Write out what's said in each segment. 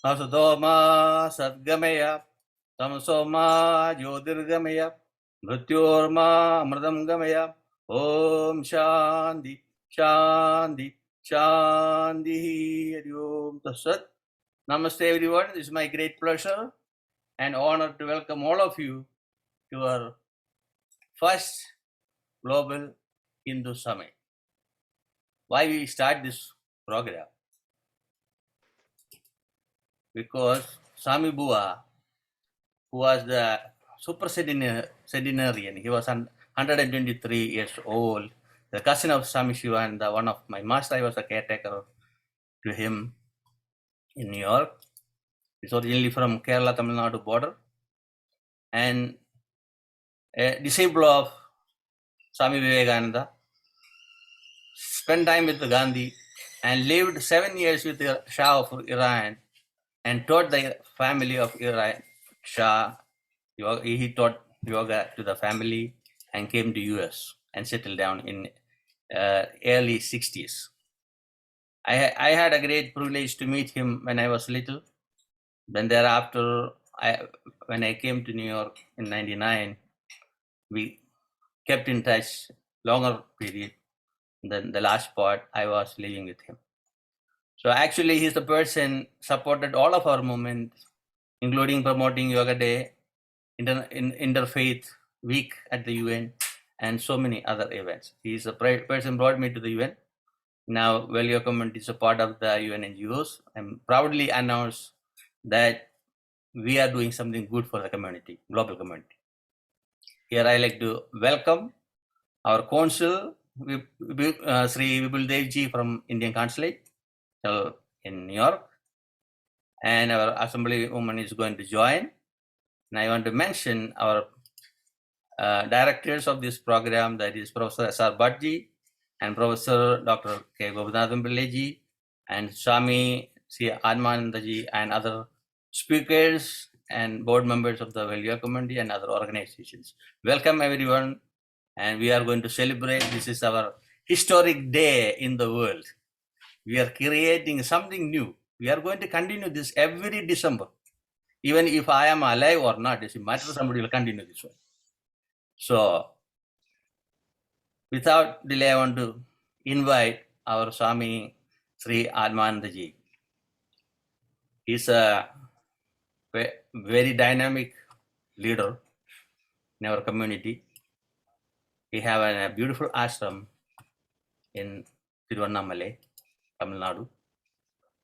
Asudoma Sadgamaya Tamsoma Jyotirgamaya Mrityorma Amradam Gamaya Om Shanti Shanti Shanti Hari Om Tassat. Namaste everyone. It is my great pleasure and honor to welcome all of you to our first Global Hindu Summit. Why we start this program? Because Swami Bua, who was the super centenarian, he was 123 years old, the cousin of Swami Shiva and one of my master. I was a caretaker to him in New York. He's originally from Kerala, Tamil Nadu border, and a disciple of Swami Vivekananda, spent time with Gandhi and lived 7 years with the Shah of Iran and taught the family of Iran, Shah. He taught yoga to the family and came to US and settled down in early 60s. I had a great privilege to meet him when I was little. Then thereafter, when I came to New York in 99, we kept in touch longer period. Then the last part, I was living with him. So actually, he's the person supported all of our movements, including promoting Yoga Day, Interfaith Week at the UN, and so many other events. He's a person brought me to the UN. Now, Yoga Community is a part of the UN NGOs. I'm proudly announce that we are doing something good for the community, global community. Here, I like to welcome our consul, Sri Dileepji from Indian Consulate in New York, and our Assemblywoman is going to join. And I want to mention our directors of this program, that is Professor S.R. Bhattji and Professor Dr. K. Gopinathan Pillaiji and Swami C. Admanandaji and other speakers and board members of the Yoga community and other organizations. Welcome everyone, and we are going to celebrate. This is our historic day in the world. We are creating something new. We are going to continue this every December. Even if I am alive or not, it doesn't matter, somebody will continue this one. So, without delay, I want to invite our Swami Sri Admanandaji. He's a very dynamic leader in our community. We have a beautiful ashram in Tiruvannamalai, Tamil Nadu.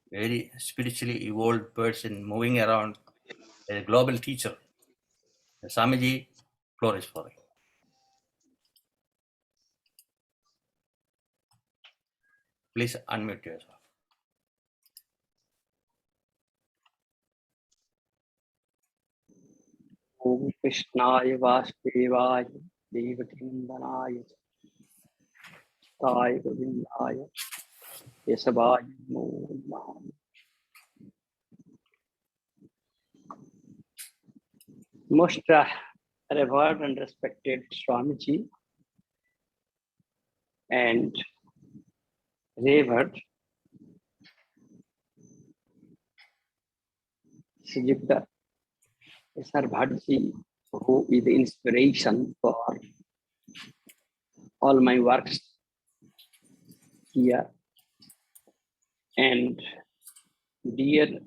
Very spiritually evolved person moving around, a global teacher. Swamiji, floor is for you. Please unmute yourself. Om Krishnaya Vasudevaya Devakindanaya Thaya Govindaya Yesavaya Namo Namaha. Most revered and respected Swamiji and revered Sujita S.R. Bhattji, who is the inspiration for all my works here, and dear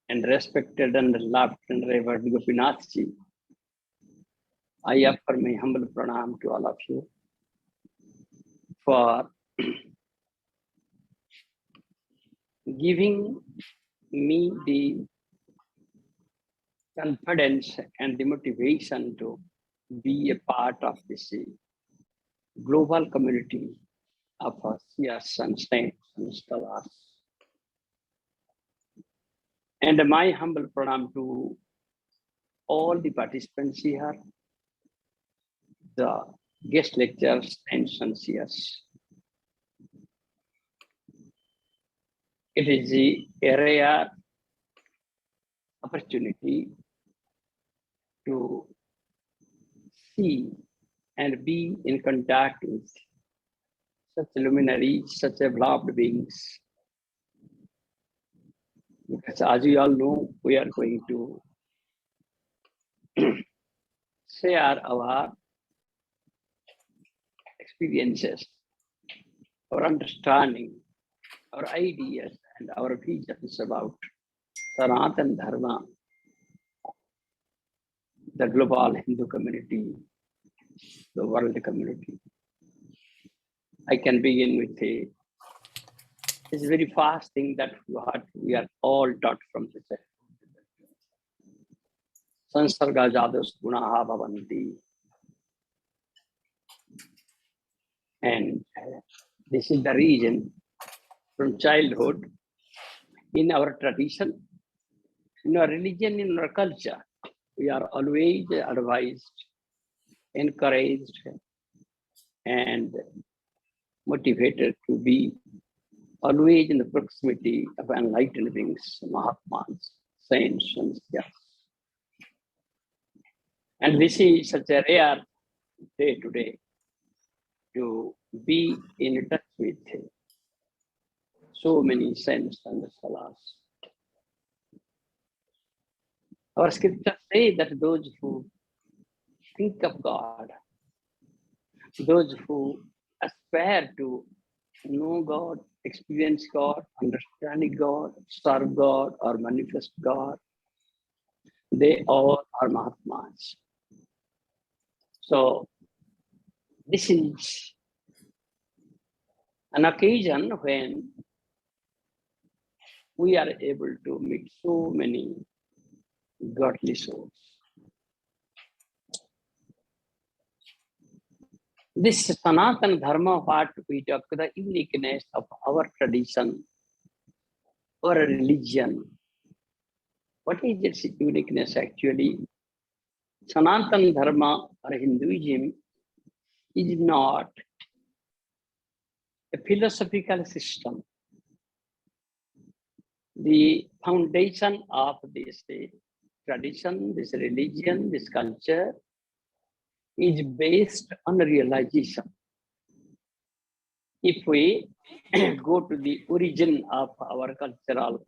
and respected and loved and revered Gopinathji, I offer my humble pranam to all of you for giving me the confidence and the motivation to be a part of this global community of seers and saints and scholars. And my humble pranam to all the participants here, the guest lecturers and seers. It is a rare opportunity to see and be in contact with such luminaries, such evolved beings. Because as you all know, we are going to share our experiences, our understanding, our ideas, and our visions about Sanatana Dharma, the global Hindu community, the world community. I can begin with this very fast thing that what we are all taught from the church. Sansarga jadas gunaha bhavanti. And this is the reason from childhood, in our tradition, in our religion, in our culture, we are always advised, encouraged, and motivated to be always in the proximity of enlightened beings, Mahatmas, saints, and yes. And this is such a rare day today to be in touch with so many saints and scholars. Our scriptures say that those who think of God, those who aspire to know God, experience God, understand God, serve God, or manifest God, they all are Mahatmas. So this is an occasion when we are able to meet so many godly souls. This Sanatana Dharma, what we talk, the uniqueness of our tradition, our religion. What is its uniqueness actually? Sanatana Dharma or Hinduism is not a philosophical system. The foundation of this tradition, this religion, this culture is based on realization. If we go to the origin of our cultural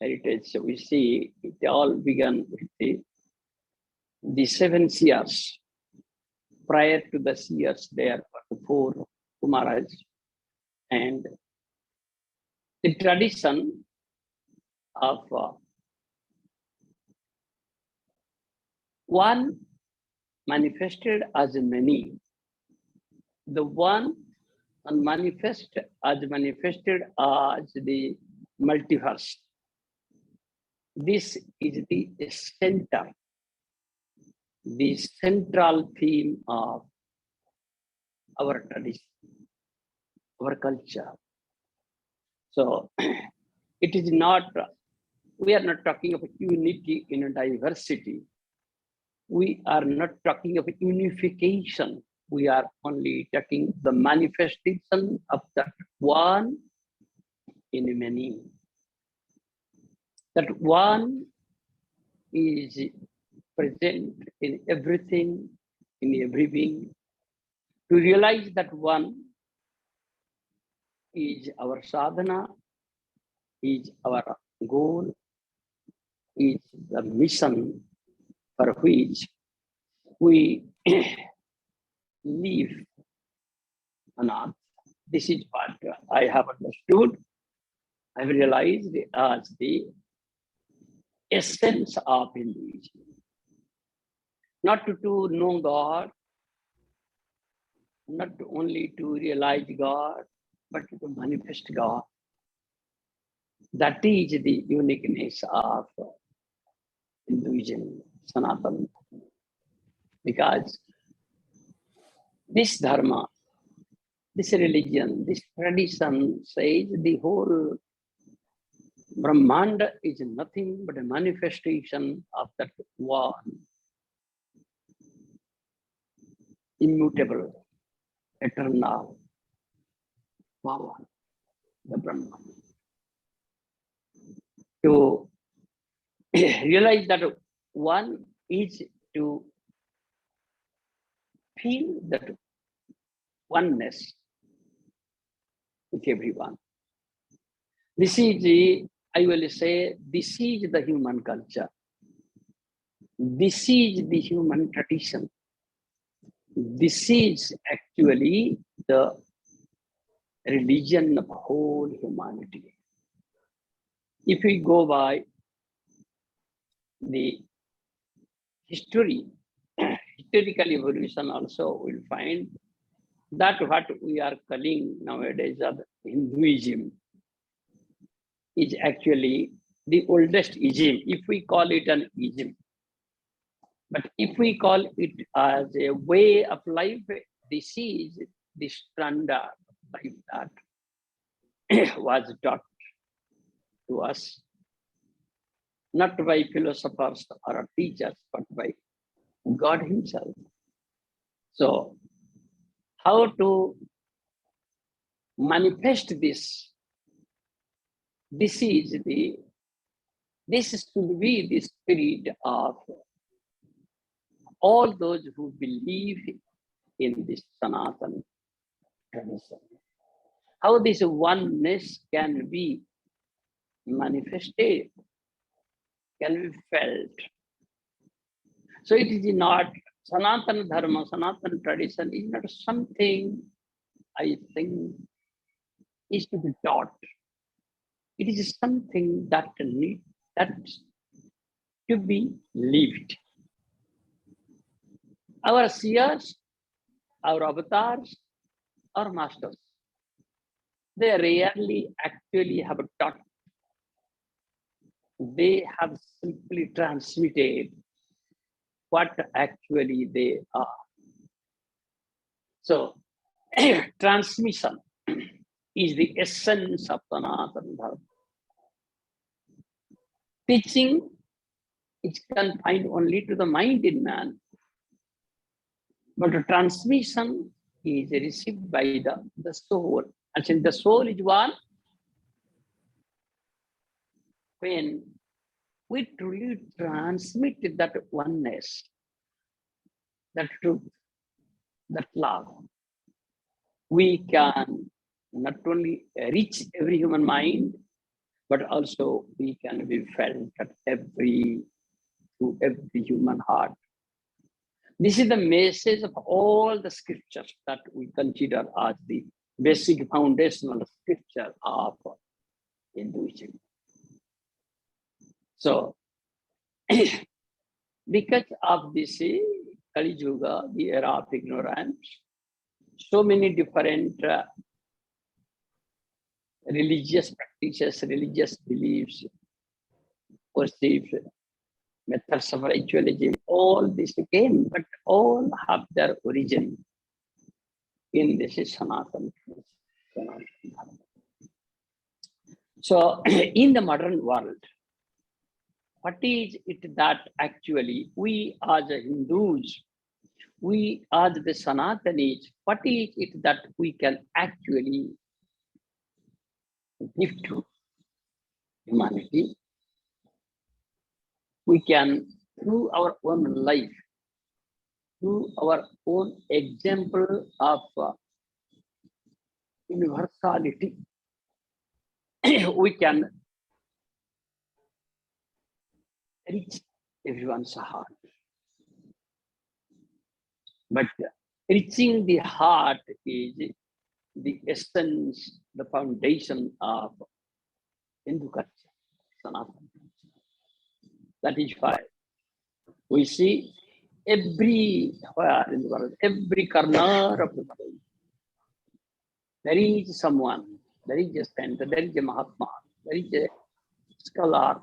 heritage, we see it all began with the 7 seers. Prior to the seers, there were 4 Kumaras, and the tradition of one manifested as many, the one manifested as the multiverse. This is the center, the central theme of our tradition, our culture. So it is not, we are not talking of unity in diversity. We are not talking of unification. We are only talking the manifestation of that one in many. That one is present in everything, in every being. To realize that one is our sadhana, is our goal, is the mission for which we live on earth. This is what I have understood. I have realized as the essence of Hinduism. Not to know God, not only to realize God, but to manifest God. That is the uniqueness of Hinduism, Sanatana. Because this dharma, this religion, this tradition says the whole Brahmanda is nothing but a manifestation of that one immutable, eternal power, the Brahman. To realize that one is to feel that oneness with everyone. This is I will say, this is the human culture. This is the human tradition. This is actually the religion of whole humanity. If we go by the historical evolution also, we'll find that what we are calling nowadays as Hinduism is actually the oldest ism, if we call it an ism. But if we call it as a way of life, this is the standard life that was taught to us, not by philosophers or teachers, but by God Himself. So, how to manifest this? This should be the spirit of all those who believe in this Sanatana tradition. How this oneness can be manifested, can be felt. So it is not Sanatana Dharma, Sanatana tradition is not something I think is to be taught. It is something that to be lived. Our seers, our avatars, our masters, they rarely actually have taught. They have simply transmitted what actually they are. So, transmission is the essence of Sanatana Dharma. Teaching is confined only to the mind in man, but the transmission is received by the soul. And since the soul is one, when we truly transmit that oneness, that truth, that love, we can not only reach every human mind, but also we can be felt at through every human heart. This is the message of all the scriptures that we consider as the basic foundational scripture of Hinduism. So, because of this Kali Yuga, the era of ignorance, so many different religious practices, religious beliefs, perceived methods of ritualism, all this came, but all have their origin in this Sanatana. So, in the modern world, what is it that actually we as Hindus, we as the Sanatanis, what is it that we can actually give to humanity? We can, through our own life, through our own example of universality, we can reach everyone's heart. But reaching the heart is the essence, the foundation of Hindu culture, Sanatana. That is why we see everywhere in the world, every corner of the world, there is someone, there is a saint, there is a Mahatma, there is a scholar,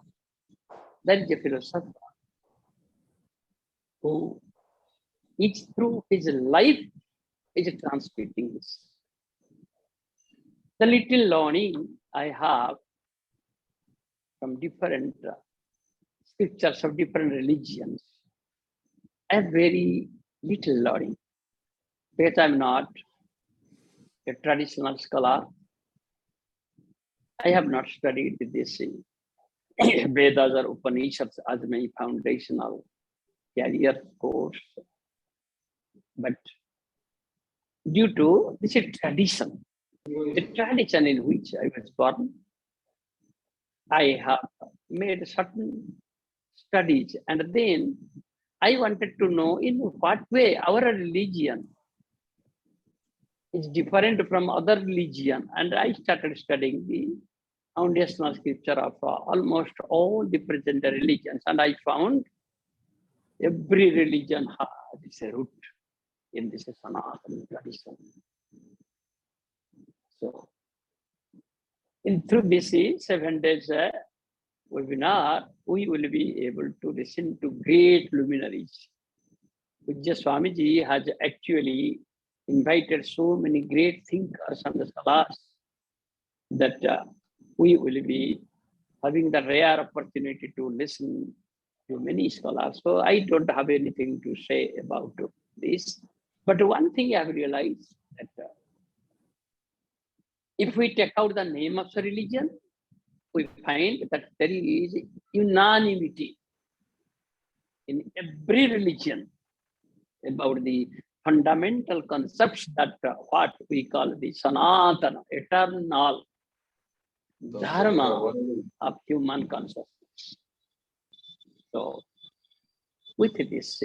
there is a philosopher who It's through his life is transmitting this. The little learning I have from different scriptures of different religions, I have very little learning because I'm not a traditional scholar. I have not studied this Vedas or Upanishads as my foundational career course. But due to this tradition, the tradition in which I was born, I have made certain studies, and then I wanted to know in what way our religion is different from other religion, and I started studying the foundational scripture of almost all the present religions, and I found every religion has a root in this Sanatana tradition. So, through this 7 days webinar, we will be able to listen to great luminaries. Pujya Swamiji has actually invited so many great thinkers and scholars that we will be having the rare opportunity to listen to many scholars. So I don't have anything to say about this. But one thing I have realized that if we take out the name of the religion, we find that there is unanimity in every religion about the fundamental concepts that what we call the Sanatana, eternal dharma of human consciousness. So, with this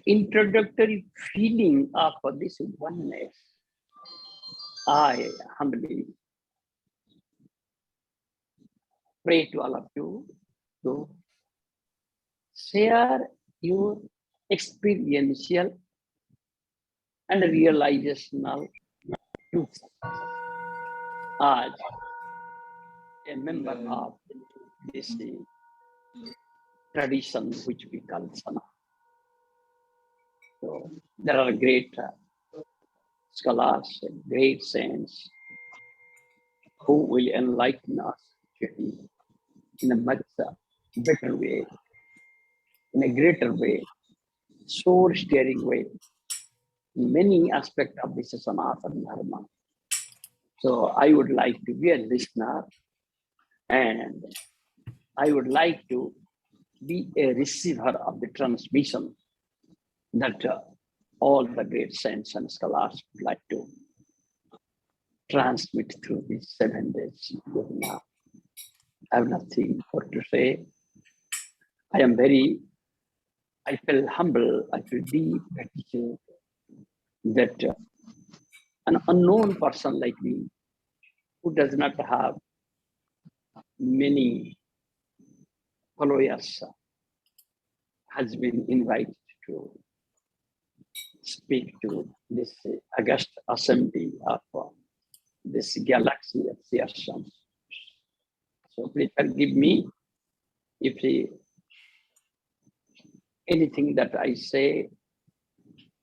introductory feeling of this oneness, I humbly pray to all of you to share your experiential and realizational truth as a member of this tradition which we call Sana. So there are great scholars, great saints who will enlighten us in a much better way, in a greater way, soul steering way, in many aspects of this Sanatana Dharma. So I would like to be a listener, and I would like to be a receiver of the transmission that all the great saints and scholars would like to transmit through these 7 days. Now, I have nothing more to say. I feel humble, I feel deep gratitude that an unknown person like me, who does not have many followers, has been invited to speak to this august assembly of this galaxy of the oceans. So please forgive me if anything that I say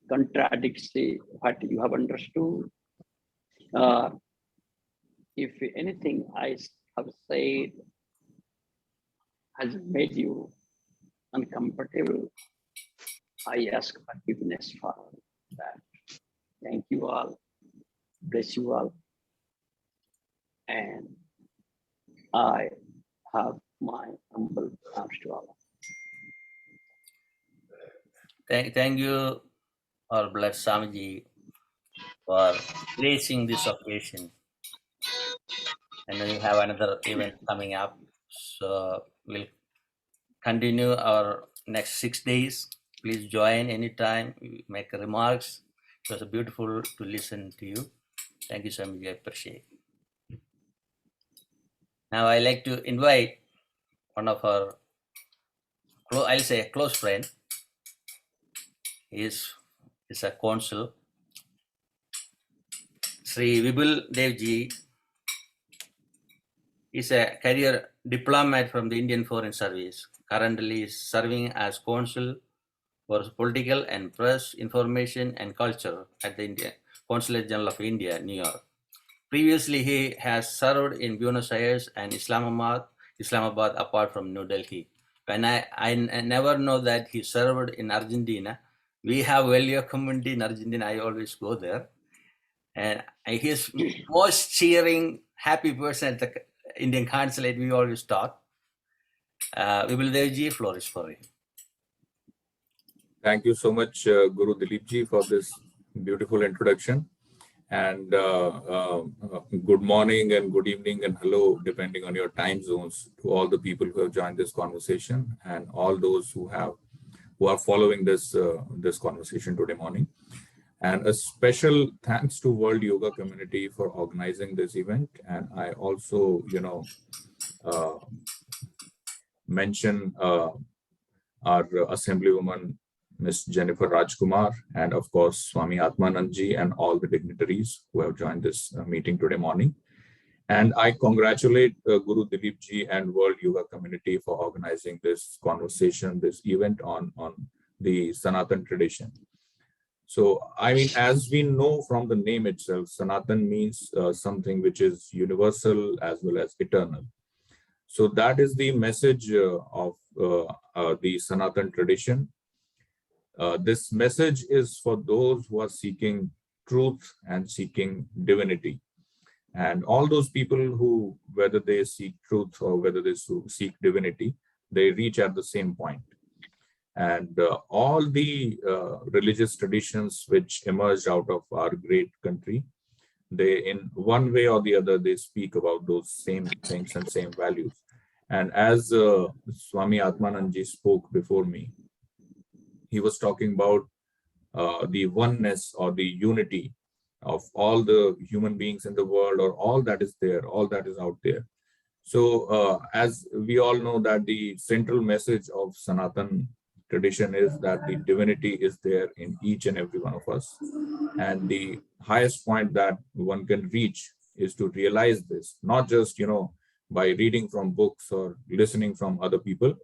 contradicts what you have understood. If anything I have said has made you uncomfortable, I ask forgiveness for that. Thank you all. Bless you all. And I have my humble thanks to all. Thank you, our blessed Swamiji, for gracing this occasion. And then we have another event coming up. So we'll continue our next 6 days. Please join anytime, make remarks. It was beautiful to listen to you. Thank you, Swamiji. I appreciate it. Now I like to invite one of our, I'll say a close friend. He is a consul, Sri Vibul Devji. Is a career diplomat from the Indian Foreign Service. Currently is serving as consul for political and press information and culture at the India Consulate General of India, New York. Previously, he has served in Buenos Aires and Islamabad apart from New Delhi. And I never know that he served in Argentina. We have value community in Argentina. I always go there. And he's most cheering, happy person at the Indian consulate. We always talk. We will Devji, floor is for you. Thank you so much, Guru Dileepji, for this beautiful introduction. And good morning and good evening and hello, depending on your time zones, to all the people who have joined this conversation and all those who are following this this conversation today morning. And a special thanks to World Yoga Community for organizing this event. And I also, mention our Assemblywoman, Ms. Jenifer Rajkumar, and of course, Swami Atmanandji and all the dignitaries who have joined this meeting today morning. And I congratulate Guru Dileepji and World Yoga Community for organizing this conversation, this event on the Sanatan tradition. So, I mean, as we know from the name itself, Sanatan means something which is universal as well as eternal. So that is the message of the Sanatan tradition. This message is for those who are seeking truth and seeking divinity. And all those people who, whether they seek truth or whether they seek divinity, they reach at the same point. And all the religious traditions which emerged out of our great country, they, in one way or the other, they speak about those same things and same values. And as Swami Atmanandji spoke before me, he was talking about the oneness or the unity of all the human beings in the world, or all that is there, all that is out there. So as we all know that the central message of Sanatan tradition is that the divinity is there in each and every one of us. And the highest point that one can reach is to realize this, not just, by reading from books or listening from other people,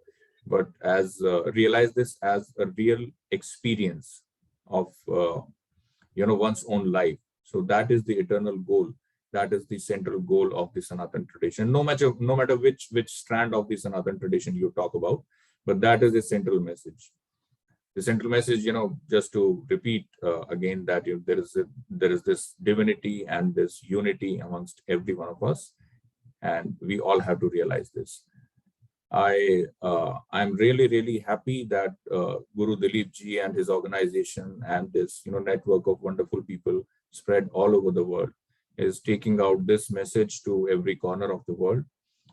but as realize this as a real experience of, one's own life. So that is the eternal goal. That is the central goal of the Sanatan tradition, no matter which strand of the Sanatan tradition you talk about, but that is the central message. The central message, just to repeat again, that there is this divinity and this unity amongst every one of us, and we all have to realize this. I'm really, really happy that Guru Dileepji and his organization and this network of wonderful people spread all over the world is taking out this message to every corner of the world.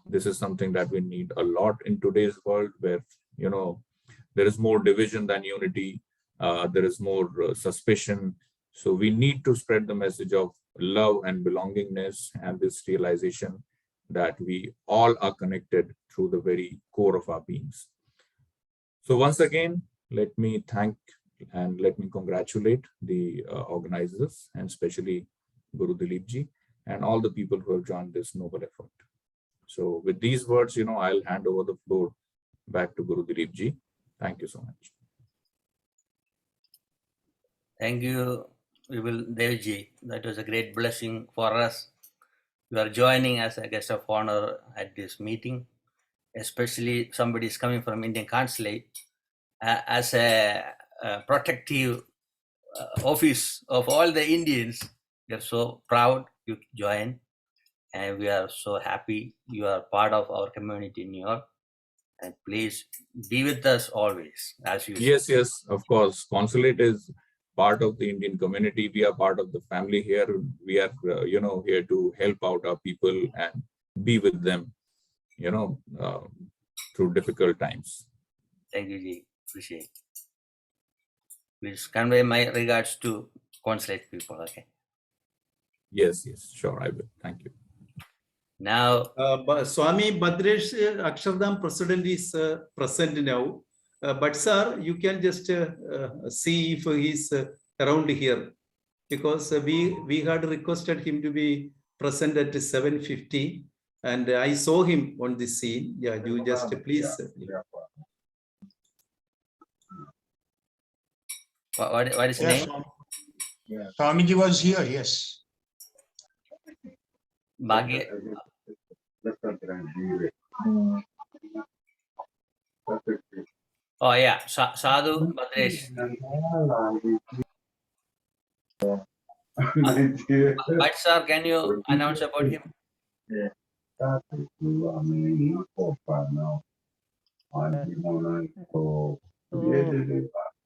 This is something that we need a lot in today's world, where there is more division than unity. There is more suspicion. So we need to spread the message of love and belongingness and this realization that we all are connected through the very core of our beings. So once again, let me thank and let me congratulate the organizers, and especially Guru Dileepji and all the people who have joined this noble effort. So with these words, I'll hand over the floor back to Guru Dileepji. Thank you so much. Thank you, Devji. That was a great blessing for us. You are joining as a guest of honor at this meeting, especially somebody is coming from Indian consulate as a protective office of all the Indians. We are so proud you join, and we are so happy you are part of our community in New York. And please be with us always, as you. Yes, of course. Consulate is part of the Indian community. We are part of the family here. We are, here to help out our people and be with them, through difficult times. Thank you, Ji. Appreciate it. Please convey my regards to consulate people, okay? Yes, sure, I will. Thank you. Now, Swami Bhadresh Akshardham president is present now. But sir, you can just see if he's around here, because we had requested him to be present at 7:50, and I saw him on the scene. Yeah, you just please. What is his Yes, name? Swamiji was here, yes. Bhagya. Oh yeah, Sadhu Bhadresh. But sir, can you announce about him? So,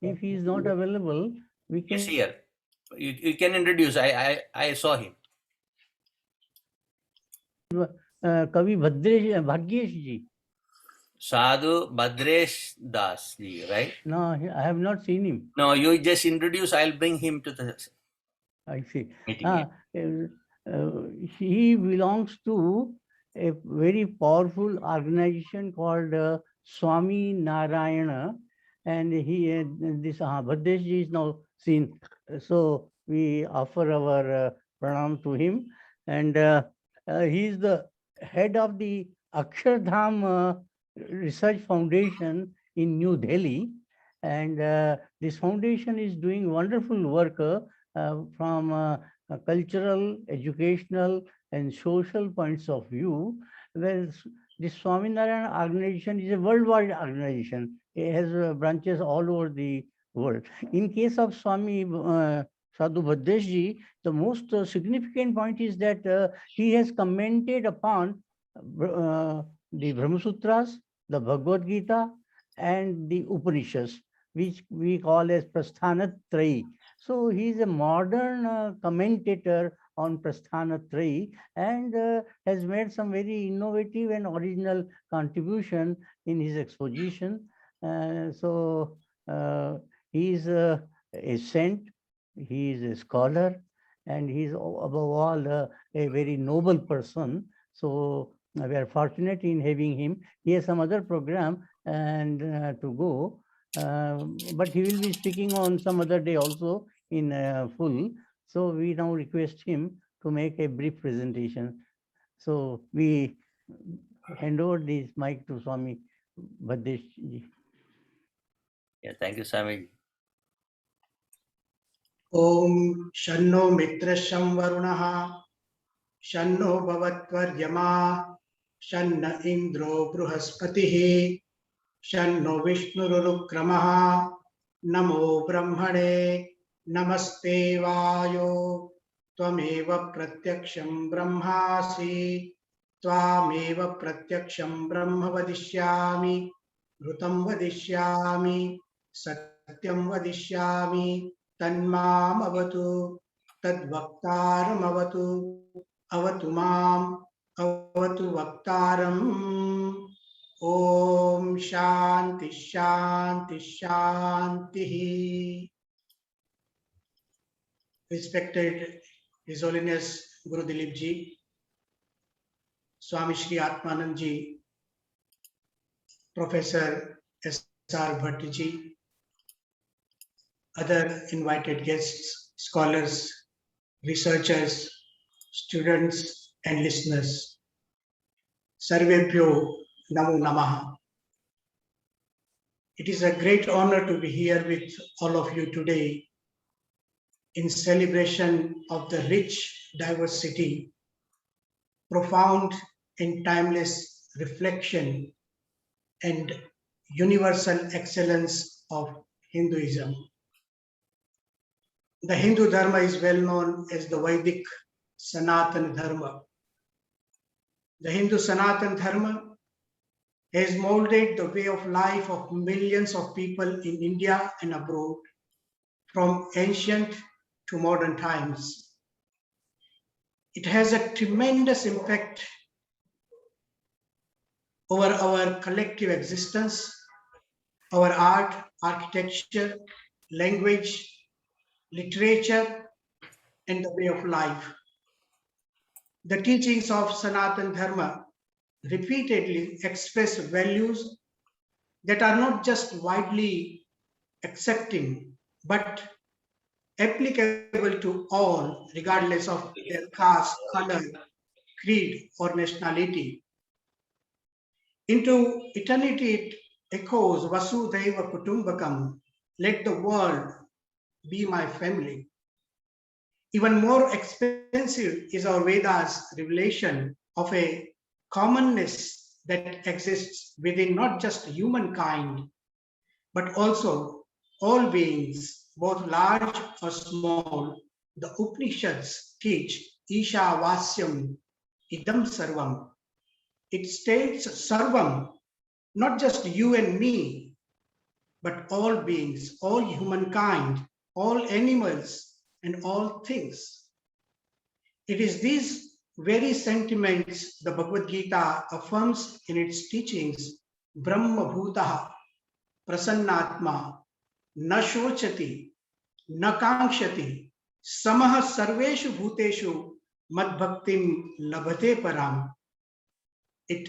if he is not available, we can. He's here. You can introduce. I saw him. Kavi Bhagyesh ji. Sadhu Bhadresh Das ji, right? No, I have not seen him. No, you just introduce. I'll bring him to the I see. meeting. He belongs to a very powerful organization called Swami Narayana, and he this Bhadresh ji is now seen. So we offer our pranam to him, and he is the head of the Akshardham Research Foundation in New Delhi, and this foundation is doing wonderful work from cultural, educational, and social points of view. Where this Swaminarayan organization is a worldwide organization. It has branches all over the world. In case of Swami Sadhu Bhadresh ji, the most significant point is that he has commented upon the Brahma Sutras, the Bhagavad Gita, and the Upanishads, which we call as Prasthanatrayi. So he is a modern commentator on Prasthanatrayi and has made some very innovative and original contribution in his exposition. So he is a saint, he is a scholar, and he is above all a very noble person. So we are fortunate in having him. He has some other program and to go, but he will be speaking on some other day also in full. So we now request him to make a brief presentation. So we hand over this mic to Swami Bhadresh ji. Yeah, thank you, Swami. Om Shanno Mitrasham Varunaha Shanno Bhavatvaryama Shanna Indro Bruhaspatihi Shanno Vishnurukramaha Namo Brahmane Namaste Vayo Tvameva Pratyaksham Brahmasi Tvameva Pratyaksham Brahma Vadishyami Rutam Vadishyami Satyam Vadishyami Tanmam Avatu Tadvaktaram Avatu Avatu Mam Avatu Vaktaram Om Shanti Shanti Shanti. Respected His Holiness Guru Dileepji, Swami Shri Atmanandji, Professor S.R. Bhattiji, other invited guests, scholars, researchers, students, and listeners. Sarvebhyo Namo Namaha. It is a great honor to be here with all of you today in celebration of the rich diversity, profound and timeless reflection, and universal excellence of Hinduism. The Hindu Dharma is well known as the Vedic Sanatana Dharma. The Hindu Sanatana Dharma has molded the way of life of millions of people in India and abroad, from ancient to modern times. It has a tremendous impact over our collective existence, our art, architecture, language, literature, and the way of life. The teachings of Sanatana Dharma repeatedly express values that are not just widely accepting, but applicable to all, regardless of their caste, color, creed, or nationality. Into eternity it echoes Vasudhaiva Kutumbakam. Let the world be my family. Even more expensive is our Vedas' revelation of a commonness that exists within not just humankind, but also all beings, both large or small. The Upanishads teach Isha Vasyam Idam Sarvam. It states Sarvam, not just you and me, but all beings, all humankind, all animals, and all things. It is these very sentiments the Bhagavad Gita affirms in its teachings, Brahma Bhutaha, Prasannatma, Na Shochati, Na Kankshati, Samaha Sarveshu Bhuteshu, Mad Bhaktim Labhate Param. It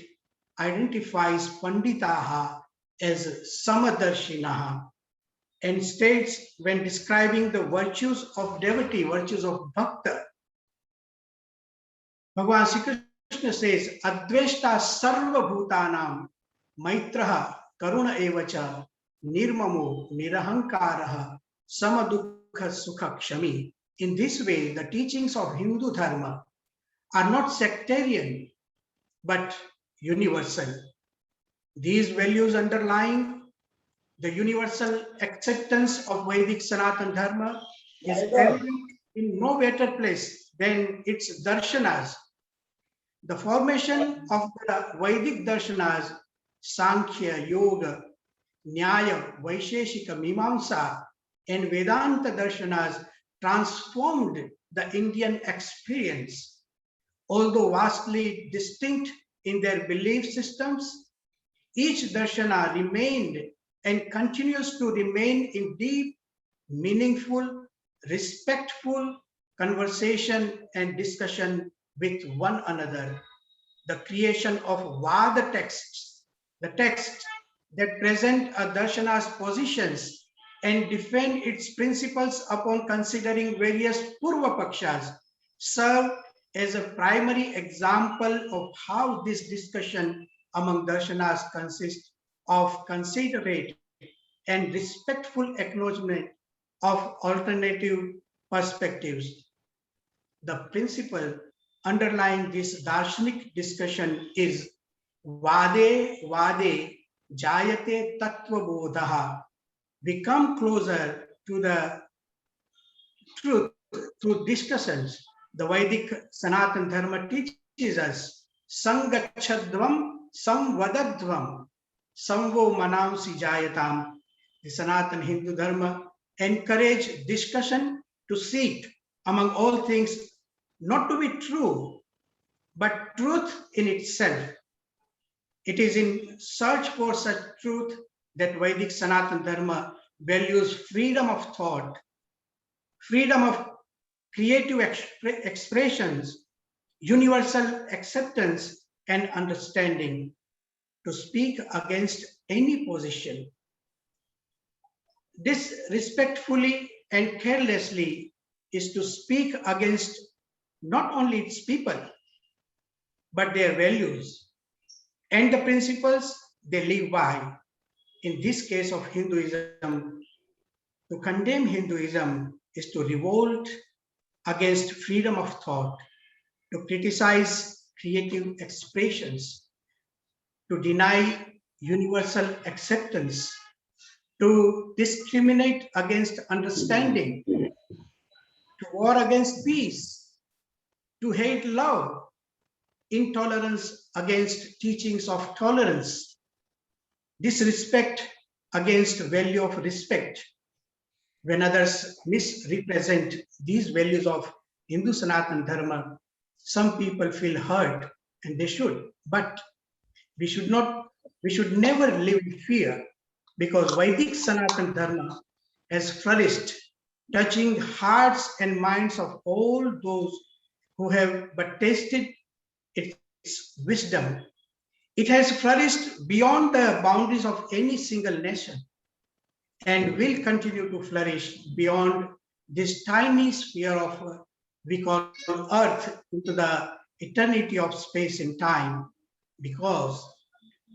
identifies Panditaha as Samadarshinaha and states when describing the virtues of devotee, virtues of bhakta, Bhagavan Sri Krishna says, Adveshta Sarva Bhutanam Maitraha Karuna Evacha Nirmamo Nirahankaraha Samadukha Sukha Kshami. In this way, the teachings of Hindu Dharma are not sectarian, but universal. These values underlying the universal acceptance of Vedic Sanatana Dharma is evident in no better place than its darshanas. The formation of the Vedic darshanas, Sankhya, Yoga, Nyaya, Vaisheshika, Mimamsa, and Vedanta darshanas transformed the Indian experience. Although vastly distinct in their belief systems, each darshana remained and continues to remain in deep, meaningful, respectful conversation and discussion with one another. The creation of Vada texts, the texts that present a darshana's positions and defend its principles upon considering various Purva Pakshas, serve as a primary example of how this discussion among darshanas consists of considerate and respectful acknowledgement of alternative perspectives. The principle underlying this darshanik discussion is Vade Vade Jayate Tattva Bodhaha. We come closer to the truth through discussions. The Vedic Sanatana Dharma teaches us Sangachadvam Samvadadvam Samvo Manamsi Jayatam. The Sanatana Hindu Dharma encourage discussion to seek among all things not to be true, but truth in itself. It is in search for such truth that Vedic Sanatana Dharma values freedom of thought, freedom of creative expressions, universal acceptance and understanding, to speak against any position. Disrespectfully and carelessly is to speak against not only its people, but their values and the principles they live by. In this case of Hinduism, to condemn Hinduism is to revolt against freedom of thought, to criticize creative expressions, to deny universal acceptance, to discriminate against understanding, to war against peace, to hate love, intolerance against teachings of tolerance, disrespect against value of respect. When others misrepresent these values of Hindu Sanatana Dharma, some people feel hurt, and they should. But we should never live in fear, because Vedic Sanatana Dharma has flourished, touching hearts and minds of all those who have but tasted its wisdom. It has flourished beyond the boundaries of any single nation, and will continue to flourish beyond this tiny sphere of we call Earth into the eternity of space and time, because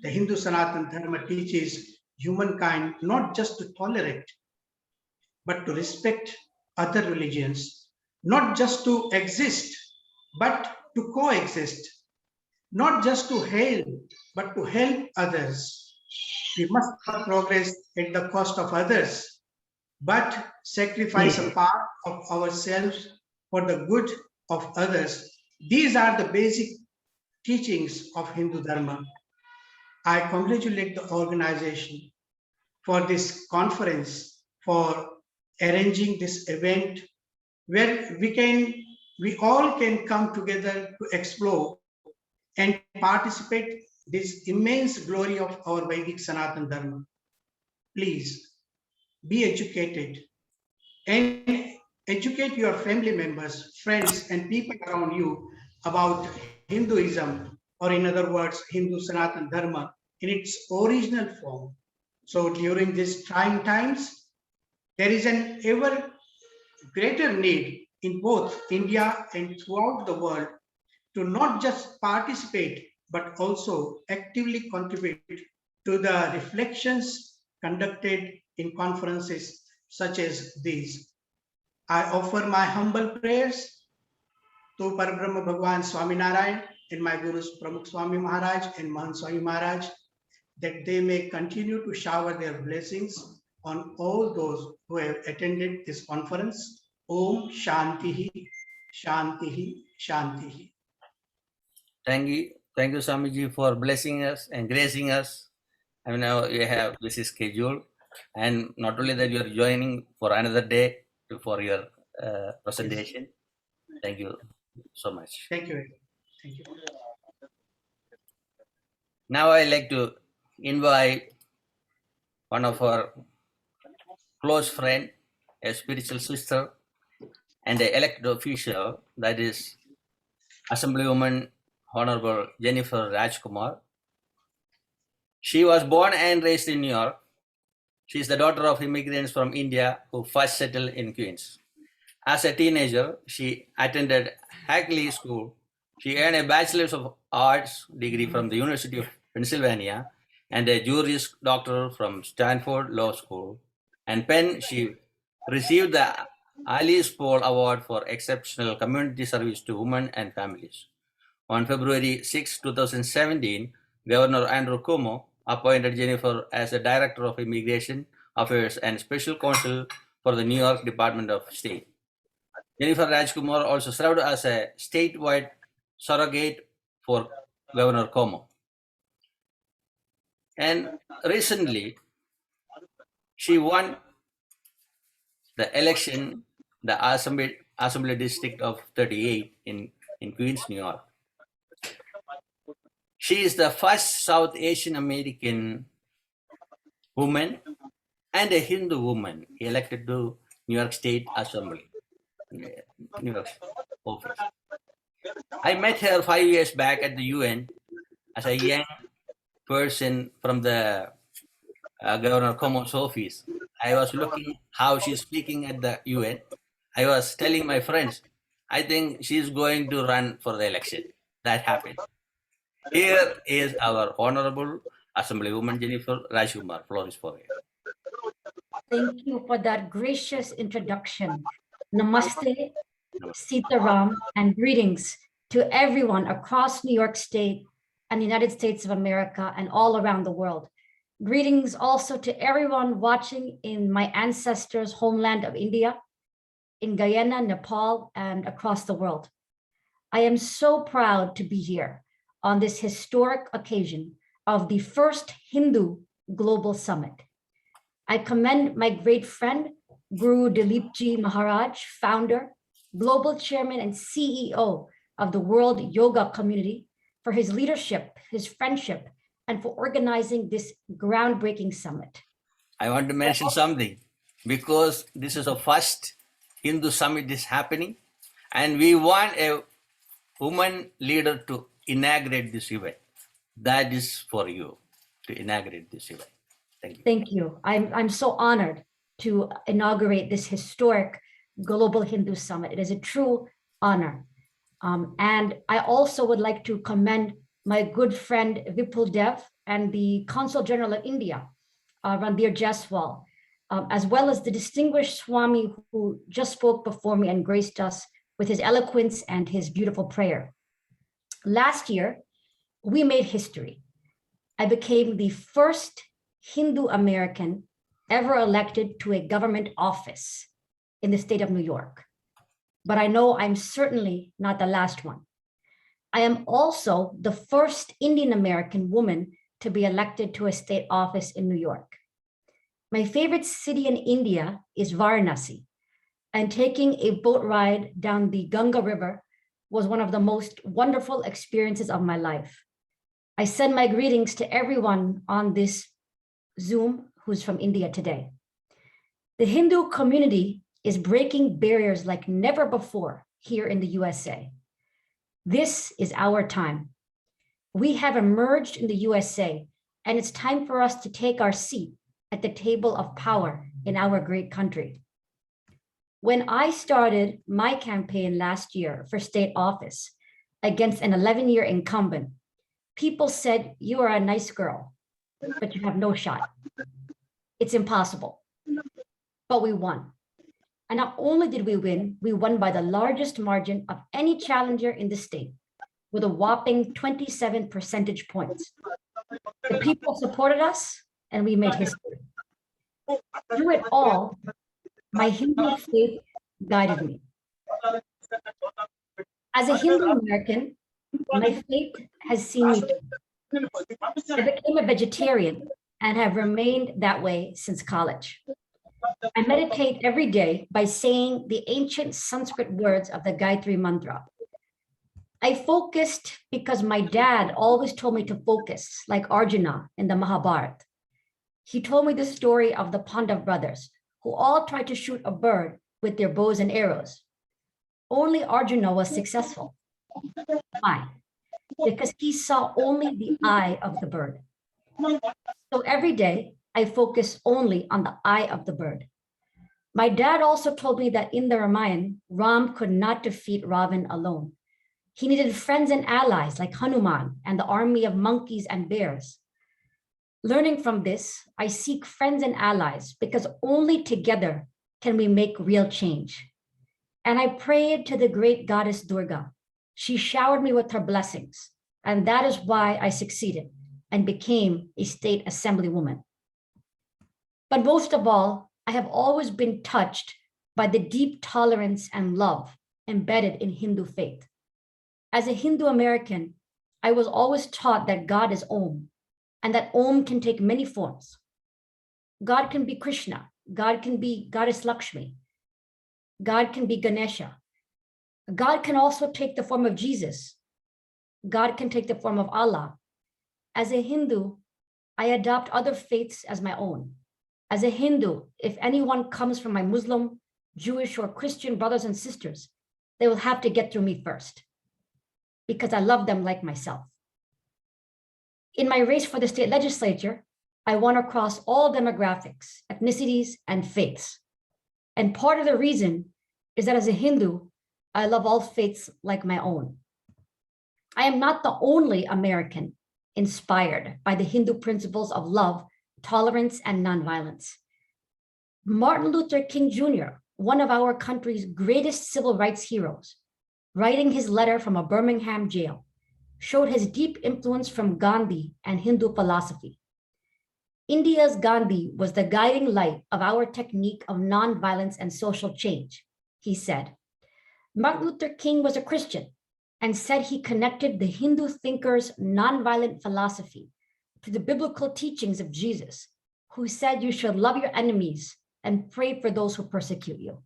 the Hindu Sanatana Dharma teaches humankind not just to tolerate, but to respect other religions, not just to exist, but to coexist, not just to hail, but to help others. We must not progress at the cost of others, but sacrifice a part of ourselves for the good of others. These are the basic teachings of Hindu Dharma. I congratulate the organization for this conference, for arranging this event where we all can come together to explore and participate this immense glory of our Vedic Sanatana Dharma. Please be educated and educate your family members, friends, and people around you about Hinduism, or in other words, Hindu Sanatana Dharma in its original form. So during these trying times, there is an ever greater need in both India and throughout the world to not just participate, but also actively contribute to the reflections conducted in conferences such as these. I offer my humble prayers to Parabrahma Bhagwan Swaminarayan and my Gurus Pramukh Swami Maharaj and Mahant Swami Maharaj, that they may continue to shower their blessings on all those who have attended this conference. Om Shantihi, Shantihi, Shantihi. Thank you, Swamiji, for blessing us and gracing us. I mean, now you have busy schedule, and not only that, you are joining for another day for your presentation. Yes. Thank you so much. Thank you. Thank you. Now I like to invite one of our close friend, a spiritual sister, and the elected official, that is Assemblywoman Honorable Jenifer Rajkumar. She was born and raised in New York. She is the daughter of immigrants from India who first settled in Queens. As a teenager, she attended Hagley School. She earned a Bachelor's of Arts degree from the University of Pennsylvania and a Juris Doctor from Stanford Law School. And Penn, she received the Alice Paul Award for Exceptional Community Service to Women and Families. On February 6, 2017, Governor Andrew Cuomo appointed Jenifer as the Director of Immigration Affairs and Special Counsel for the New York Department of State. Jenifer Rajkumar also served as a statewide surrogate for Governor Cuomo. And recently, she won the election, the Assembly District of 38 in Queens, New York. She is the first South Asian American woman and a Hindu woman elected to New York State Assembly, New York office. I met her 5 years back at the UN as a young person from the Governor Cuomo's office. I was looking how she's speaking at the UN. I was telling my friends, I think she's going to run for the election. That happened. Here is our Honorable Assemblywoman Jenifer Rajkumar. Floor is for you. Thank you for that gracious introduction. Namaste, Sitaram, and greetings to everyone across New York State and the United States of America and all around the world. Greetings also to everyone watching in my ancestors' homeland of India, in Guyana, Nepal, and across the world. I am so proud to be here on this historic occasion of the first Hindu Global Summit. I commend my great friend, Guru Dileepji Maharaj, founder, global chairman, and CEO of the World Yoga Community, for his leadership, his friendship, and for organizing this groundbreaking summit. I want to mention something, because this is the first Hindu summit is happening, and we want a woman leader to inaugurate this event. That is for you to inaugurate this event. Thank you. Thank you. I'm so honored to inaugurate this historic Global Hindu Summit. It is a true honor. And I also would like to commend my good friend Vipul Dev and the Consul General of India, Ranbir Jaiswal, as well as the distinguished Swami who just spoke before me and graced us with his eloquence and his beautiful prayer. Last year, we made history. I became the first Hindu American ever elected to a government office in the state of New York. But I know I'm certainly not the last one. I am also the first Indian American woman to be elected to a state office in New York. My favorite city in India is Varanasi, and taking a boat ride down the Ganga River was one of the most wonderful experiences of my life. I send my greetings to everyone on this Zoom who's from India today. The Hindu community is breaking barriers like never before here in the USA. This is our time. We have emerged in the USA, and it's time for us to take our seat at the table of power in our great country. When I started my campaign last year for state office against an 11-year incumbent, people said, "You are a nice girl, but you have no shot. It's impossible." But we won. And not only did we won by the largest margin of any challenger in the state, with a whopping 27 percentage points. The people supported us, and we made history. Through it all, my Hindu faith guided me. As a Hindu American, my faith has seen me through. I became a vegetarian and have remained that way since college. I meditate every day by saying the ancient Sanskrit words of the Gayatri Mantra. I focused because my dad always told me to focus, like Arjuna in the Mahabharata. He told me the story of the Pandav brothers, who all tried to shoot a bird with their bows and arrows. Only Arjuna was successful. Why? Because he saw only the eye of the bird. So every day, I focus only on the eye of the bird. My dad also told me that in the Ramayana, Ram could not defeat Ravan alone. He needed friends and allies like Hanuman and the army of monkeys and bears. Learning from this, I seek friends and allies because only together can we make real change. And I prayed to the great goddess Durga. She showered me with her blessings, and that is why I succeeded and became a state assemblywoman. But most of all, I have always been touched by the deep tolerance and love embedded in Hindu faith. As a Hindu American, I was always taught that God is Om, and that Om can take many forms. God can be Krishna, God can be Goddess Lakshmi, God can be Ganesha. God can also take the form of Jesus. God can take the form of Allah. As a Hindu, I adopt other faiths as my own. As a Hindu, if anyone comes from my Muslim, Jewish, or Christian brothers and sisters, they will have to get through me first, because I love them like myself. In my race for the state legislature, I won across all demographics, ethnicities, and faiths. And part of the reason is that as a Hindu, I love all faiths like my own. I am not the only American inspired by the Hindu principles of love, tolerance, and nonviolence. Martin Luther King Jr., one of our country's greatest civil rights heroes, writing his letter from a Birmingham jail, showed his deep influence from Gandhi and Hindu philosophy. India's Gandhi was the guiding light of our technique of nonviolence and social change, he said. Martin Luther King was a Christian and said he connected the Hindu thinker's nonviolent philosophy to the biblical teachings of Jesus, who said you should love your enemies and pray for those who persecute you.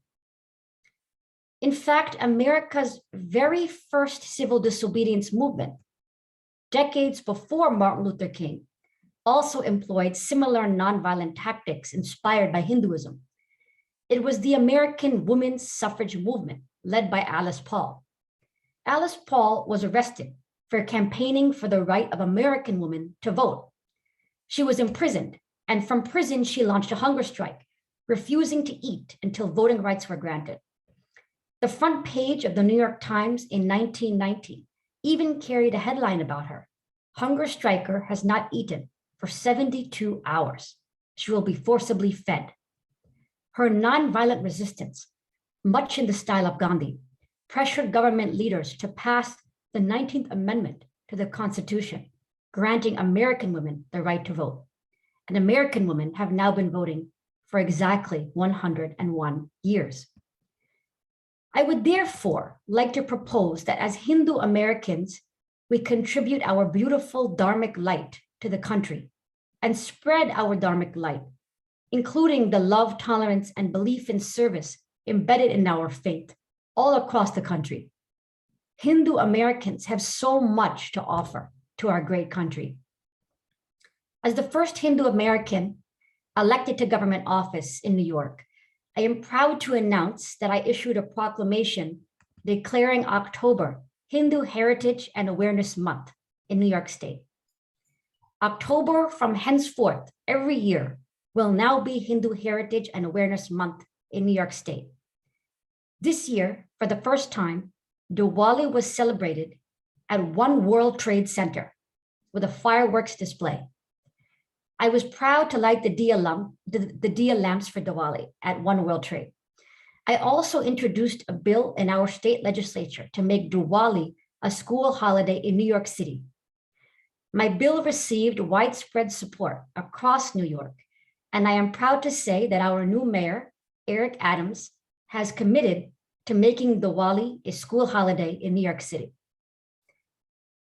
In fact, America's very first civil disobedience movement, decades before Martin Luther King, also employed similar nonviolent tactics inspired by Hinduism. It was the American women's suffrage movement led by Alice Paul. Alice Paul was arrested for campaigning for the right of American women to vote. She was imprisoned, and from prison, she launched a hunger strike, refusing to eat until voting rights were granted. The front page of the New York Times in 1990 even carried a headline about her. Hunger striker has not eaten for 72 hours. She will be forcibly fed. Her nonviolent resistance, much in the style of Gandhi, pressured government leaders to pass the 19th Amendment to the Constitution, granting American women the right to vote. And American women have now been voting for exactly 101 years. I would therefore like to propose that as Hindu Americans, we contribute our beautiful dharmic light to the country and spread our dharmic light, including the love, tolerance, and belief in service embedded in our faith all across the country. Hindu Americans have so much to offer to our great country. As the first Hindu American elected to government office in New York, I am proud to announce that I issued a proclamation declaring October Hindu Heritage and Awareness Month in New York State. October from henceforth every year will now be Hindu Heritage and Awareness Month in New York State. This year, for the first time, Diwali was celebrated at One World Trade Center with a fireworks display. I was proud to light the Diya lamps for Diwali at One World Trade. I also introduced a bill in our state legislature to make Diwali a school holiday in New York City. My bill received widespread support across New York, and I am proud to say that our new mayor, Eric Adams, has committed to making Diwali a school holiday in New York City.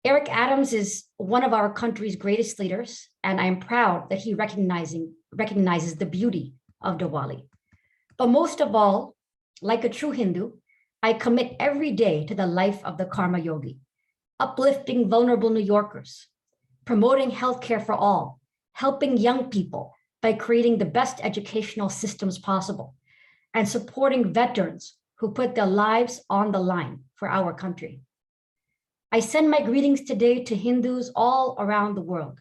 Eric Adams is one of our country's greatest leaders, and I am proud that he recognizes the beauty of Diwali. But most of all, like a true Hindu, I commit every day to the life of the Karma Yogi, uplifting vulnerable New Yorkers, promoting healthcare for all, helping young people by creating the best educational systems possible, and supporting veterans who put their lives on the line for our country. I send my greetings today to Hindus all around the world.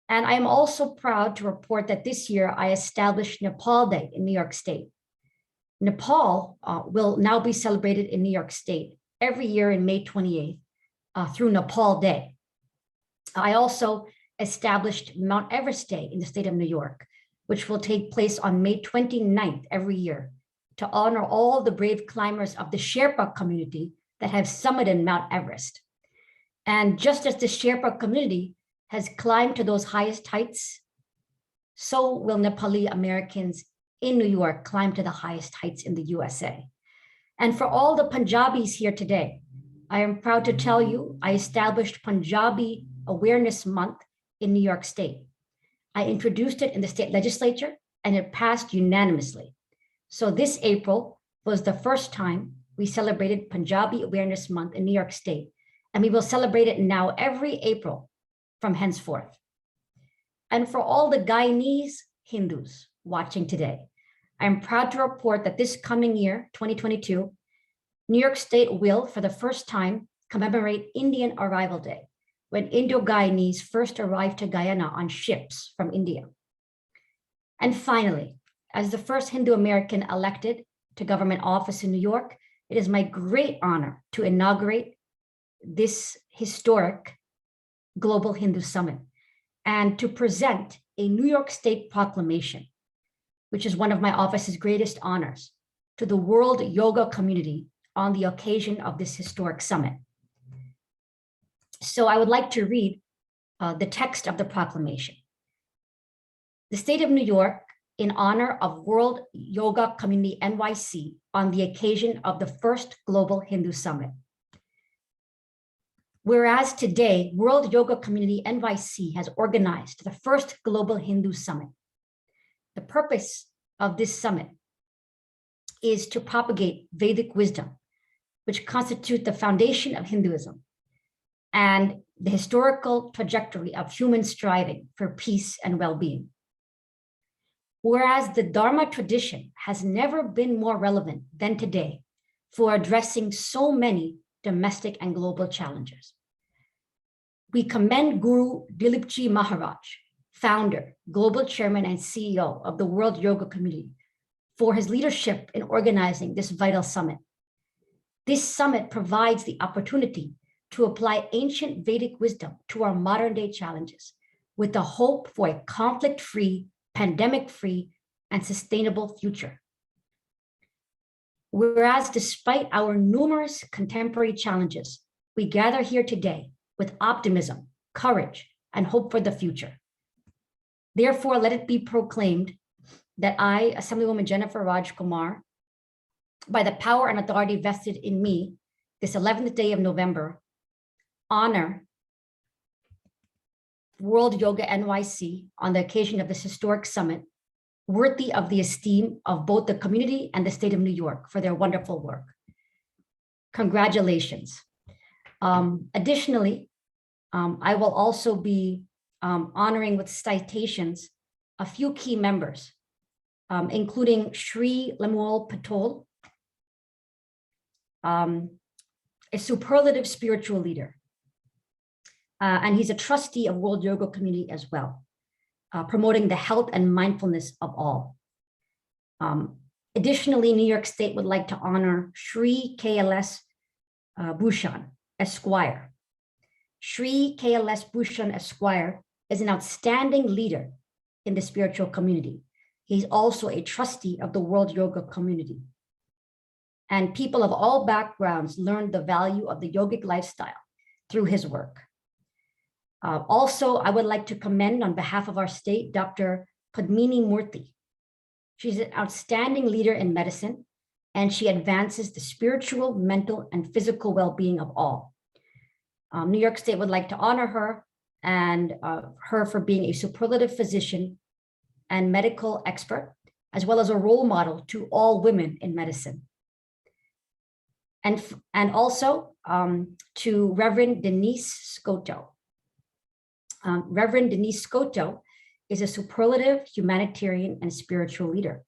And I am also proud to report that this year I established Nepal Day in New York State. Nepal will now be celebrated in New York State every year in May 28th through Nepal Day. I also established Mount Everest Day in the state of New York, which will take place on May 29th every year to honor all the brave climbers of the Sherpa community that have summited Mount Everest. And just as the Sherpa community has climbed to those highest heights, so will Nepali Americans in New York climb to the highest heights in the USA. And for all the Punjabis here today, I am proud to tell you I established Punjabi Awareness Month in New York State. I introduced it in the state legislature and it passed unanimously. So this April was the first time we celebrated Punjabi Awareness Month in New York State, and we will celebrate it now every April from henceforth. And for all the Guyanese Hindus watching today, I am proud to report that this coming year, 2022, New York State will, for the first time, commemorate Indian Arrival Day, when Indo-Guyanese first arrived to Guyana on ships from India. And finally, as the first Hindu American elected to government office in New York, it is my great honor to inaugurate this historic Global Hindu Summit and to present a New York State proclamation, which is one of my office's greatest honors, to the world yoga community on the occasion of this historic summit. So I would like to read the text of the proclamation. The state of New York, in honor of World Yoga Community NYC on the occasion of the first Global Hindu Summit. Whereas today, World Yoga Community NYC has organized the first Global Hindu Summit. The purpose of this summit is to propagate Vedic wisdom, which constitute the foundation of Hinduism and the historical trajectory of human striving for peace and well-being. Whereas the Dharma tradition has never been more relevant than today for addressing so many domestic and global challenges. We commend Guru Dileepji Maharaj, founder, global chairman, and CEO of the World Yoga Community, for his leadership in organizing this vital summit. This summit provides the opportunity to apply ancient Vedic wisdom to our modern day challenges with the hope for a conflict-free, pandemic-free, and sustainable future. Whereas despite our numerous contemporary challenges, we gather here today with optimism, courage, and hope for the future. Therefore, let it be proclaimed that I, Assemblywoman Jenifer Rajkumar, by the power and authority vested in me, this 11th day of November, honor World Yoga NYC on the occasion of this historic summit, worthy of the esteem of both the community and the state of New York for their wonderful work. Congratulations. Additionally, I will also be honoring with citations a few key members, including Sri Lemuel Patol, a superlative spiritual leader. And he's a trustee of World Yoga Community as well, promoting the health and mindfulness of all. Additionally, New York State would like to honor Sri KLS Bhushan, Esquire. Sri KLS Bhushan, Esquire, is an outstanding leader in the spiritual community. He's also a trustee of the World Yoga Community. And people of all backgrounds learned the value of the yogic lifestyle through his work. Also, I would like to commend on behalf of our state, Dr. Padmini Murthy. She's an outstanding leader in medicine, and she advances the spiritual, mental, and physical well-being of all. New York State would like to honor her and her for being a superlative physician and medical expert, as well as a role model to all women in medicine. And also to Reverend Denise Scotto. Reverend Denise Scotto is a superlative humanitarian and spiritual leader.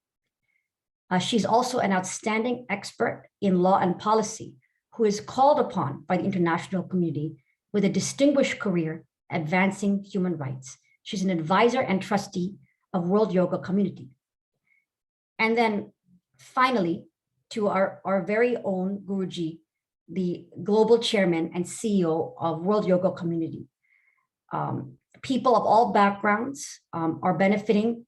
She's also an outstanding expert in law and policy who is called upon by the international community with a distinguished career advancing human rights. She's an advisor and trustee of World Yoga Community. And then finally, to our very own Guruji, the global chairman and CEO of World Yoga Community. People of all backgrounds are benefiting,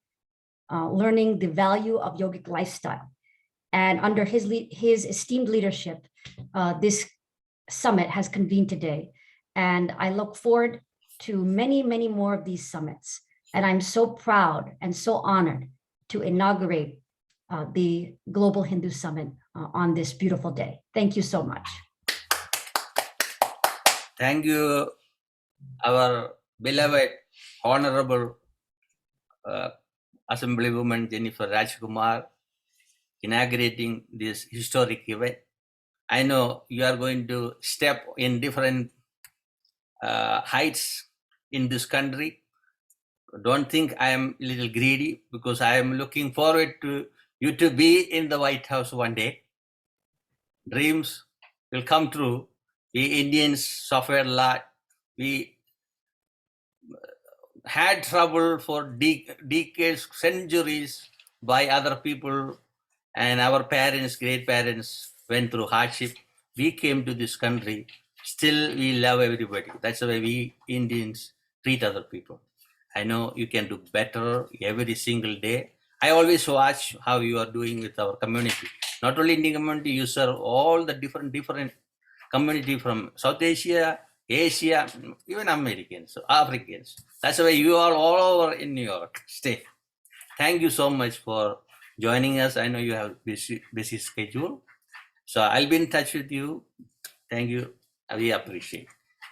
learning the value of yogic lifestyle. And under his esteemed leadership, this summit has convened today. And I look forward to many, many more of these summits. And I'm so proud and so honored to inaugurate the Global Hindu Summit on this beautiful day. Thank you so much. Thank you, our beloved, honorable Assemblywoman Jenifer Rajkumar, inaugurating this historic event. I know you are going to step in different heights in this country. Don't think I am a little greedy, because I am looking forward to you to be in the White House one day. Dreams will come true. We Indians suffered a lot. We had trouble for decades, centuries by other people, and our parents, great parents went through hardship. We came to this country. Still, we love everybody. That's the way we Indians treat other people. I know you can do better every single day. I always watch how you are doing with our community. Not only Indian community, you serve all the different community from South Asia, Asia, even Americans, Africans. That's why you are all over in New York State. Thank you so much for joining us. I know you have busy schedule. So I'll be in touch with you. Thank you. We appreciate.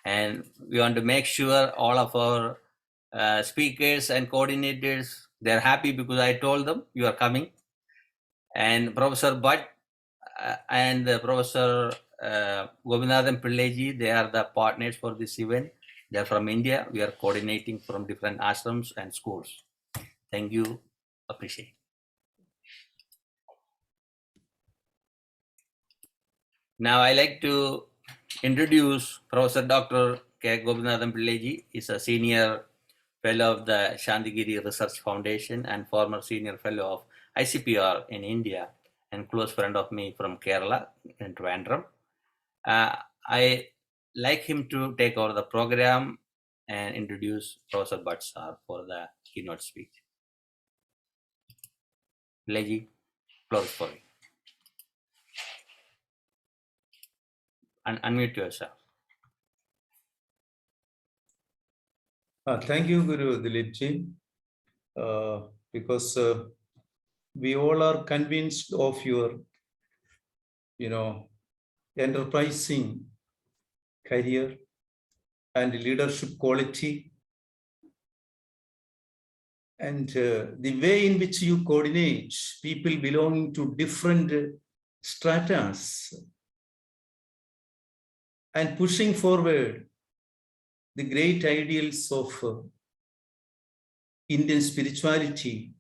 And we want to make sure all of our speakers and coordinators, they're happy because I told them you are coming. And Professor Bhatt and Professor Gopinathan Pillaiji, they are the partners for this event. They're from India. We are coordinating from different ashrams and schools. Thank you. Appreciate it. Now I like to introduce Professor Dr. K. Gopinathan Pillaiji. He's a senior fellow of the Shantigiri Research Foundation and former senior fellow of ICPR in India, and close friend of me from Kerala in Trivandrum. I like him to take over the program and introduce Professor Bhatt sir for the keynote speech. Dileepji, close for you. And unmute yourself. Thank you, Guru Dileepji, because we all are convinced of your, enterprising career and leadership quality, and the way in which you coordinate people belonging to different stratas and pushing forward the great ideals of Indian spirituality.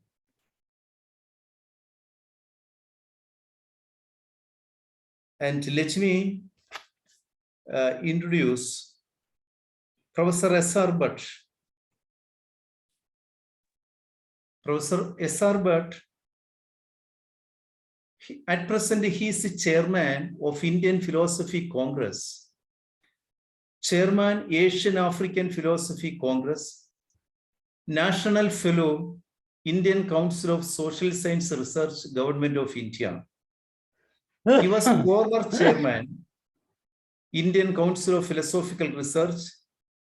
And let me introduce Professor S.R. Bhatt. Professor S.R. Bhatt, at present, he is the chairman of Indian Philosophy Congress, chairman Asian African Philosophy Congress, National Fellow, Indian Council of Social Science Research, Government of India. He was former chairman, Indian Council of Philosophical Research,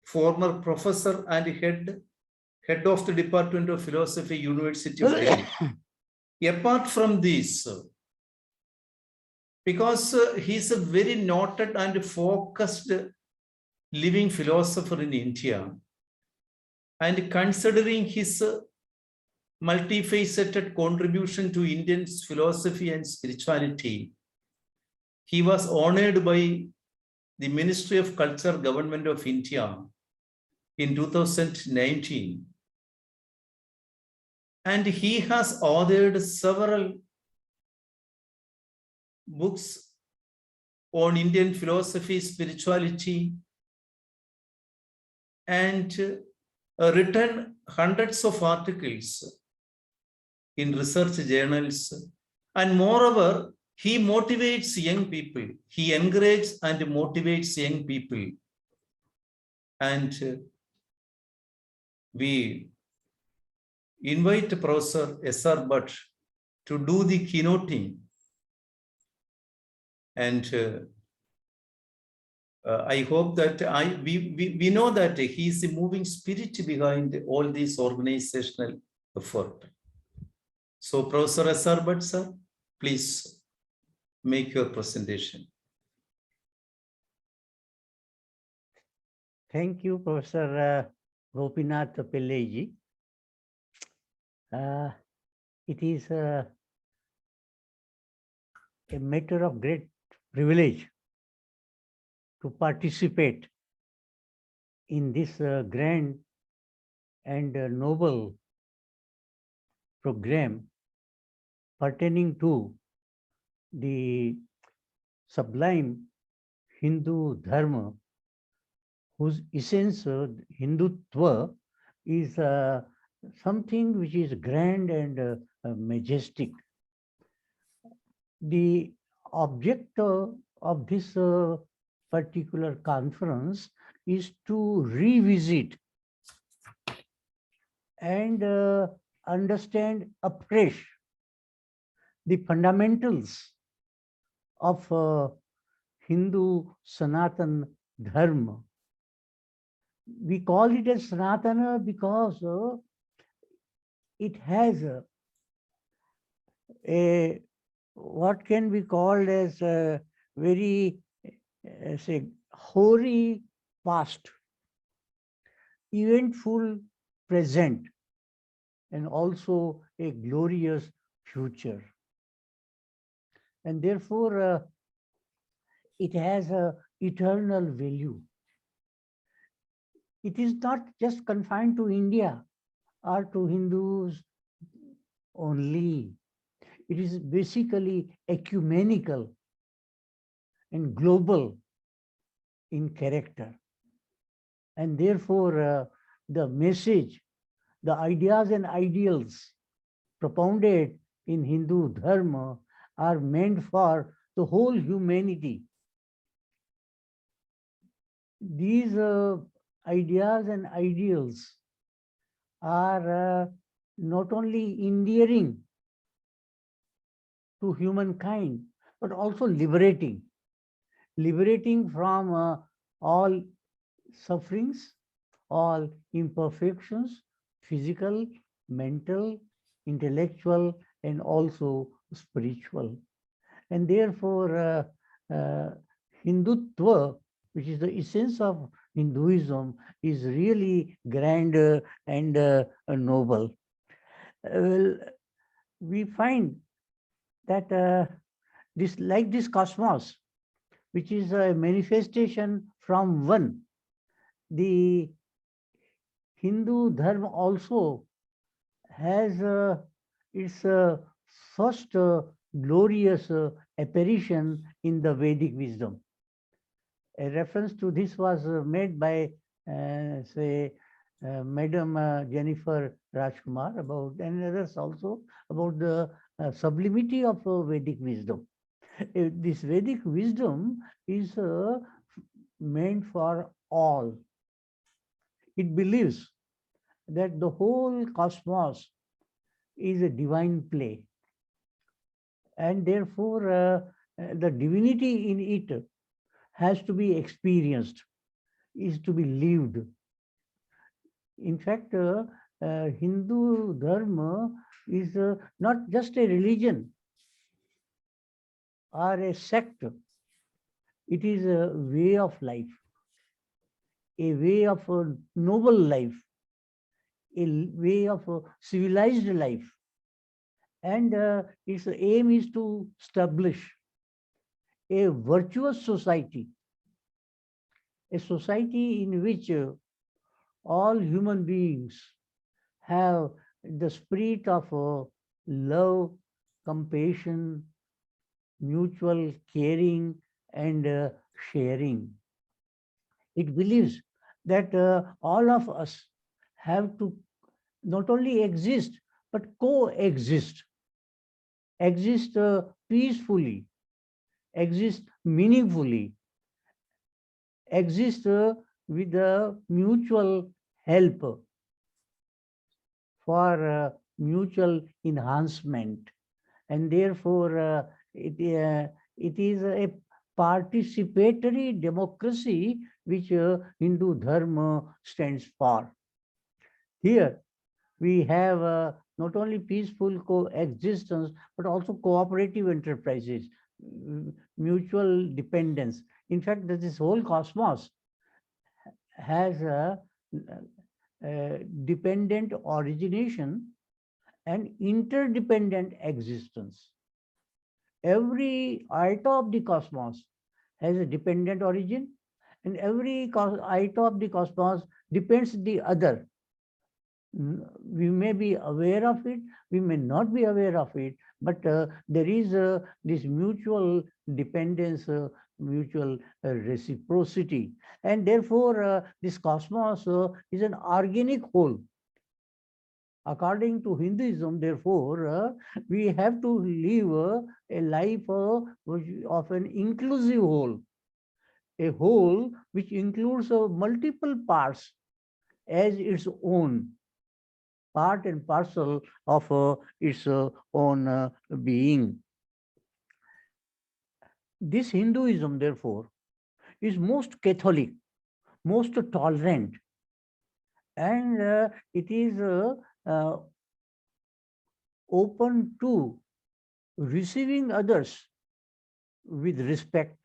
former professor and head of the Department of Philosophy, University of Delhi. Apart from this, because he is a very noted and focused living philosopher in India, and considering his multifaceted contribution to Indian philosophy and spirituality, he was honored by the Ministry of Culture, Government of India in 2019. And he has authored several books on Indian philosophy, spirituality, and written hundreds of articles in research journals. And moreover, he motivates young people. He encourages and motivates young people. And we invite Professor S.R. Bhatt to do the keynoting. And I hope that we know that he is the moving spirit behind all this organizational effort. So, Professor S.R. Bhatt, sir, please make your presentation. Thank you, Professor Gopinath Pillai-ji. It is a matter of great privilege to participate in this grand and noble program pertaining to the sublime Hindu Dharma, whose essence, Hindutva, is something which is grand and majestic. The object of this particular conference is to revisit and understand afresh the fundamentals of Hindu Sanatan Dharma. We call it as Sanatana because it has a what can be called as a very say hoary past, eventful present, and also a glorious future. And therefore, it has an eternal value. It is not just confined to India or to Hindus only. It is basically ecumenical and global in character. And therefore, the message, the ideas and ideals propounded in Hindu Dharma are meant for the whole humanity. These ideas and ideals are not only endearing to humankind, but also liberating from all sufferings, all imperfections, physical, mental, intellectual, and also spiritual. And therefore, Hindutva, which is the essence of Hinduism, is really grand and noble. Well, we find that this cosmos, which is a manifestation from one, the Hindu Dharma also has its first glorious apparition in the Vedic wisdom. A reference to this was made by, Madam Jenifer Rajkumar about, and others also, about the sublimity of Vedic wisdom. This Vedic wisdom is meant for all. It believes that the whole cosmos is a divine play, and therefore the divinity in it has to be experienced, is to be lived. In fact, Hindu Dharma is not just a religion or a sect. It is a way of life, a way of a noble life, a way of a civilized life. And its aim is to establish a virtuous society, a society in which all human beings have the spirit of love, compassion, mutual caring, and sharing. It believes that all of us have to not only exist, but coexist, exist peacefully, exist meaningfully, exist with the mutual help for mutual enhancement. And therefore, it is a participatory democracy which Hindu Dharma stands for. Here, we have not only peaceful coexistence, but also cooperative enterprises, mutual dependence. In fact, this whole cosmos has a dependent origination and interdependent existence. Every iota of the cosmos has a dependent origin, and every iota of the cosmos depends the other. We may be aware of it, we may not be aware of it, but there is this mutual dependence, mutual reciprocity. And therefore, this cosmos is an organic whole. According to Hinduism, therefore, we have to live a life of an inclusive whole, a whole which includes multiple parts as its own, part and parcel of its own being. This Hinduism, therefore, is most Catholic, most tolerant, and it is open to receiving others with respect,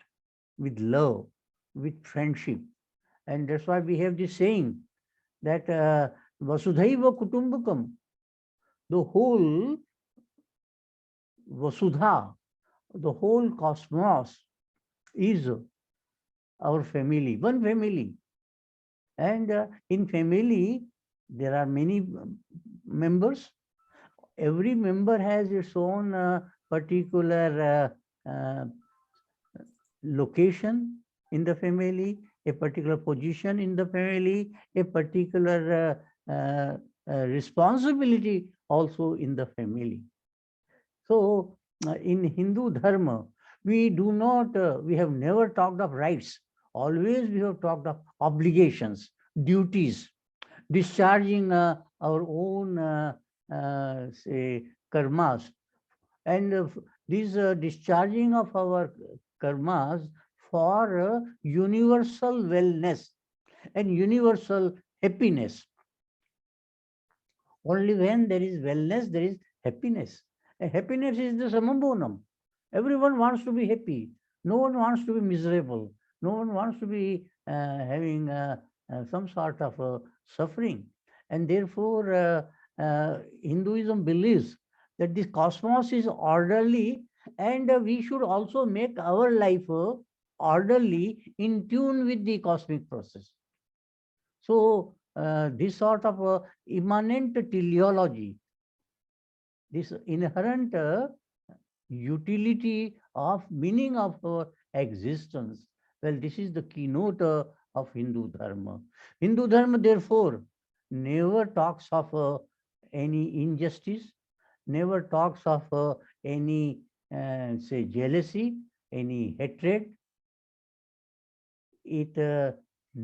with love, with friendship. And that's why we have this saying that Vasudhaiva Kutumbakam, the whole Vasudha, the whole cosmos is our family, one family. And in family, there are many members. Every member has its own particular location in the family, a particular position in the family, a particular responsibility also in the family. So in Hindu Dharma, we do not, we have never talked of rights. Always we have talked of obligations, duties, discharging our own, say, karmas. And this discharging of our karmas for universal wellness and universal happiness. Only when there is wellness, there is happiness. And happiness is the samambonam. Everyone wants to be happy. No one wants to be miserable. No one wants to be having some sort of suffering. And therefore, Hinduism believes that this cosmos is orderly, and we should also make our life orderly, in tune with the cosmic process. So this sort of immanent teleology, this inherent utility of meaning of our existence, well, this is the keynote of Hindu Dharma. Hindu Dharma, therefore, never talks of any injustice, never talks of any, say, jealousy, any hatred. It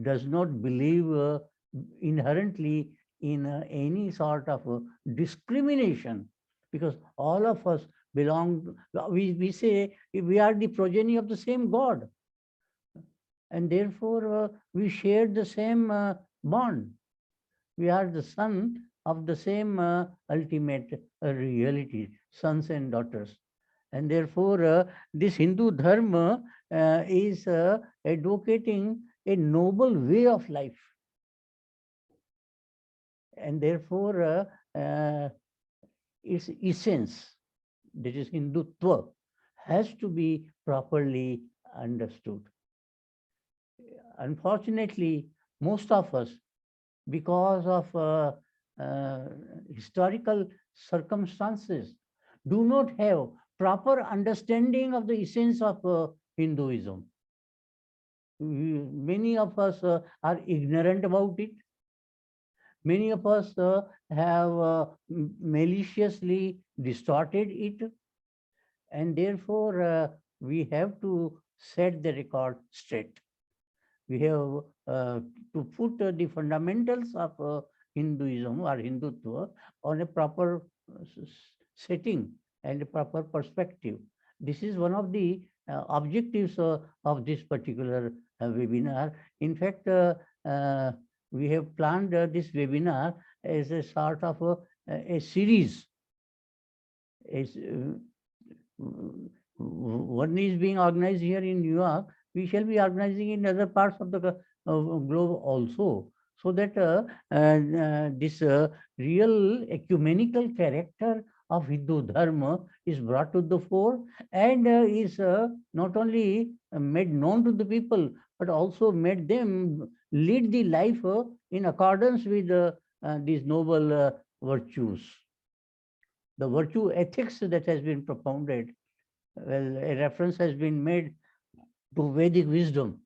does not believe inherently in any sort of discrimination, because all of us belong, we say we are the progeny of the same God, and therefore we share the same bond. We are the son of the same ultimate reality, sons and daughters. And therefore, this Hindu Dharma is advocating a noble way of life. And therefore, its essence, that is Hindutva, has to be properly understood. Unfortunately, most of us, because of historical circumstances, do not have proper understanding of the essence of Hinduism. Many of us are ignorant about it. Many of us have maliciously distorted it. And therefore, we have to set the record straight. We have to put the fundamentals of Hinduism or Hindutva on a proper setting and a proper perspective. This is one of the objectives of this particular webinar. In fact, we have planned this webinar as a sort of a series. One is being organized here in New York. We shall be organizing in other parts of the globe also, so that this real ecumenical character of Hindu Dharma is brought to the fore, and is not only made known to the people, but also made them lead the life in accordance with these noble virtues. The virtue ethics that has been propounded, well, a reference has been made to Vedic wisdom.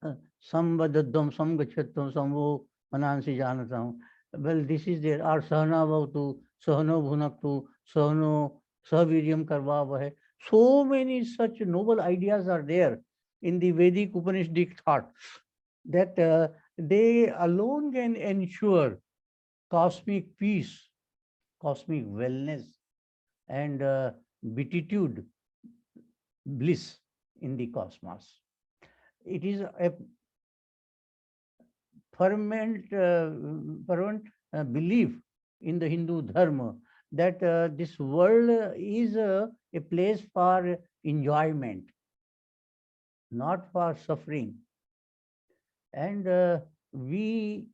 Samvadaddam, samgachattam, samvo manansi janatam. Well, this is there. Or sahana bhavatu, sahano bhunaktu, sahano sahaviryam karvavahe. So many such noble ideas are there in the Vedic Upanishadic thought, that they alone can ensure cosmic peace, cosmic wellness, and beatitude, bliss in the cosmos. It is a fervent belief in the Hindu Dharma that this world is a place for enjoyment, not for suffering. And we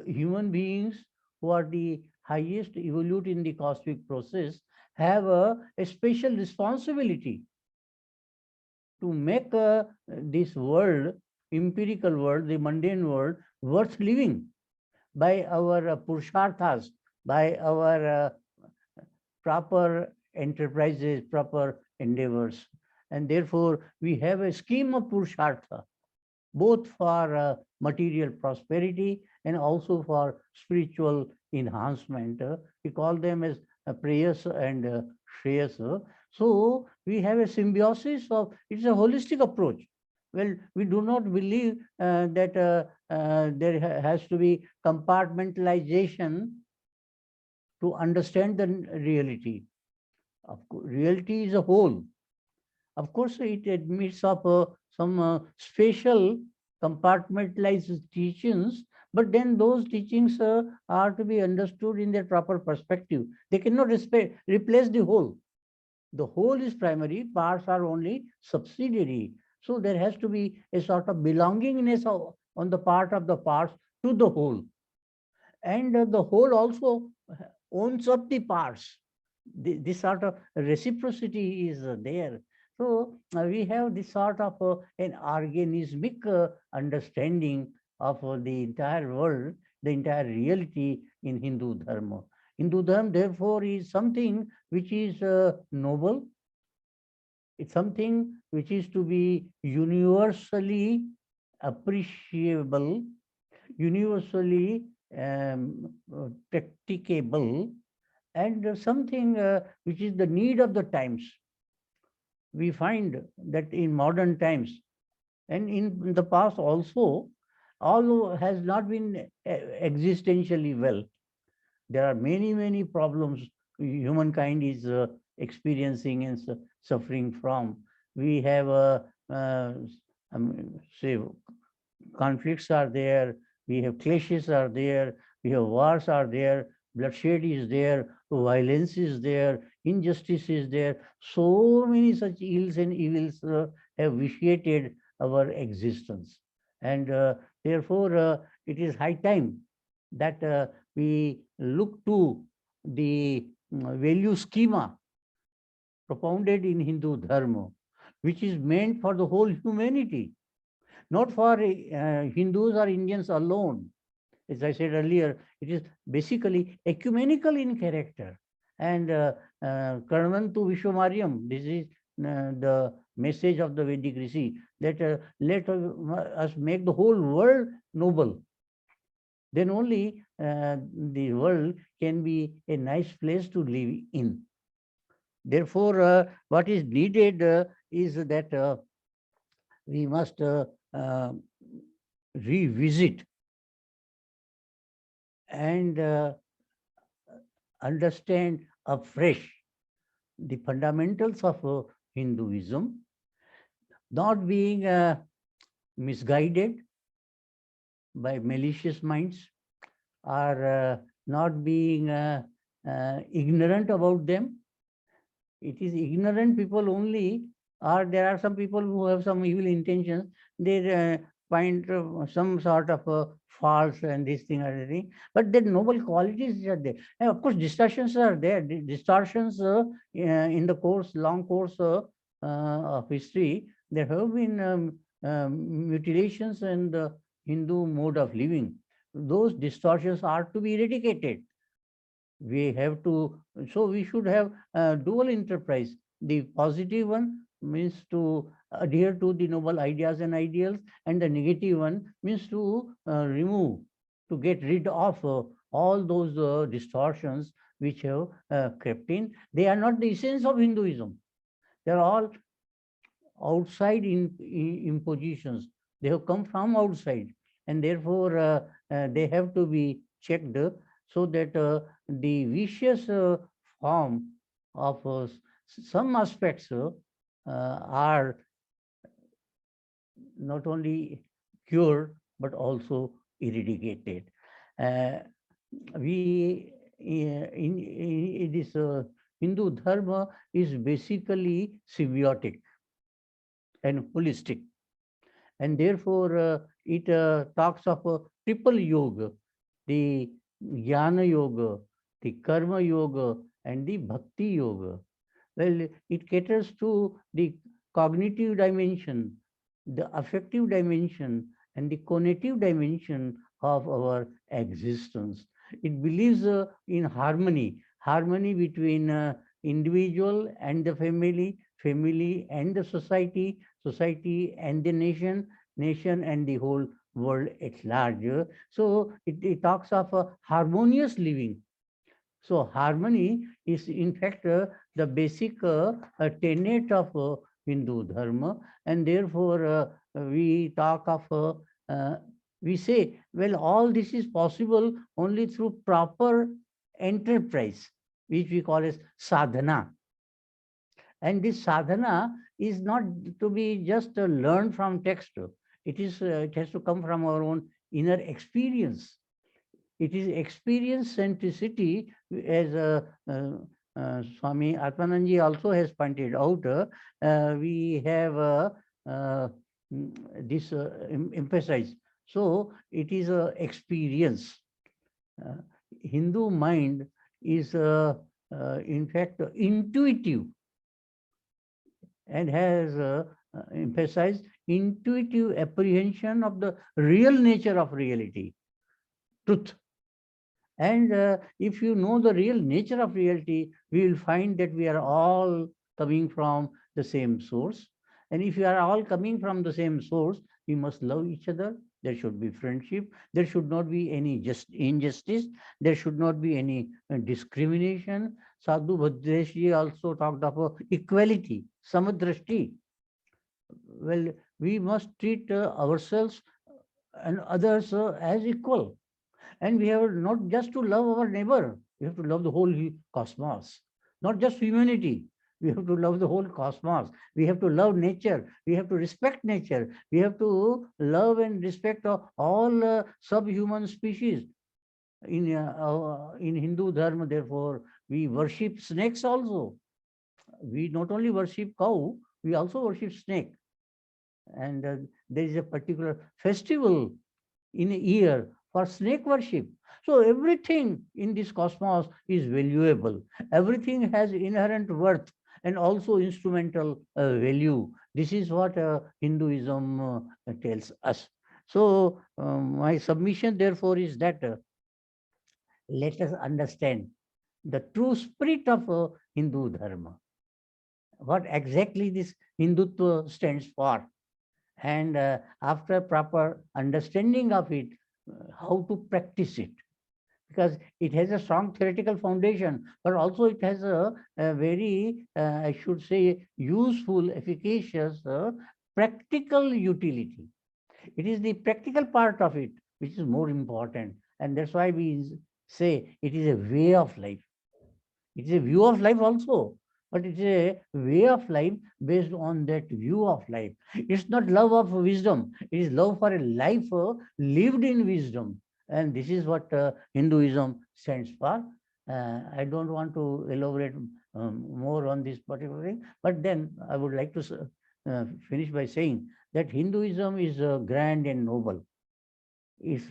human beings, who are the highest evolute in the cosmic process, have a special responsibility to make this world, empirical world, the mundane world, worth living by our purusharthas, by our proper enterprises, proper endeavors. And therefore, we have a scheme of purushartha, both for material prosperity and also for spiritual enhancement. We call them as prayasa and shreyasa. So we have a symbiosis of, it's a holistic approach. Well, we do not believe that there has to be compartmentalization to understand the reality. Of course, reality is a whole. Of course, it admits of some special compartmentalized teachings, but then those teachings are to be understood in their proper perspective. They cannot replace the whole. The whole is primary, parts are only subsidiary. So there has to be a sort of belongingness on the part of the parts to the whole. And the whole also owns up the parts. This sort of reciprocity is there. So we have this sort of an organismic understanding of the entire world, the entire reality in Hindu Dharma. Hindu Dharma, therefore, is something which is noble. It's something which is to be universally appreciable, universally practicable, and something which is the need of the times. We find that in modern times and in the past also, although has not been existentially well, there are many, many problems humankind is experiencing and suffering from. We have, say, conflicts are there, we have clashes are there, we have wars are there, bloodshed is there, violence is there, injustice is there. So many such ills and evils have vitiated our existence. And therefore, it is high time that we look to the value schema propounded in Hindu Dharma, which is meant for the whole humanity, not for Hindus or Indians alone. As I said earlier, it is basically ecumenical in character. And Karmantu Vishwamaryam, this is the message of the Vedic Rishi, that let us make the whole world noble. Then only the world can be a nice place to live in. Therefore, what is needed is that we must revisit and understand afresh the fundamentals of Hinduism, not being misguided by malicious minds, or not being ignorant about them. It is ignorant people only, or there are some people who have some evil intentions. They find some sort of faults and this thing or that thing, but the noble qualities are there. And of course, distortions are there. Distortions in the course, long course of history, there have been mutilations in the Hindu mode of living. Those distortions are to be eradicated. We have to, so we should have dual enterprise. The positive one means to adhere to the noble ideas and ideals, and the negative one means to remove, to get rid of all those distortions which have crept in. They are not the essence of Hinduism. They are all outside impositions. They have come from outside, and therefore they have to be checked so that the vicious form of some aspects are not only cured but also eradicated. We in this Hindu Dharma is basically symbiotic and holistic, and therefore it talks of a triple yoga: the Jnana Yoga, the Karma Yoga, and the Bhakti Yoga. Well, it caters to the cognitive dimension, the affective dimension, and the cognitive dimension of our existence. It believes in harmony, harmony between individual and the family, family and the society, society and the nation, nation and the whole world at large. So it talks of harmonious living. So harmony is in fact the basic tenet of Hindu Dharma, and therefore we talk of, we say, well, all this is possible only through proper enterprise, which we call as sadhana. And this sadhana is not to be just learned from text. It has to come from our own inner experience. It is experience centricity, as Swami Atmananji also has pointed out. We have this emphasized. So it is a experience. Hindu mind is in fact intuitive, and has emphasized intuitive apprehension of the real nature of reality, truth. And if you know the real nature of reality, we will find that we are all coming from the same source. And if you are all coming from the same source, we must love each other. There should be friendship. There should not be any injustice. There should not be any discrimination. Sadhu Bhadresh also talked about equality, samadrashti. Well, we must treat ourselves and others as equal. And we have not just to love our neighbor, we have to love the whole cosmos, not just humanity. We have to love the whole cosmos. We have to love nature. We have to respect nature. We have to love and respect all subhuman species. In Hindu Dharma, therefore, we worship snakes also. We not only worship cow, we also worship snake. And there is a particular festival in a year for snake worship. So everything in this cosmos is valuable. Everything has inherent worth and also instrumental value. This is what Hinduism tells us. So my submission therefore is that let us understand the true spirit of Hindu Dharma. What exactly this Hindutva stands for. And after proper understanding of it, how to practice it, because it has a strong theoretical foundation, but also it has a very, I should say, useful, efficacious, practical utility. It is the practical part of it which is more important, and that's why we say it is a way of life. It is a view of life also, but it's a way of life based on that view of life. It's not love of wisdom. It is love for a life lived in wisdom. And this is what Hinduism stands for. I don't want to elaborate more on this particular thing, but then I would like to finish by saying that Hinduism is grand and noble. It's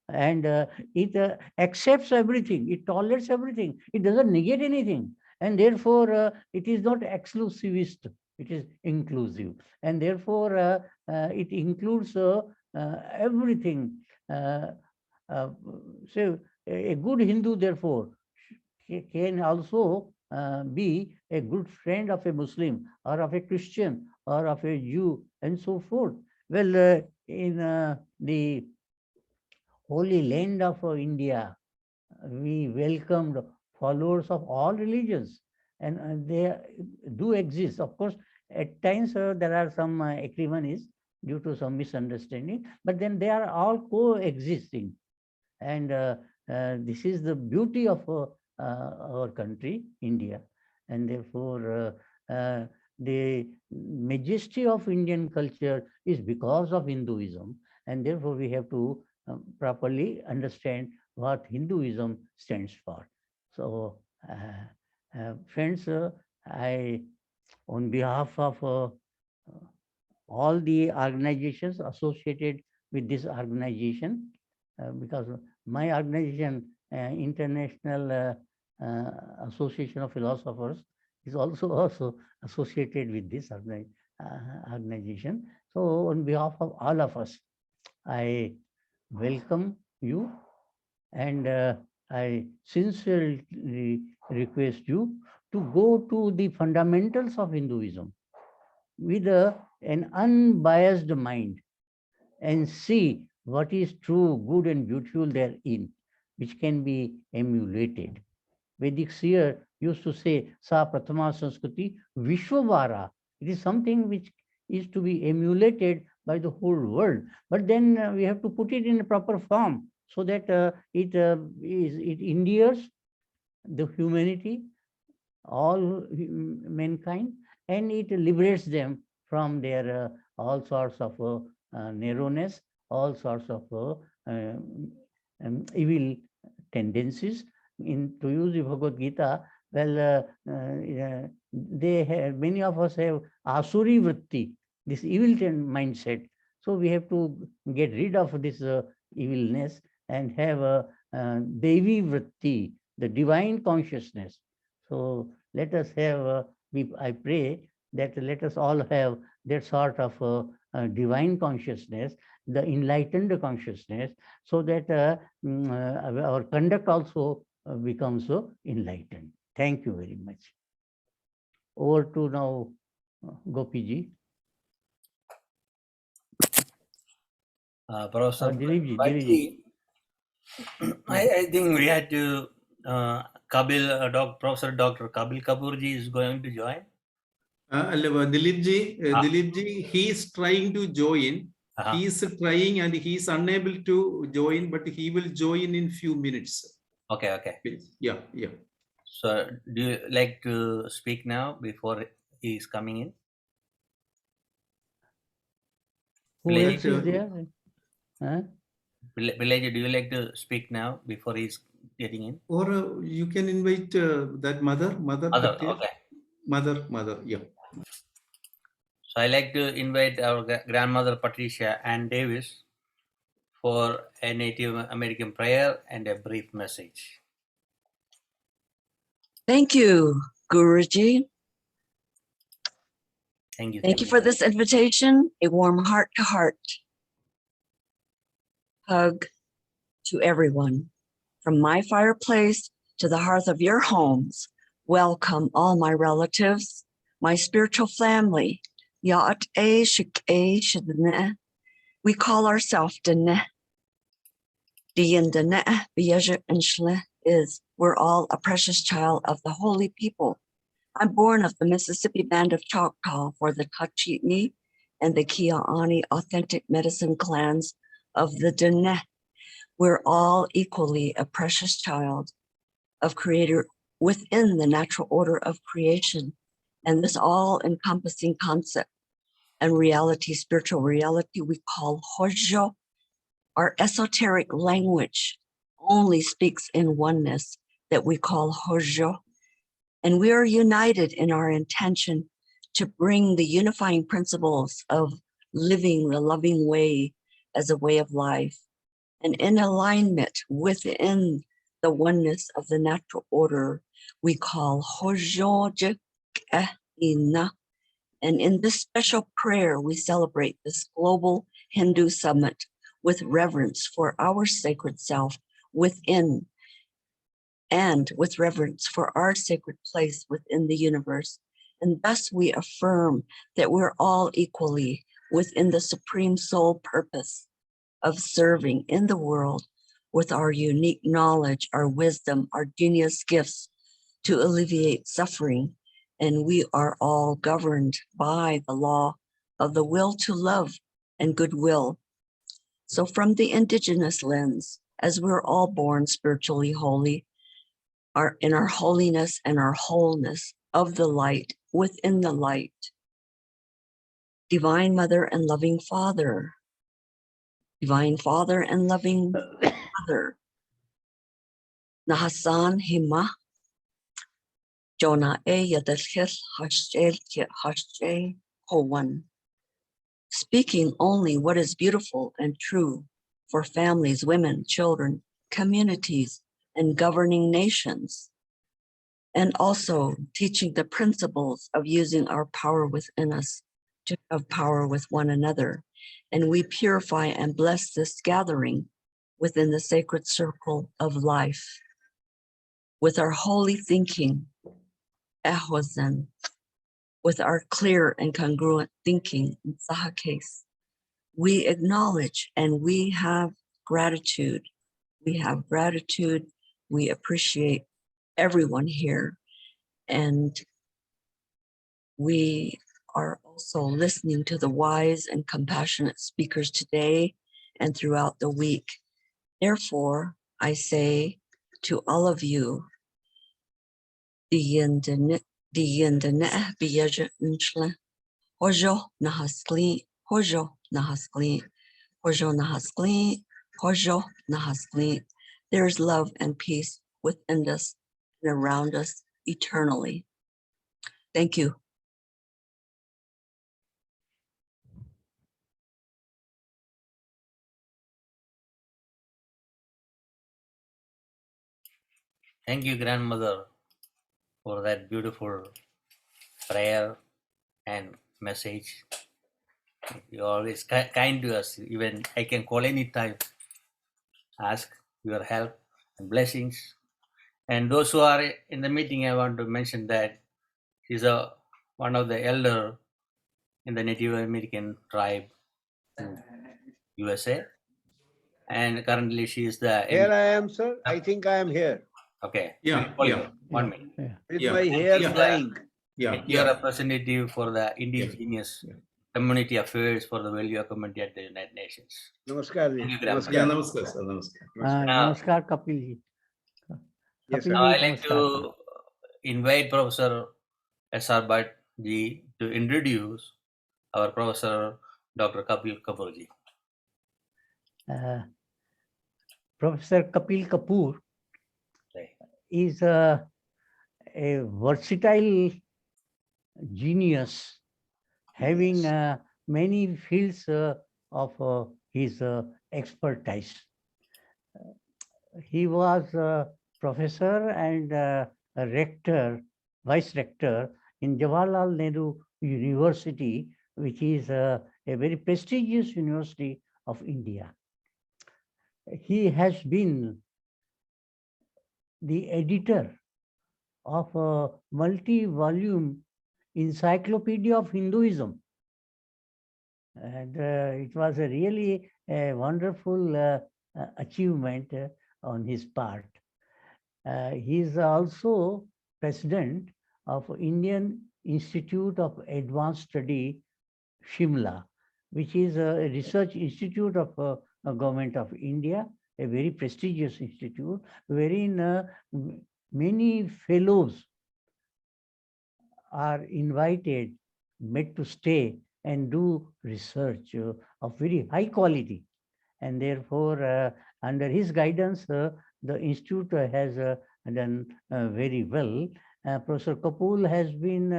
and it accepts everything. It tolerates everything. It doesn't negate anything. And therefore, it is not exclusivist, it is inclusive. And therefore, it includes everything. So a good Hindu, therefore, can also be a good friend of a Muslim or of a Christian or of a Jew and so forth. Well, in the holy land of India, we welcomed followers of all religions, and they do exist. Of course, at times there are some acrimonies due to some misunderstanding, but then they are all coexisting. And this is the beauty of our country, India. And therefore, the majesty of Indian culture is because of Hinduism. And therefore, we have to properly understand what Hinduism stands for. So, friends, I, on behalf of all the organizations associated with this organization, because my organization, International Association of Philosophers, is also associated with this organization. So on behalf of all of us, I welcome you, and I sincerely request you to go to the fundamentals of Hinduism with an unbiased mind and see what is true, good and beautiful therein, which can be emulated. Vedic seer used to say, Sa Prathama Sanskriti Vishwavara. It is something which is to be emulated by the whole world. But then we have to put it in a proper form so that it endears the humanity, all mankind, and it liberates them from their all sorts of narrowness, all sorts of evil tendencies. To use the Bhagavad Gita, well, they have, many of us have asuri vritti, this evil mindset. So we have to get rid of this evilness and have a Devi vritti, the divine consciousness. So let us have, I pray that let us all have that sort of divine consciousness, the enlightened consciousness, so that our conduct also becomes so enlightened. Thank you very much. Over to now, Gopiji. Professor Dileepji, Dileepji, I think we had to, Professor Dr. Kapil Kapoor ji is going to join. Dileepji, he is trying to join. He is trying and he is unable to join, but he will join in few minutes. Okay. Please. Yeah. So, do you like to speak now before he is coming in? Who else is there? Villager, do you like to speak now before he's getting in? Or you can invite that mother. Okay. Mother, yeah. So I like to invite our grandmother Patricia Ann Davis for a Native American prayer and a brief message. Thank you, Guruji. Thank you. Thank you for this invitation. A warm heart-to-heart hug to everyone. From my fireplace to the hearth of your homes, welcome all my relatives, my spiritual family. We call ourselves Dene. Is we're all a precious child of the holy people. I'm born of the Mississippi Band of Choctaw for the Tachitni and the Kia'ani authentic medicine clans of the Dene. We're all equally a precious child of Creator within the natural order of creation. And this all-encompassing concept and reality, spiritual reality, we call Hojo. Our esoteric language only speaks in oneness that we call Hojo. And we are united in our intention to bring the unifying principles of living the loving way as a way of life. And in alignment within the oneness of the natural order, we call Hojo Ina. And in this special prayer, we celebrate this global Hindu summit with reverence for our sacred self within, and with reverence for our sacred place within the universe. And thus we affirm that we're all equally within the supreme soul purpose of serving in the world with our unique knowledge, our wisdom, our genius gifts to alleviate suffering. And we are all governed by the law of the will to love and goodwill. So from the indigenous lens, as we're all born spiritually holy, in our holiness and our wholeness of the light, within the light, Divine Mother and Loving Father, Divine Father and Loving Mother, Nahasan Hima, Jonah E Yadashil Hashje Howan, speaking only what is beautiful and true for families, women, children, communities, and governing nations, and also teaching the principles of using our power within us to have power with one another. And we purify and bless this gathering within the sacred circle of life with our holy thinking, Ahozen, with our clear and congruent thinking, Sahakes. We acknowledge and we have gratitude. We have gratitude. We appreciate everyone here. And we are also listening to the wise and compassionate speakers today and throughout the week. Therefore, I say to all of you, the Diendene Biajanchla, Hojo Nahaskli, Hojo Nahaskli, Hojo Nahaskli, Hojo Nahaskli. There is love and peace within us and around us eternally. Thank you. Thank you, grandmother, for that beautiful prayer and message. You're always kind to us. Even I can call anytime, ask your help and blessings. And those who are in the meeting, I want to mention that she's one of the elder in the Native American tribe in USA. And currently she is the... Here I am, sir. I think I am here. Okay. Yeah, Call yeah. you. 1 minute. With Yeah. my hair Yeah. flying. Yeah, You're yeah. representative for the indigenous community affairs for the Value Committee at the United Nations. Namaskar. Thank you, Namaskar. Yeah, namaskar, sir. Namaskar. Namaskar, Kapil ji. Yes, Kapil sir. Now ji, I'd like namaskar. to invite Professor S.R. Bhatt ji to introduce our Professor Dr. Kapil Kapoor ji. Professor Kapil Kapoor Right. is a versatile genius having many fields of his expertise. He was a professor and a rector, vice rector in Jawaharlal Nehru University, which is a very prestigious university of India. He has been the editor of a multi-volume encyclopedia of Hinduism. And it was a really wonderful achievement on his part. He is also president of Indian Institute of Advanced Study, Shimla, which is a research institute of Government of India, a very prestigious institute, wherein many fellows are invited, made to stay and do research of very high quality. And therefore, under his guidance, the institute has done very well. Professor Kapoor has been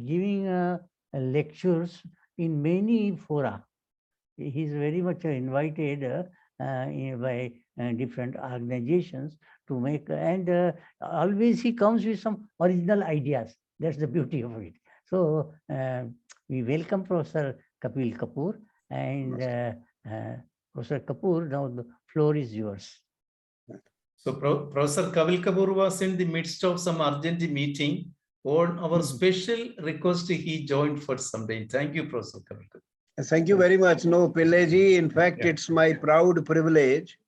giving lectures in many fora. He is very much invited by different organizations to make, and always he comes with some original ideas. That's the beauty of it. So we welcome Professor Kapil Kapoor, and Professor Kapoor, now the floor is yours. So Professor Kapil Kapoor was in the midst of some urgent meeting. On our special request, he joined for some time. Thank you, Professor Kapil Kapoor. Thank you very much. No, Pillai-ji, in fact, it's my proud privilege.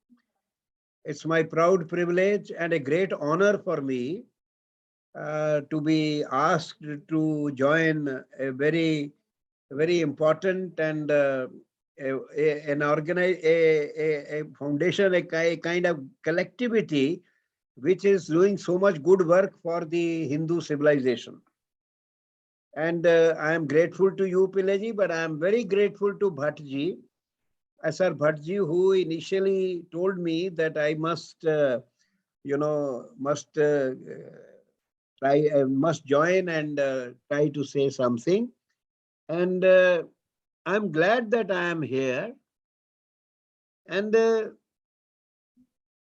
It's my proud privilege and a great honor for me to be asked to join a very important and a foundation, a kind of collectivity which is doing so much good work for the Hindu civilization. And I am grateful to you, Pillai-ji, but I am very grateful to Bhattji, S.R. Bhattji, who initially told me that I must, must join and try to say something. And I'm glad that I am here. And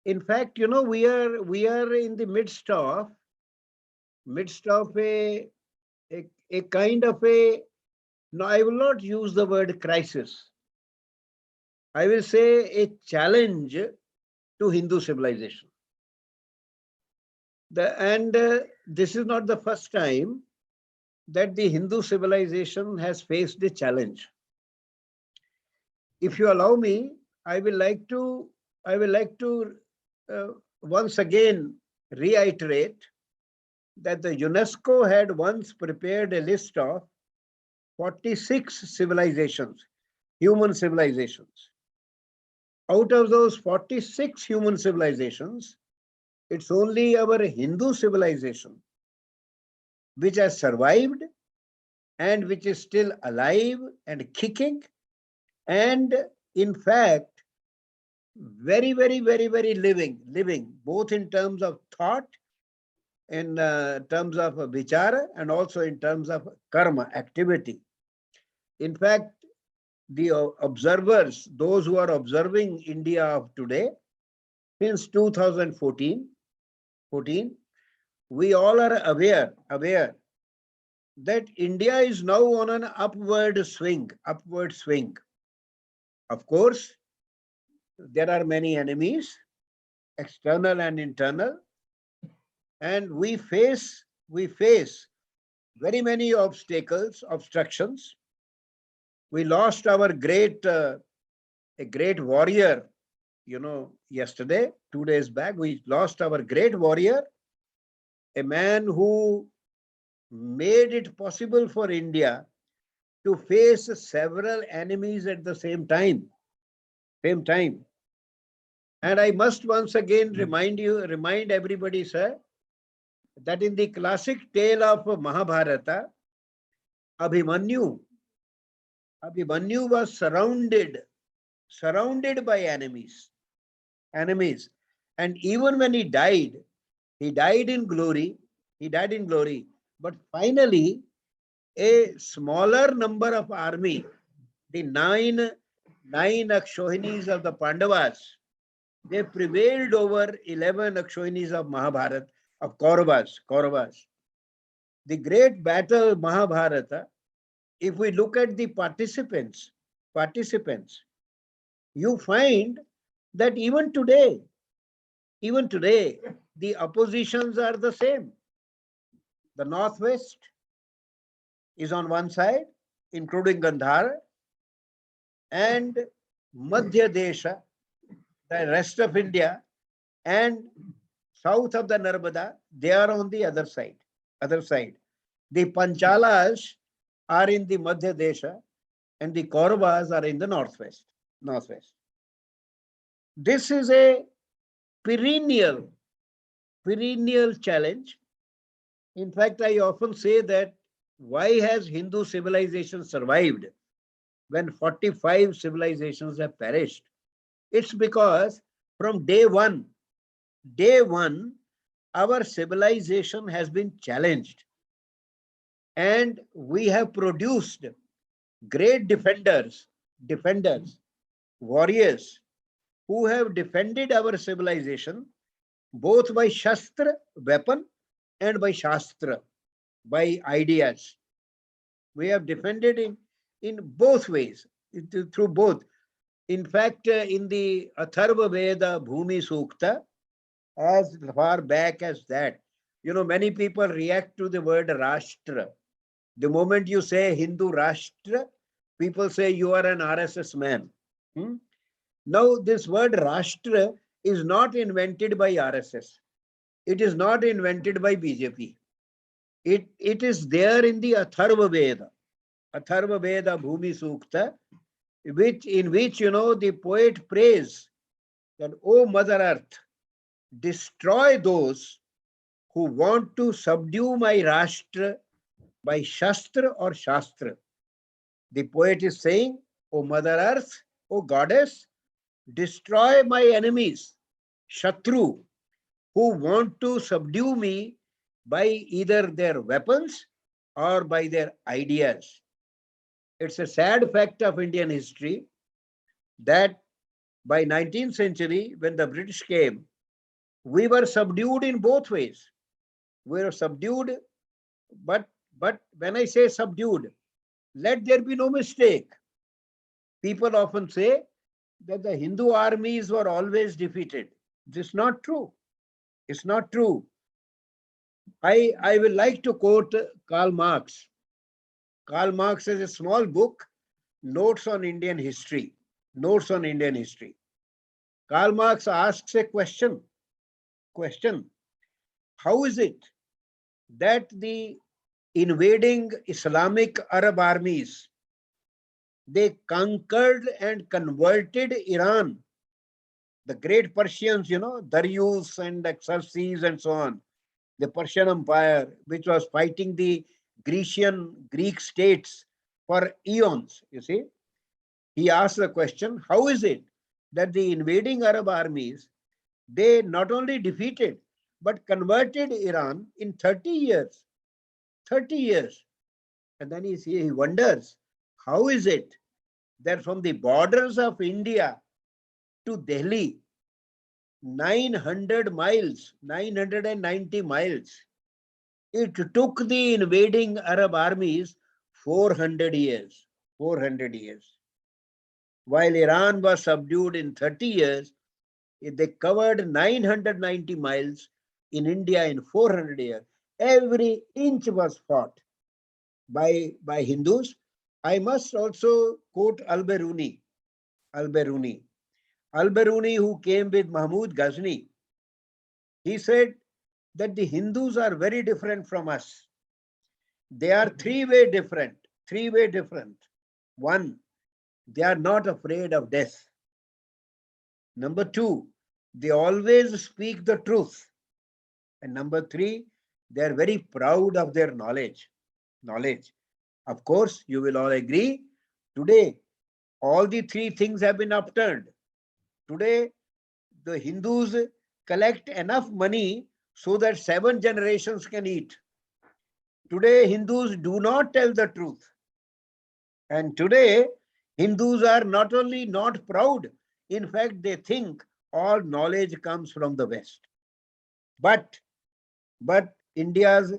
in fact, we are in the midst of a kind of no, I will not use the word crisis. I will say a challenge to Hindu civilization. This is not the first time that the Hindu civilization has faced a challenge. If you allow me, I will like to once again reiterate that the UNESCO had once prepared a list of 46 civilizations, human civilizations. Out of those 46 human civilizations, it's only our Hindu civilization which has survived and which is still alive and kicking, and in fact, very, very, very, very living, both in terms of thought, in terms of vichara, and also in terms of karma, activity. In fact, the observers, those who are observing India of today, since 2014, we all are aware that India is now on an upward swing. Of course, there are many enemies, external and internal, and we face very many obstacles, obstructions. We lost our a great warrior, yesterday, 2 days back, we lost our great warrior, a man who made it possible for India to face several enemies at the same time. And I must once again remind everybody, sir, that in the classic tale of Mahabharata, Abhimanyu was surrounded by enemies. And even when he died in glory. But finally, a smaller number of army, the nine Akshohinis of the Pandavas, they prevailed over 11 Akshohinis of Mahabharata, of Kauravas. The great battle Mahabharata, if we look at the participants, you find that even today, the oppositions are the same. The northwest is on one side, including Gandhara, and Madhya Desha, the rest of India, and south of the Narmada, they are on the other side. The Panchalas are in the Madhya Desha, and the Kauravas are in the northwest. This is a perennial challenge. In fact, I often say that why has Hindu civilization survived when 45 civilizations have perished? It's because from day one, our civilization has been challenged. And we have produced great defenders, warriors, who have defended our civilization both by Shastra, weapon, and by Shastra, by ideas. We have defended in both ways, through both. In fact, in the Atharva Veda Bhumi Sukta, as far back as that, many people react to the word Rashtra. The moment you say Hindu Rashtra, people say you are an RSS man. Now, this word Rashtra is not invented by RSS. It is not invented by BJP. It is there in the Atharva Veda Bhumi Sukta, in which the poet prays that, O Mother Earth, destroy those who want to subdue my Rashtra by Shastra or Shastra. The poet is saying, O Mother Earth, O Goddess, destroy my enemies, Shatru, who want to subdue me by either their weapons or by their ideas. It's a sad fact of Indian history that by 19th century, when the British came, we were subdued in both ways. We were subdued, but when I say subdued, let there be no mistake. People often say that the Hindu armies were always defeated. This is not true. It's not true. I will like to quote Karl Marx. Karl Marx has a small book, Notes on Indian History. Karl Marx asks a question. How is it that the invading Islamic Arab armies, they conquered and converted Iran? The great Persians, Darius and Xerxes and so on, the Persian Empire, which was fighting the Greek states for eons, you see. He asked the question, how is it that the invading Arab armies, they not only defeated, but converted Iran in 30 years, 30 years. And then he wonders, how is it that from the borders of India to Delhi, 900 miles, 990 miles, it took the invading Arab armies 400 years, 400 years. While Iran was subdued in 30 years, they covered 990 miles in India in 400 years. Every inch was fought by Hindus. I must also quote Al-Biruni, who came with Mahmud Ghazni. He said that the Hindus are very different from us. They are three-way different. One, they are not afraid of death. Number two, they always speak the truth. And number three, they are very proud of their knowledge. Of course, you will all agree, today, all the three things have been upturned. Today, the Hindus collect enough money so that 7 generations can eat. Today, Hindus do not tell the truth. And today, Hindus are not only not proud, in fact, they think all knowledge comes from the West. But India's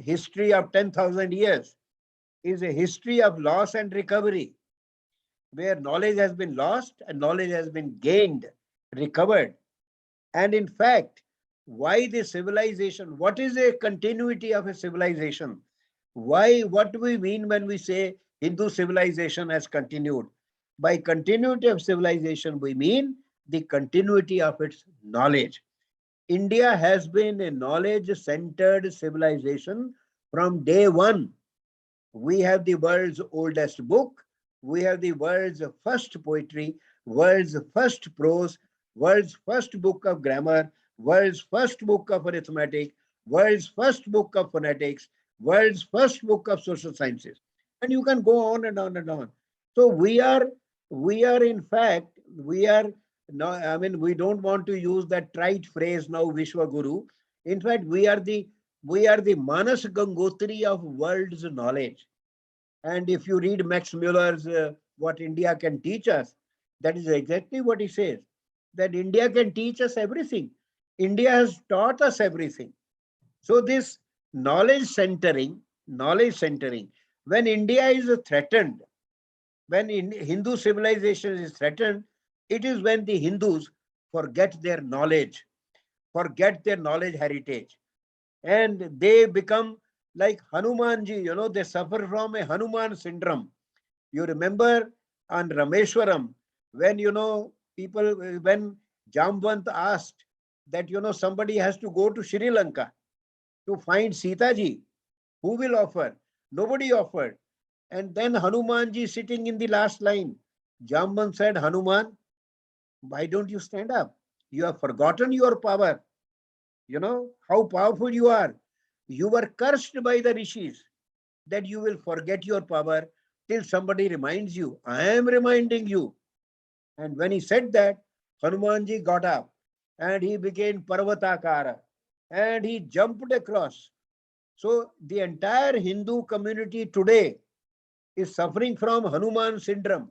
history of 10,000 years is a history of loss and recovery, where knowledge has been lost and knowledge has been gained, recovered. And in fact, why the civilization? What is a continuity of a civilization? What do we mean when we say Hindu civilization has continued? By continuity of civilization, we mean the continuity of its knowledge. India has been a knowledge-centered civilization from day one. We have the world's oldest book. We have the world's first poetry, world's first prose, world's first book of grammar, world's first book of arithmetic, world's first book of phonetics, world's first book of social sciences. And you can go on and on and on. So we are in fact, no, I mean, we don't want to use that trite phrase now, Vishwa Guru. In fact, we are the Manas Gangotri of world's knowledge. And if you read Max Muller's What India Can Teach Us, that is exactly what he says, that India can teach us everything. India has taught us everything. So this knowledge centering, when India is threatened, when Hindu civilization is threatened, it is when the Hindus forget their knowledge heritage. And they become like Hanumanji, they suffer from a Hanuman syndrome. You remember on Rameshwaram, when, when Jamvant asked that, somebody has to go to Sri Lanka to find Sita ji, who will offer? Nobody offered. And then Hanumanji sitting in the last line, Jamvant said, Hanuman, why don't you stand up? You have forgotten your power. How powerful you are. You were cursed by the rishis that you will forget your power till somebody reminds you. I am reminding you. And when he said that, Hanumanji got up and he became Parvatakara and he jumped across. So the entire Hindu community today is suffering from Hanuman syndrome.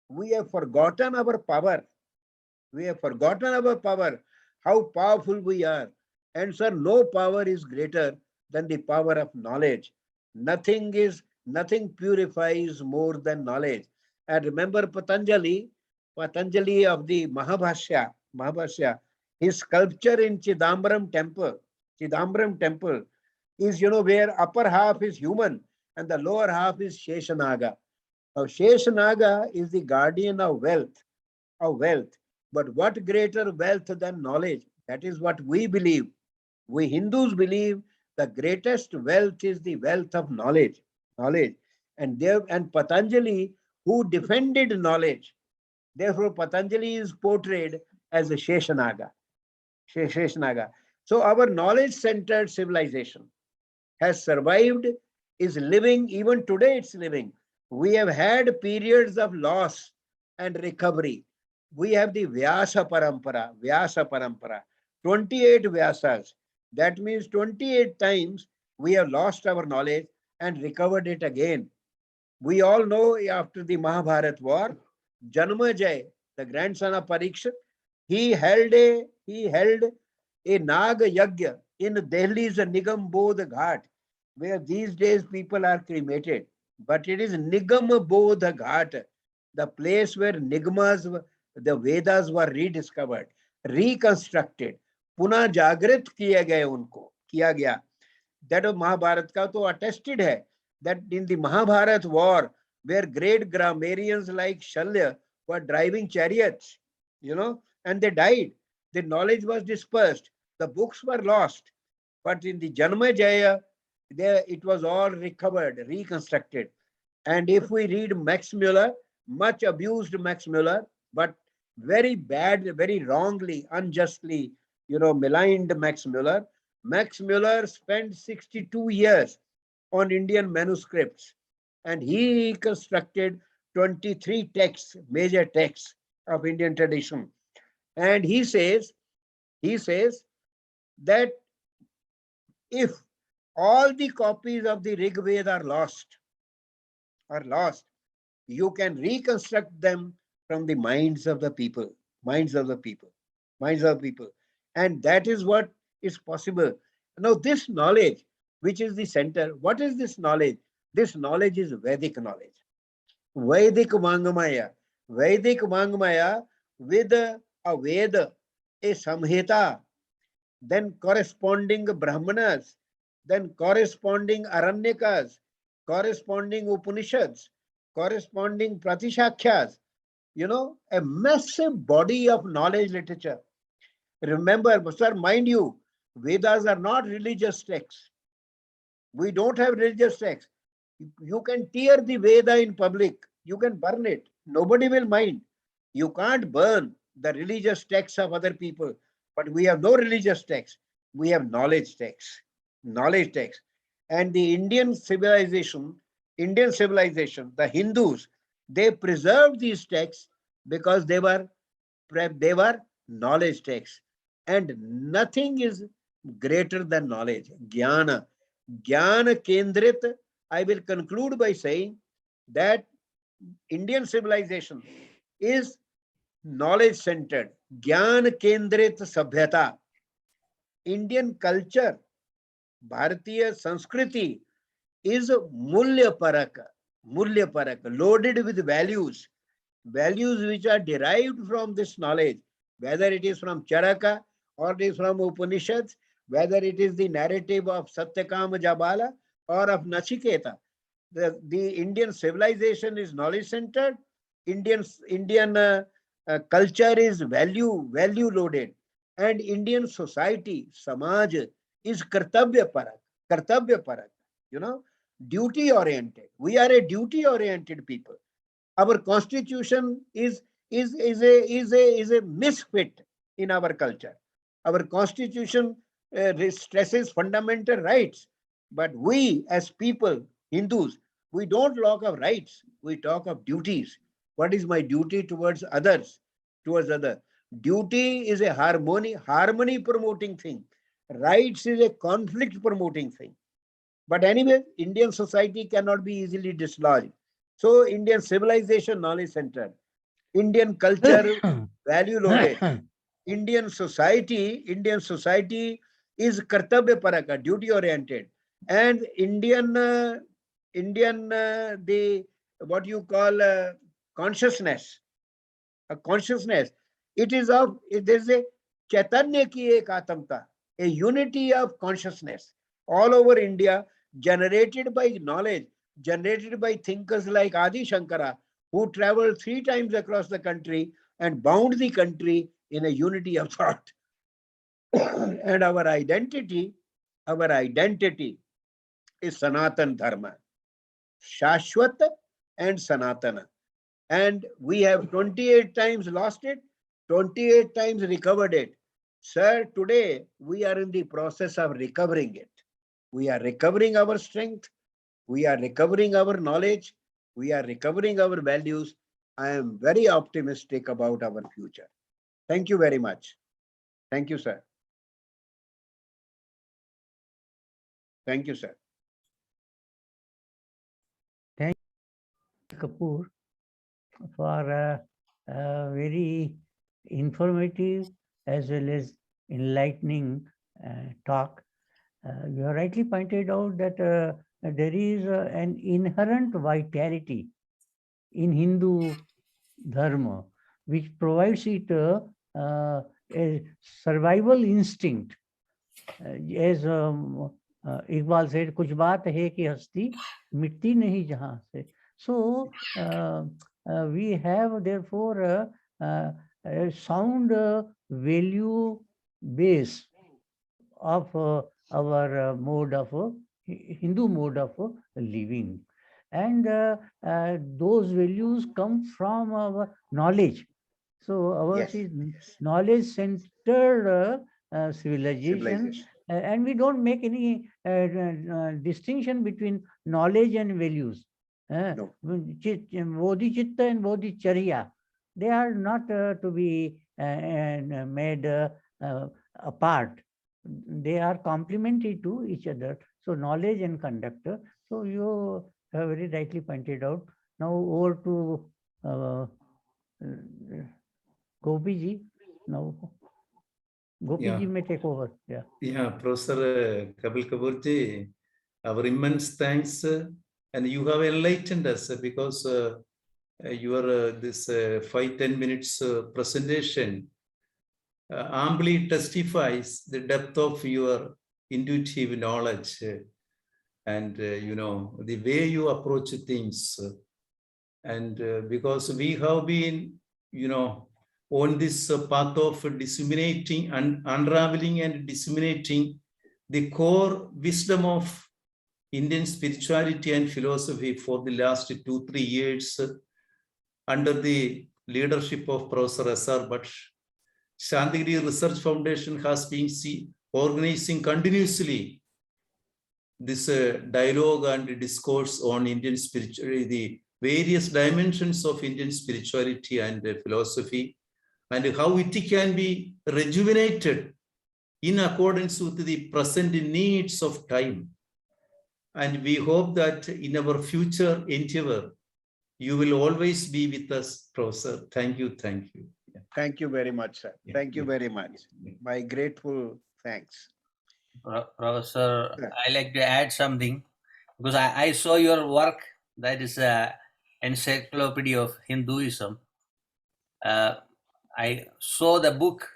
We have forgotten our power. How powerful we are. And sir, no power is greater than the power of knowledge. Nothing purifies more than knowledge. And remember Patanjali of the Mahabhashya, his sculpture in Chidambaram temple is, where upper half is human and the lower half is Sheshanaga. Now Sheshanaga is the guardian of wealth. But what greater wealth than knowledge? That is what we believe. We Hindus believe the greatest wealth is the wealth of knowledge. And Patanjali, who defended knowledge, therefore Patanjali is portrayed as a Sheshanaga. So our knowledge-centered civilization has survived, is living, even today it's living. We have had periods of loss and recovery. We have the Vyasa Parampara, 28 Vyasas. That means 28 times we have lost our knowledge and recovered it again. We all know after the Mahabharat war, Janmajay, the grandson of Parikshit, he held a Nag Yagya in Delhi's Nigam Bodh Ghat, where these days people are cremated. But it is Nigam Bodh Ghat, the place where Nigmas, the Vedas were rediscovered, reconstructed, Puna Jagrit kiya gaya. That of Mahabharat ka to attested hai that in the Mahabharat war, where great grammarians like Shalya were driving chariots, and they died. The knowledge was dispersed. The books were lost. But in the Janmajaya, there it was all recovered, reconstructed. And if we read Max Muller, much abused Max Muller, but very bad, very wrongly, unjustly, maligned Max Muller. Max Muller spent 62 years on Indian manuscripts, and he reconstructed 23 texts, major texts of Indian tradition. And he says that if all the copies of the Rig Veda are lost, you can reconstruct them from the minds of the people. And that is what is possible. Now, this knowledge, which is the center, what is this knowledge? This knowledge is Vedic knowledge. Vedic Vangamaya with a Veda, a Samhita, then corresponding Brahmanas, then corresponding Aranyakas, corresponding Upanishads, corresponding Pratishakyas, a massive body of knowledge literature. Remember, sir, mind you, Vedas are not religious texts. We don't have religious texts. You can tear the Veda in public. You can burn it. Nobody will mind. You can't burn the religious texts of other people. But we have no religious texts. We have knowledge texts. And the Indian civilization, the Hindus, they preserved these texts because they were knowledge texts. And nothing is greater than knowledge. Jnana Kendrit. I will conclude by saying that Indian civilization is knowledge-centered. Jnana Kendrit Sabhyata. Indian culture, Bharatiya Sanskriti, is mulya paraka, loaded with values which are derived from this knowledge, whether it is from Charaka or it is from Upanishads, whether it is the narrative of Satyakama Jabala or of Nachiketa. The Indian civilization is knowledge-centered. Indian culture is value loaded, and Indian society, Samaj, is kartavya parak. Duty oriented. We are a duty oriented people. Our constitution is a misfit in our culture. Our constitution stresses fundamental rights, but we as people, Hindus, we don't talk of rights. We talk of duties. What is my duty towards others? Duty is a harmony promoting thing. Rights is a conflict promoting thing. But anyway, Indian society cannot be easily dislodged. So Indian civilization knowledge centered. Indian culture value loaded. Indian society is kartavya paraka, duty oriented. And the what you call consciousness. It is there's a chaitanya ki ek atamta, a unity of consciousness all over India, generated by knowledge, generated by thinkers like Adi Shankara, who traveled 3 times across the country and bound the country in a unity of thought. And our identity is Sanatan Dharma, Shashwata and Sanatana. And we have 28 times lost it, 28 times recovered it. Sir, today we are in the process of recovering it. We are recovering our strength. We are recovering our knowledge. We are recovering our values. I am very optimistic about our future. Thank you very much. Thank you, sir. Thank you, sir. Kapoor for a very informative as well as enlightening talk. You have rightly pointed out that there is an inherent vitality in Hindu dharma, which provides it a survival instinct. As Iqbal said, कुछ बात है कि हस्ती मिटती नहीं जहाँ से. So we have therefore a sound value base of our mode of Hindu mode of living, and those values come from our knowledge. So ours Yes, is yes. knowledge-centered civilization. Civilization. And we don't make any distinction between knowledge and values. No. Bodhicitta and Bodhicharya, they are not to be made apart. They are complementary to each other. So knowledge and conduct. So you have very rightly pointed out. Now over to Gopiji. Now Gopiji may take over. Yeah. Yeah, Professor Kapil Kapoor ji, our immense thanks, and you have enlightened us because your this 5-10 minutes presentation amply testifies the depth of your intuitive knowledge and you know, the way you approach things, and because we have been, you know, on this path of disseminating and unraveling and disseminating the core wisdom of Indian spirituality and philosophy for the last 2-3 years under the leadership of Professor S.R. Bhatt. Shantigiri Research Foundation has been organizing continuously this dialogue and discourse on Indian spirituality, the various dimensions of Indian spirituality and philosophy, and how it can be rejuvenated in accordance with the present needs of time. And we hope that in our future endeavor, you will always be with us, Professor. Thank you, thank you. Yeah. Thank you very much, sir. Yeah, Thank you yeah. very much. My grateful thanks. Professor, Yeah. I like to add something because I saw your work, that is Encyclopedia of Hinduism. I saw the book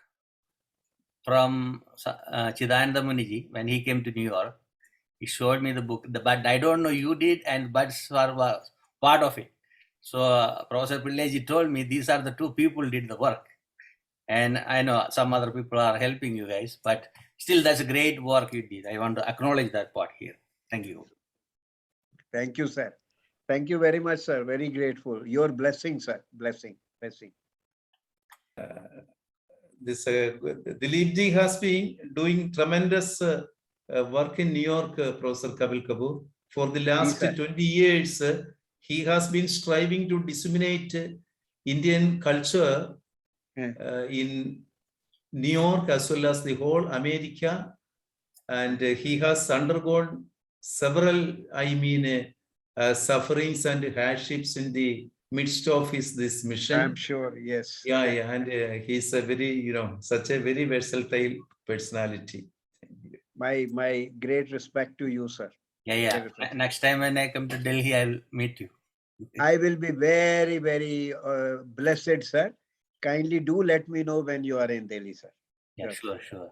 from Chidananda Muniji when he came to New York. He showed me the book, but I don't know you did, and Buds were part of it. So Professor Pillaji told me these are the two people did the work. And I know some other people are helping you guys, but still that's a great work you did. I want to acknowledge that part here. Thank you. Thank you, sir. Thank you very much, sir. Very grateful. Your blessing, sir. Blessing, blessing. This Dileepji has been doing tremendous work in New York, Professor Kapil Kapoor. For the last 20 years, he has been striving to disseminate Indian culture in New York as well as the whole America. And he has undergone several, sufferings and hardships in the midst of this mission. I'm sure, yes. Yeah, yeah, and he's a very, such a very versatile personality. My great respect to you, sir. Yeah. Next time when I come to Delhi, I'll meet you. I will be very, very blessed, sir. Kindly do let me know when you are in Delhi, sir. Yeah, sure.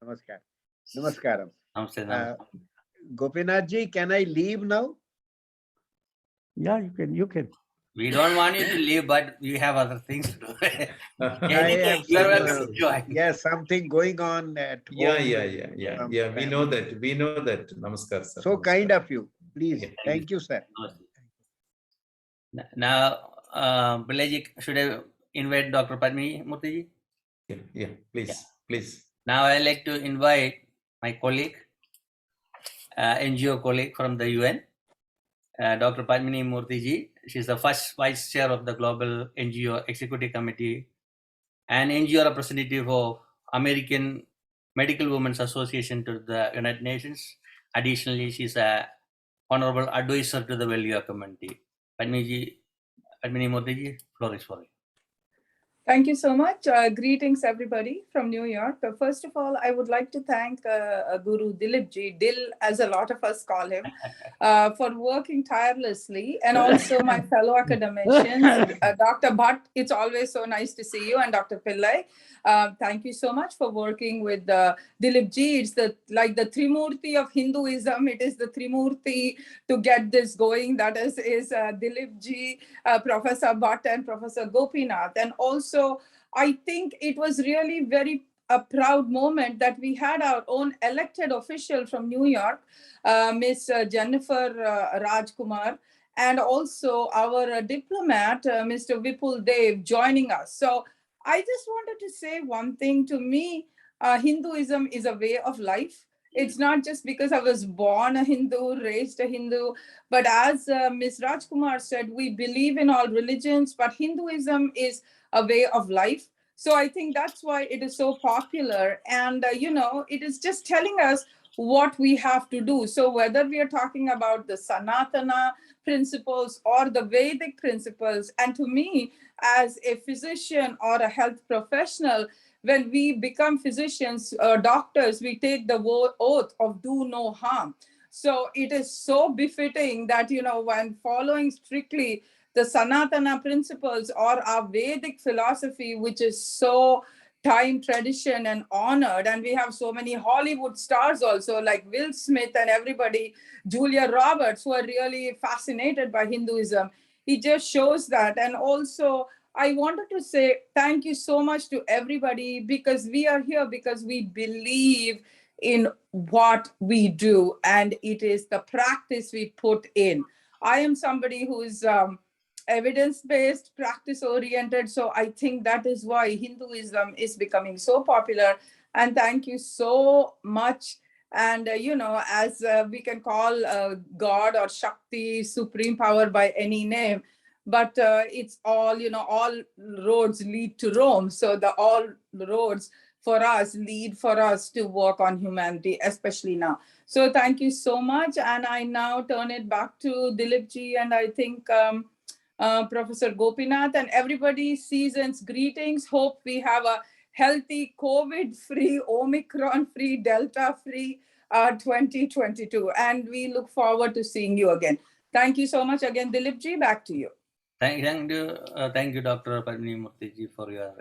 Namaskar. Namaskaram. Namaste. Gopinath ji, can I leave now? Yeah, you can. We don't want you to leave, but we have other things to do. I have yes, something going on at home. Yeah. We know that. Namaskar, sir. So Namaskar. kind of you. Please. Thank you, sir. Now, Pillaji, should I invite Dr. Padmi Murthy? Yeah, please. Please. Now I'd like to invite my colleague, NGO colleague from the UN, Dr. Padmini Murthy. She's the first vice chair of the Global NGO Executive Committee and NGO representative of American Medical Women's Association to the United Nations. Additionally, she's a honorable advisor to the Value Committee. Padmini Murthy, floor is for you. Thank you so much. Greetings, everybody from New York. First of all, I would like to thank Guru Dileepji, Dil as a lot of us call him, for working tirelessly, and also my fellow academicians, Dr. Bhatt, it's always so nice to see you, and Dr. Pillai. Thank you so much for working with Dileepji. It's like the Trimurti of Hinduism. It is the Trimurti to get this going. That is Dileepji, Professor Bhatt, and Professor Gopinath. And also, I think it was really very a proud moment that we had our own elected official from New York, Miss Jenifer Rajkumar, and also our diplomat, Mr. Vipul Dev, joining us. So I just wanted to say one thing. To me, Hinduism is a way of life. It's not just because I was born a Hindu, raised a Hindu, but as Ms. Rajkumar said, we believe in all religions, but Hinduism is a way of life. So I think that's why it is so popular. And, it is just telling us what we have to do. So whether we are talking about the Sanatana principles or the Vedic principles, and to me, as a physician or a health professional, when we become physicians or doctors, we take the oath of do no harm. So it is so befitting that, when following strictly the Sanatana principles or our Vedic philosophy, which is so time, tradition, and honored. And we have so many Hollywood stars also, like Will Smith and everybody, Julia Roberts, who are really fascinated by Hinduism. It just shows that. And also, I wanted to say thank you so much to everybody, because we are here because we believe in what we do, and it is the practice we put in. I am somebody who is evidence-based, practice-oriented. So I think that is why Hinduism is becoming so popular. And thank you so much. And, as we can call God or Shakti, supreme power by any name, but it's all, all roads lead to Rome. So all roads for us lead for us to work on humanity, especially now. So thank you so much. And I now turn it back to Dileepji, and I think Professor Gopinath, and everybody, season's greetings. Hope we have a healthy, COVID-free, Omicron-free, Delta-free 2022. And we look forward to seeing you again. Thank you so much again, Dileepji. Back to you. Thank you, Dr. Padmini Murthy, for your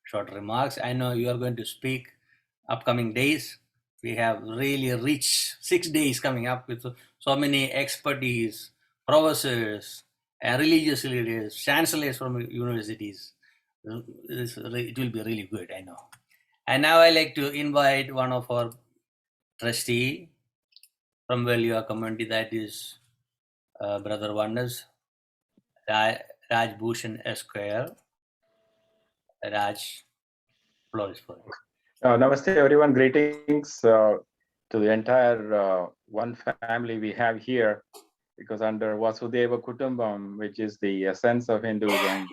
short remarks. I know you are going to speak upcoming days. We have really rich 6 days coming up with so many expertise, professors, religious leaders, chancellors from universities. It will be really good, I know. And now I'd like to invite one of our trustee from Value community, that is Brother Wonders, Raj Bhushan Esquire. Raj, floor is for you. Namaste, everyone. Greetings to the entire one family we have here, because under Vasudeva Kutumbam, which is the essence of Hinduism,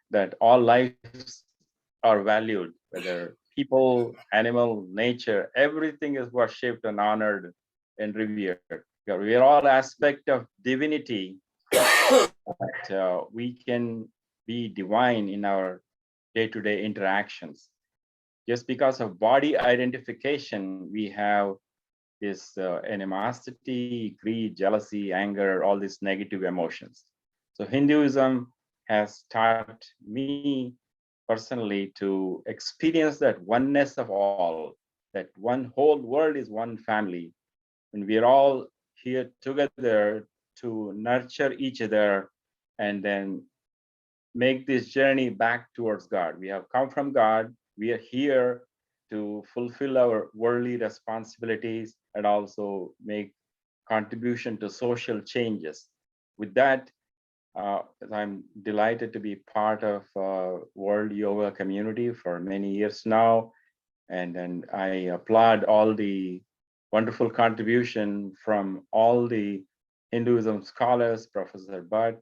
that all lives are valued, whether people, animal, nature, everything is worshipped and honored and revered. We are all aspect of divinity, but we can be divine in our day-to-day interactions. Just because of body identification, we have this animosity, greed, jealousy, anger, all these negative emotions. So Hinduism has taught me personally to experience that oneness of all, that one whole world is one family, and we are all here together to nurture each other and then make this journey back towards God. We have come from God. We are here to fulfill our worldly responsibilities and also make contribution to social changes. With that, I'm delighted to be part of World Yoga community for many years now. And I applaud all the wonderful contribution from all the Hinduism scholars, Professor Bhatt,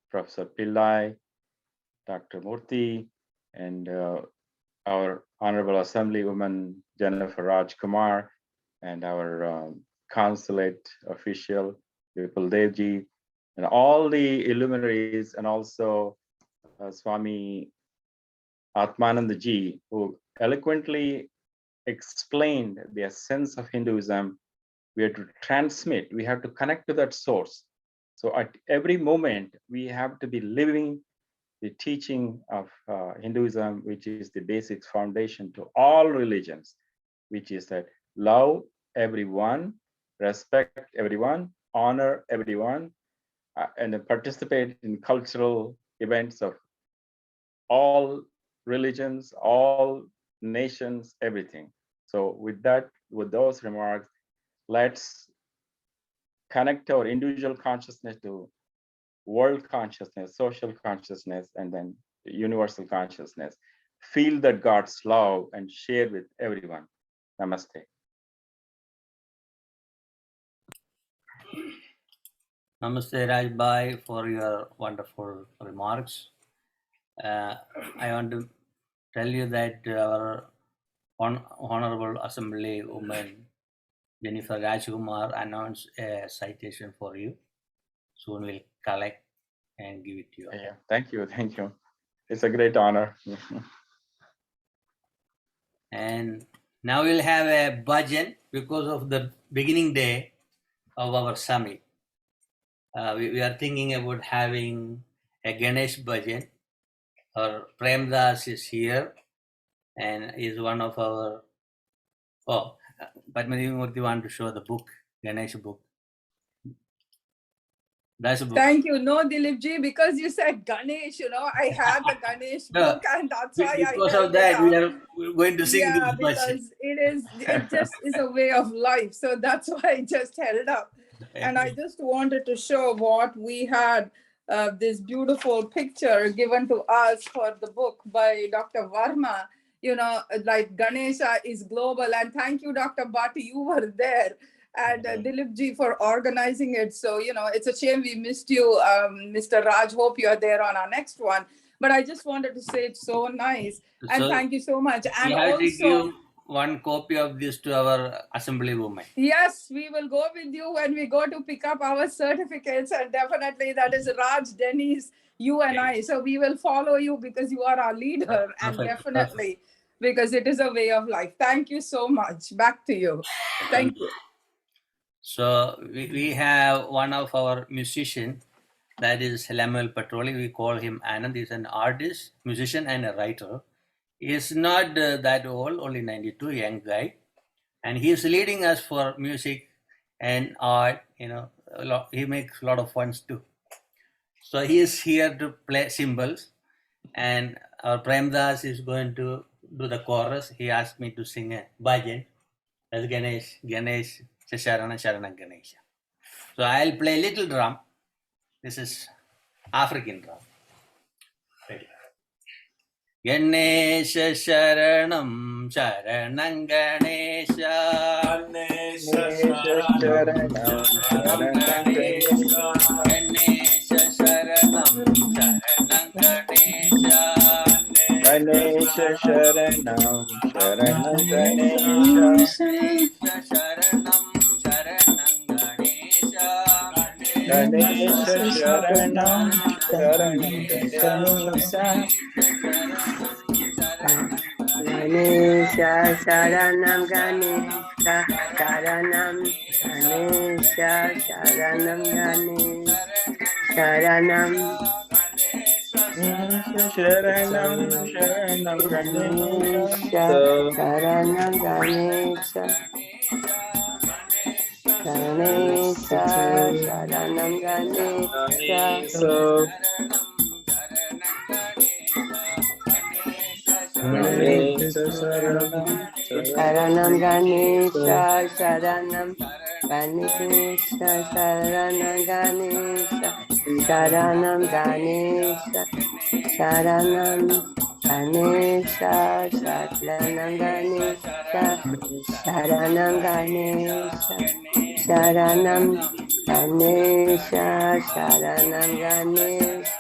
Professor Pillai, Dr. Murthy, and our Honorable Assemblywoman, Jenifer Rajkumar, and our consulate official, Dileepji, and all the illuminaries, and also Swami Atmanandaji, who eloquently explained the essence of Hinduism. We have to transmit, we have to connect to that source. So at every moment, we have to be living the teaching of Hinduism, which is the basic foundation to all religions, which is that love everyone, respect everyone, honor everyone, and participate in cultural events of all religions, all nations, everything. So with that, with those remarks, let's connect our individual consciousness to world consciousness, social consciousness, and then universal consciousness. Feel that God's love and share with everyone. Namaste. Namaste, Rajbai, for your wonderful remarks. I want to tell you that our Honorable Assemblywoman Jenifer Rajkumar announced a citation for you. Soon we'll collect and give it to you. Yeah, thank you. It's a great honor. And now we'll have a bhajan because of the beginning day of our summit. We are thinking about having a Ganesh bhajan. Our Premdas is here and is one of our, Padmini Murthy want to show the book, Ganesh book. That's a book. Thank you. No, Dileepji, because you said Ganesh, I had the Ganesh book, and that's why because of that, we are going to sing this because it just is a way of life. So that's why I just held up. And I just wanted to show what we had, this beautiful picture given to us for the book by Dr. Verma. Like Ganesha is global. And thank you, Dr. Bhatti, you were there. And Dileepji for organizing it. So, it's a shame we missed you, Mr. Raj. Hope you are there on our next one. But I just wanted to say it's so nice. And thank you so much. And we have also, to give one copy of this to our Assemblywoman. Yes, we will go with you when we go to pick up our certificates. And definitely that is Raj, Denise, you and I. So we will follow you because you are our leader. And definitely because it is a way of life. Thank you so much. Back to you. Thank you. So we have one of our musicians, that is Lamuel Patroli. We call him Anand. He's an artist, musician, and a writer. He is not that old, only 92, young guy. And he is leading us for music and art. He makes a lot of fun too. So he is here to play cymbals. And our Premdas is going to do the chorus. He asked me to sing a bhajan. That's Ganesh, Sharana Sharana Ganesha. So I'll play little drum. This is African drum. Ready. Ganesha Sharanam Sharanam Ganesha. Ganesha Sharanam Sharanam Ganesha. Ganesha Sharanam Sharanam Ganesha. Ganesha Sharanam Sharanam Ganesha. Ganesha Sharanam Sharanam Ganesha. Ganesha Sharanam Ganesha Sharanam Ganesha Sharanam Ganesha Sharanam Sharanam Sharanam Ganesha Sharanam Ganesha Ganesha Sharanam Ganesha Sharanam Ganesha Sharanam Ganesha Sharanam Ganesha Sharanam Ganesha Sharanam Ganesha Sharanam Ganesha Sharanam Ganesha Sharanam Ganesha Sharanam Ganesha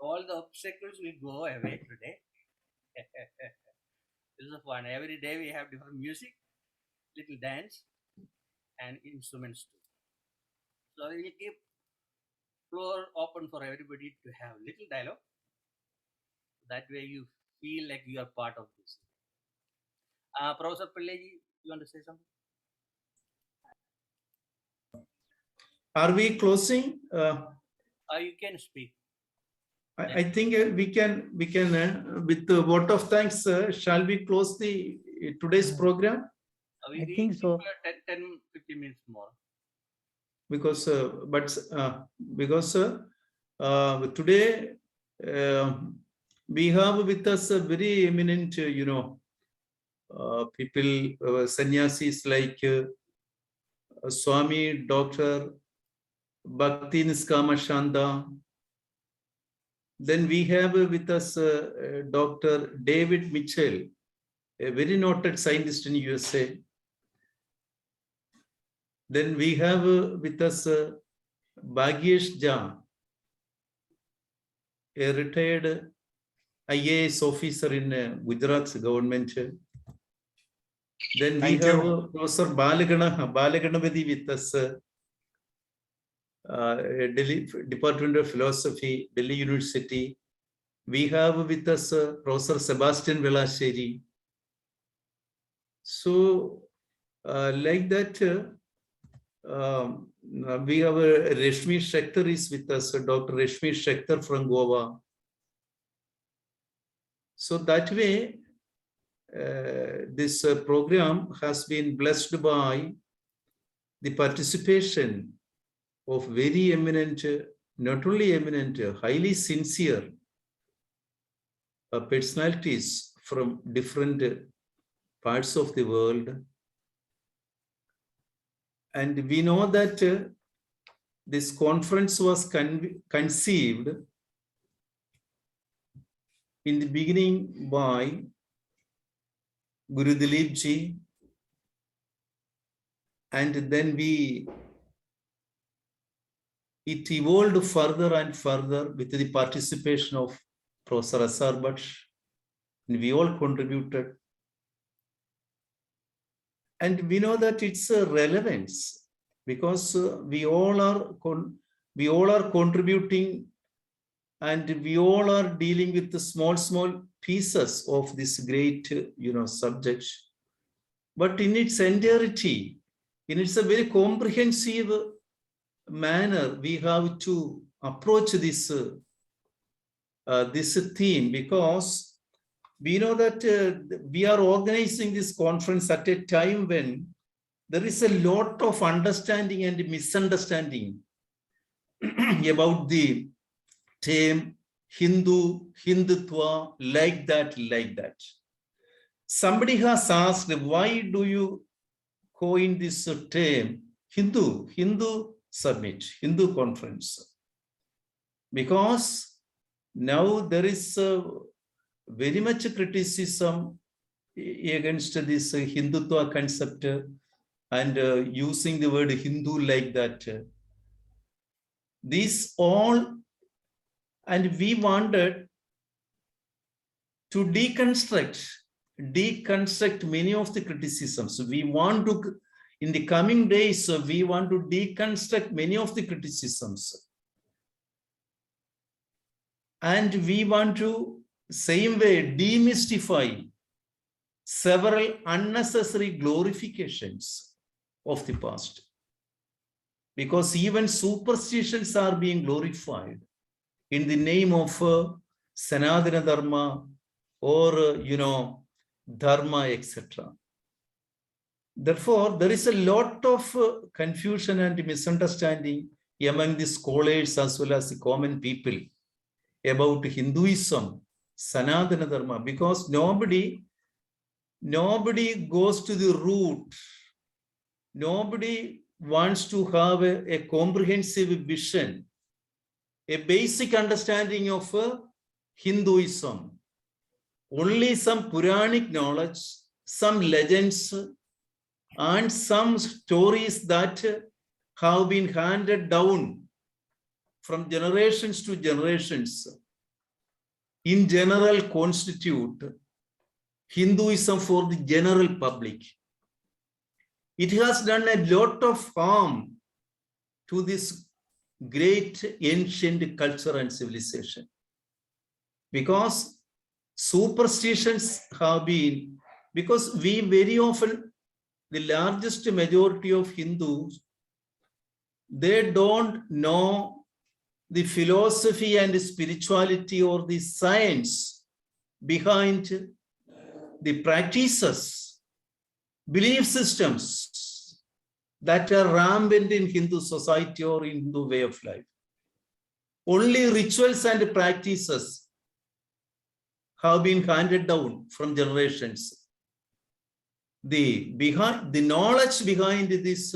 All the obstacles will go away today. This is fun. Every day we have different music, little dance, and instruments too. So we will keep floor open for everybody to have little dialogue. That way you feel like you are part of this. Professor Pillai, you want to say something? Are we closing? You can speak. I think we can with the vote of thanks, shall we close the today's program? We think so. 10-15 minutes more. Because today we have with us a very eminent, people, sannyasis like Swami Dr. Bhakti Niskama Shanda. Then we have with us Dr. David Mitchell, a very noted scientist in USA. Then we have with us Bhagyesh Jha, a retired IAS officer in Gujarat government. Then we have Professor Balaganapathy with us, Delhi Department of Philosophy, Delhi University. We have with us Professor Sebastian Velasheri. So, like that, we have Rashmi Shakhtar is with us, Dr. Rashmi Shakhtar from Goa. So that way, this program has been blessed by the participation of very eminent, not only eminent, highly sincere personalities from different parts of the world. And we know that this conference was conceived in the beginning by Guru Dileepji, and then it evolved further and further with the participation of Professor Asar Bhatt, and we all contributed. And we know that its relevance because we all are contributing, and we all are dealing with the small pieces of this great subject. But in its entirety, in its a very comprehensive manner, we have to approach this this theme, because we know that we are organizing this conference at a time when there is a lot of understanding and misunderstanding about the term Hindutva, like that. Somebody has asked, why do you coin this term Hindu summit, Hindu conference? Because now there is very much criticism against this Hindutva concept and using the word Hindu like that. These all, and we wanted to deconstruct many of the criticisms. We want to, in the coming days, we want to deconstruct many of the criticisms. And we want to, same way, demystify several unnecessary glorifications of the past. Because even superstitions are being glorified in the name of Sanatana Dharma or, Dharma, etc. Therefore, there is a lot of confusion and misunderstanding among the scholars as well as the common people about Hinduism, Sanatana Dharma, because nobody goes to the root. Nobody wants to have a comprehensive vision, a basic understanding of Hinduism. Only some Puranic knowledge, some legends, and some stories that have been handed down from generations to generations, in general constitute Hinduism for the general public. It has done a lot of harm to this great ancient culture and civilization, because superstitions have been, because we very often, the largest majority of Hindus, they don't know the philosophy and spirituality or the science behind the practices, belief systems that are rampant in Hindu society or in Hindu way of life. Only rituals and practices have been handed down from generations. The knowledge behind this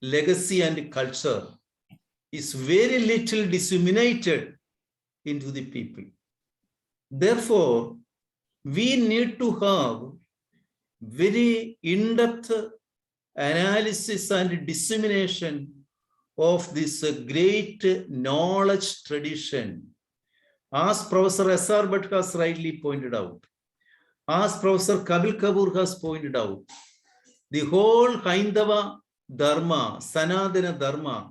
legacy and culture is very little disseminated into the people. Therefore, we need to have very in-depth analysis and dissemination of this great knowledge tradition. As Professor S.R. Bhatt has rightly pointed out, as Professor Kapil Kapoor has pointed out, the whole Haindava Dharma, Sanatana Dharma,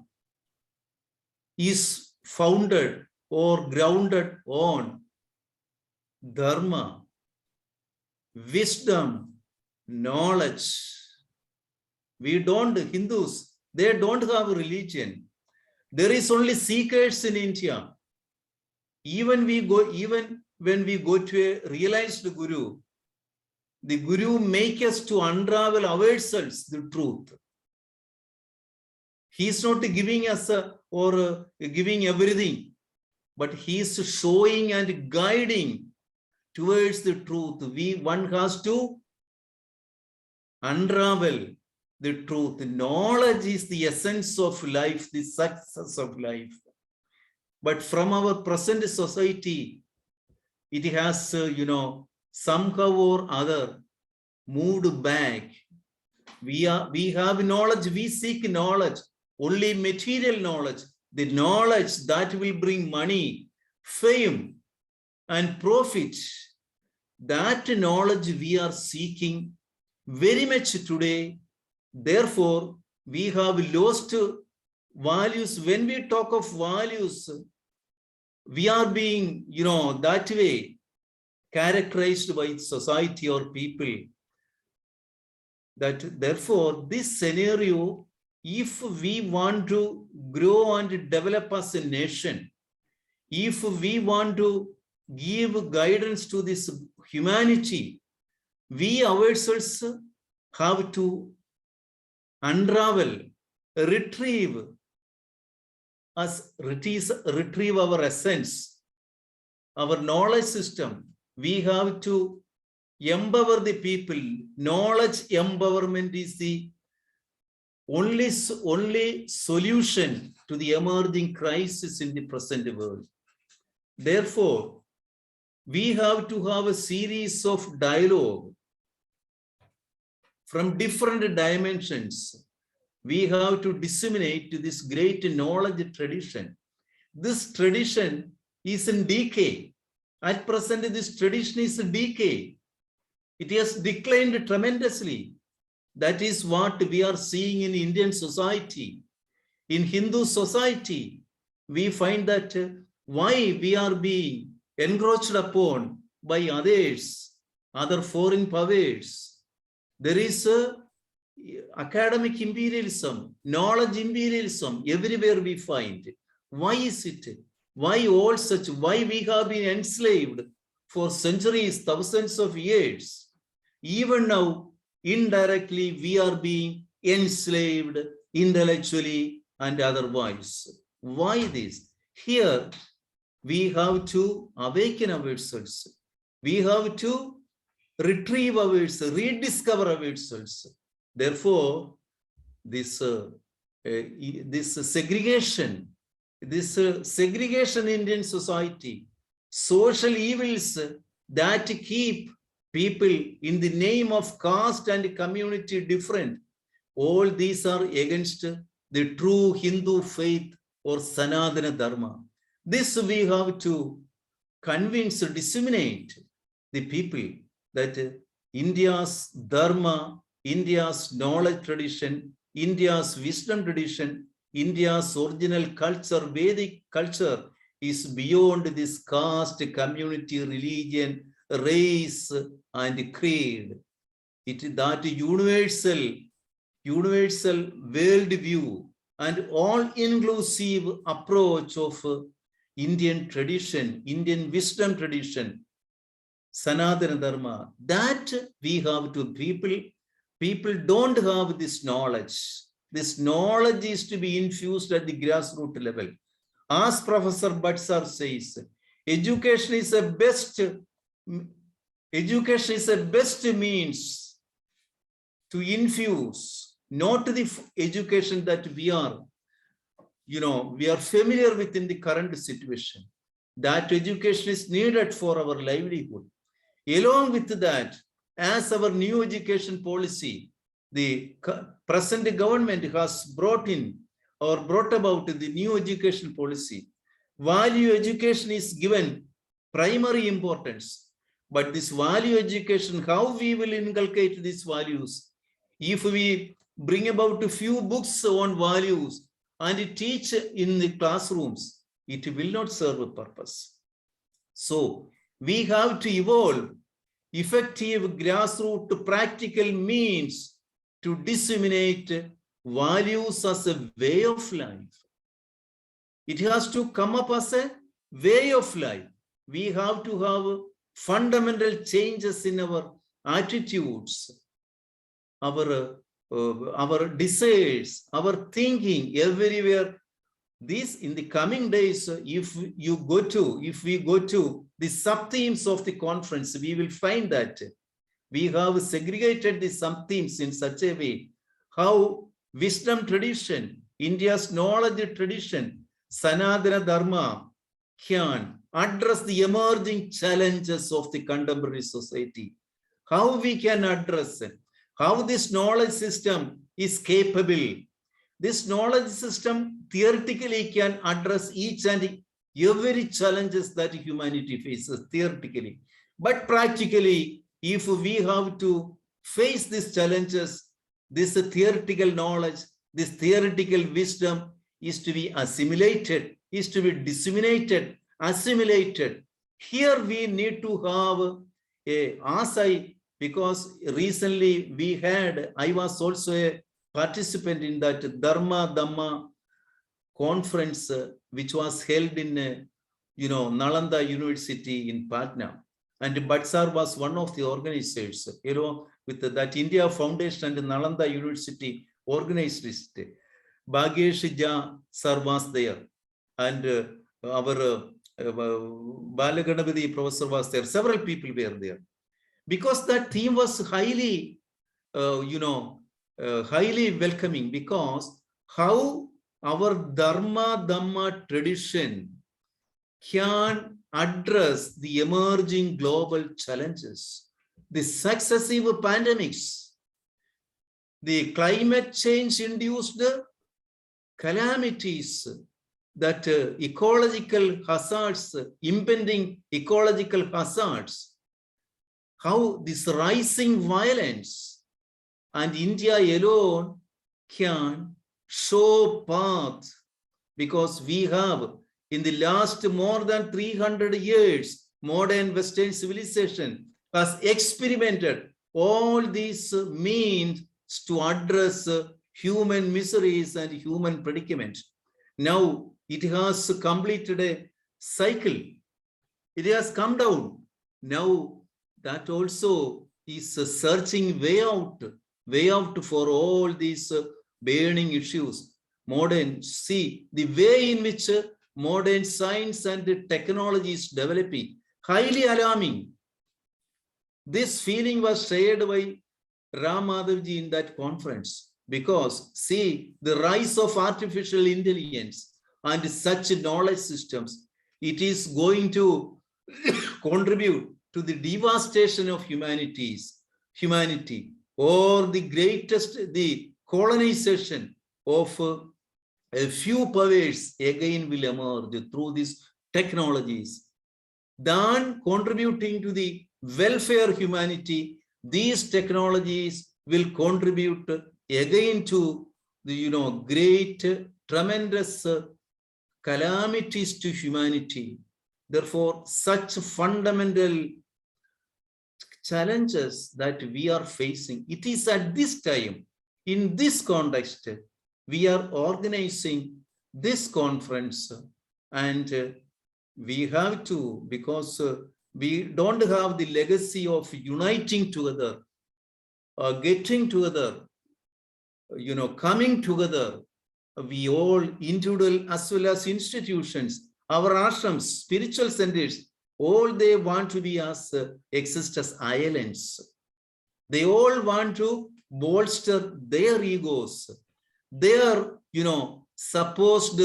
is founded or grounded on Dharma, wisdom, knowledge. Hindus, they don't have a religion. There is only seekers in India. Even when we go to a realized Guru, the Guru makes us to unravel ourselves the truth. He is not giving us or giving everything, but he is showing and guiding towards the truth. One has to unravel the truth. Knowledge is the essence of life, the success of life. But from our present society, it has, somehow or other moved back. We have knowledge, we seek knowledge, only material knowledge, the knowledge that will bring money, fame, and profit. That knowledge we are seeking very much today. Therefore, we have lost values. When we talk of values, we are being, that way characterized by society or people. That therefore, this scenario, if we want to grow and develop as a nation, if we want to give guidance to this humanity, we ourselves have to unravel, retrieve our essence, our knowledge system. We have to empower the people. Knowledge empowerment is the only solution to the emerging crisis in the present world. Therefore, we have to have a series of dialogue from different dimensions. We have to disseminate this great knowledge tradition. This tradition is in decay. At present, this tradition is in decay. It has declined tremendously. That is what we are seeing in Indian society. In Hindu society, we find that why we are being encroached upon by others, other foreign powers. There is academic imperialism, knowledge imperialism, everywhere we find. Why is it? Why all such? Why we have been enslaved for centuries, thousands of years? Even now, indirectly, we are being enslaved intellectually and otherwise. Why this? Here, we have to awaken ourselves. We have to retrieve ourselves, rediscover ourselves. Therefore, this segregation in Indian society, social evils that keep people in the name of caste and community different, all these are against the true Hindu faith or Sanatana Dharma. This we have to convince, disseminate the people that India's Dharma, India's knowledge tradition, India's wisdom tradition, India's original culture, Vedic culture, is beyond this caste, community, religion, race, and creed. It is that universal worldview and all-inclusive approach of Indian tradition, Indian wisdom tradition, Sanatana Dharma, that we have to people don't have this knowledge. This knowledge is to be infused at the grassroots level. As Professor Bhatsar says, education is the best means to infuse, not the education that we are familiar with in the current situation. That education is needed for our livelihood. Along with that, as our new education policy, the present government has brought about the new education policy. Value education is given primary importance. But this value education, how we will inculcate these values? If we bring about a few books on values and teach in the classrooms, it will not serve a purpose. So we have to evolve effective grassroots practical means to disseminate values as a way of life. It has to come up as a way of life. We have to have fundamental changes in our attitudes, our desires, our thinking everywhere. This in the coming days, if we go to the sub-themes of the conference, we will find that we have segregated the sub-themes in such a way how wisdom tradition, India's knowledge tradition, Sanatana Dharma can address the emerging challenges of the contemporary society. How we can address it, how this knowledge system is capable. This knowledge system theoretically can address each and every challenges that humanity faces theoretically. But practically, if we have to face these challenges, this theoretical knowledge This theoretical wisdom is to be assimilated, is to be disseminated, assimilated. Here we need to have because recently I was also a participant in that Dharma Dhamma conference, which was held in, Nalanda University in Patna. And Batsar was one of the organizers, with that India Foundation and Nalanda University organized it. Bhagesh Jha sir was there, and our Balaganapati professor was there. Several people were there. Because that theme was highly, highly welcoming, because how our Dharma Dhamma tradition can address the emerging global challenges, the successive pandemics, the climate change induced calamities, that ecological hazards, impending ecological hazards, how this rising violence, and India alone can show path, because we have in the last more than 300 years, modern Western civilization has experimented all these means to address human miseries and human predicaments. Now it has completed a cycle. It has come down. Now that also is searching way out for all these burning issues. See the way in which modern science and technology is developing, highly alarming. This feeling was shared by Ram Madhavji in that conference, because see the rise of artificial intelligence and such knowledge systems, it is going to contribute to the devastation of humanity, or the colonization of a few powers again will emerge through these technologies. Then contributing to the welfare of humanity, these technologies will contribute again to the great, tremendous calamities to humanity. Therefore, such fundamental challenges that we are facing, it is at this time, in this context, we are organizing this conference, and we have to, because we don't have the legacy of uniting together, getting together, coming together. We all, individual as well as institutions, our ashrams, spiritual centers, all they want to be exist as islands. They all want to bolster their egos, their supposed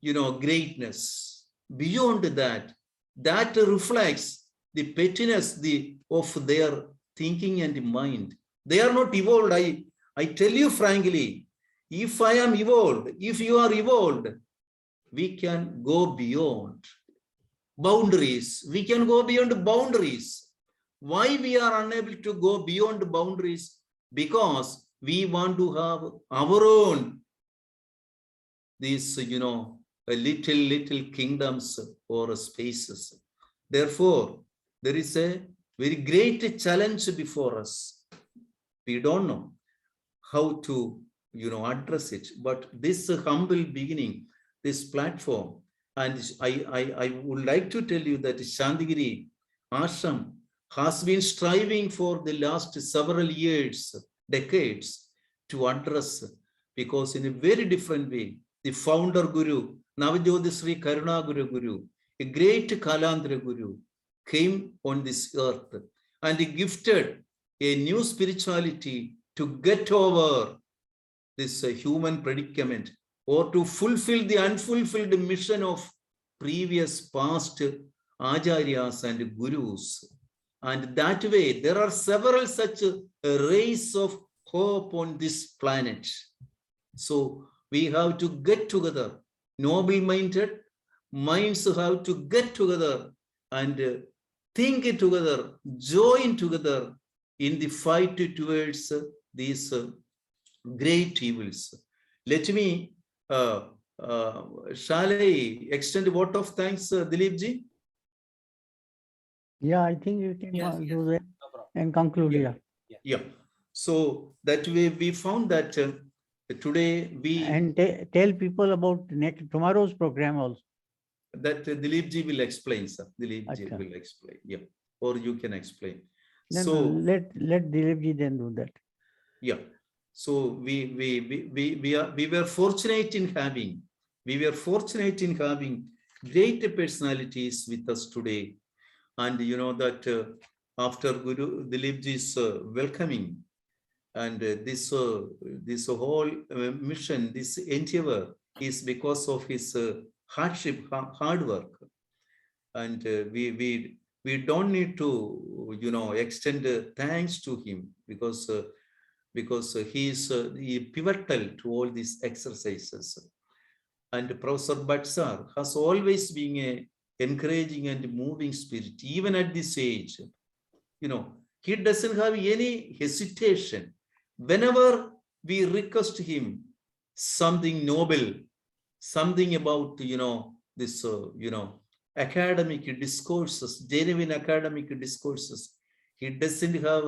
greatness. Beyond that reflects the pettiness of their thinking and mind. They are not evolved. I tell you frankly, if I am evolved, if you are evolved, we can go beyond boundaries. We can go beyond boundaries. Why we are unable to go beyond boundaries? Because we want to have our own, these, little kingdoms or spaces. Therefore, there is a very great challenge before us. We don't know how to, address it. But this humble beginning, this platform, and I would like to tell you that Shantigiri Ashram has been striving for the last several years, decades, to address, because in a very different way, the founder Guru, Navajyoti Sri Karuna Guru, a great Kalandra Guru, came on this earth and he gifted a new spirituality to get over this human predicament, or to fulfill the unfulfilled mission of previous past acharyas and gurus. And that way, there are several such rays of hope on this planet. So we have to get together, noble-minded minds have to get together and think together, join together in the fight towards these great evils. Let me, shall I extend a vote of thanks, Dileepji? Yeah, I think you can Yes, do yes. that No problem. and conclude. Yeah. Yeah. Yeah. So that way we found that today we, And tell people about tomorrow's program also. that Dileepji will explain, sir. Dileepji Acha. will explain. Yeah. Or you can explain. Then So let Dileepji then do that. yeah. So we were fortunate in having, great personalities with us today. And you know that after Guru Dileepji's welcoming, and this whole mission, this endeavor is because of his hardship, hard work. And we don't need to, you know, extend thanks to him, because he is pivotal to all these exercises. And Professor Bhatt has always been a encouraging and moving spirit, even at this age. You know, he doesn't have any hesitation. Whenever we request him something noble, something about, you know, this, you know, academic discourses, genuine academic discourses, he doesn't have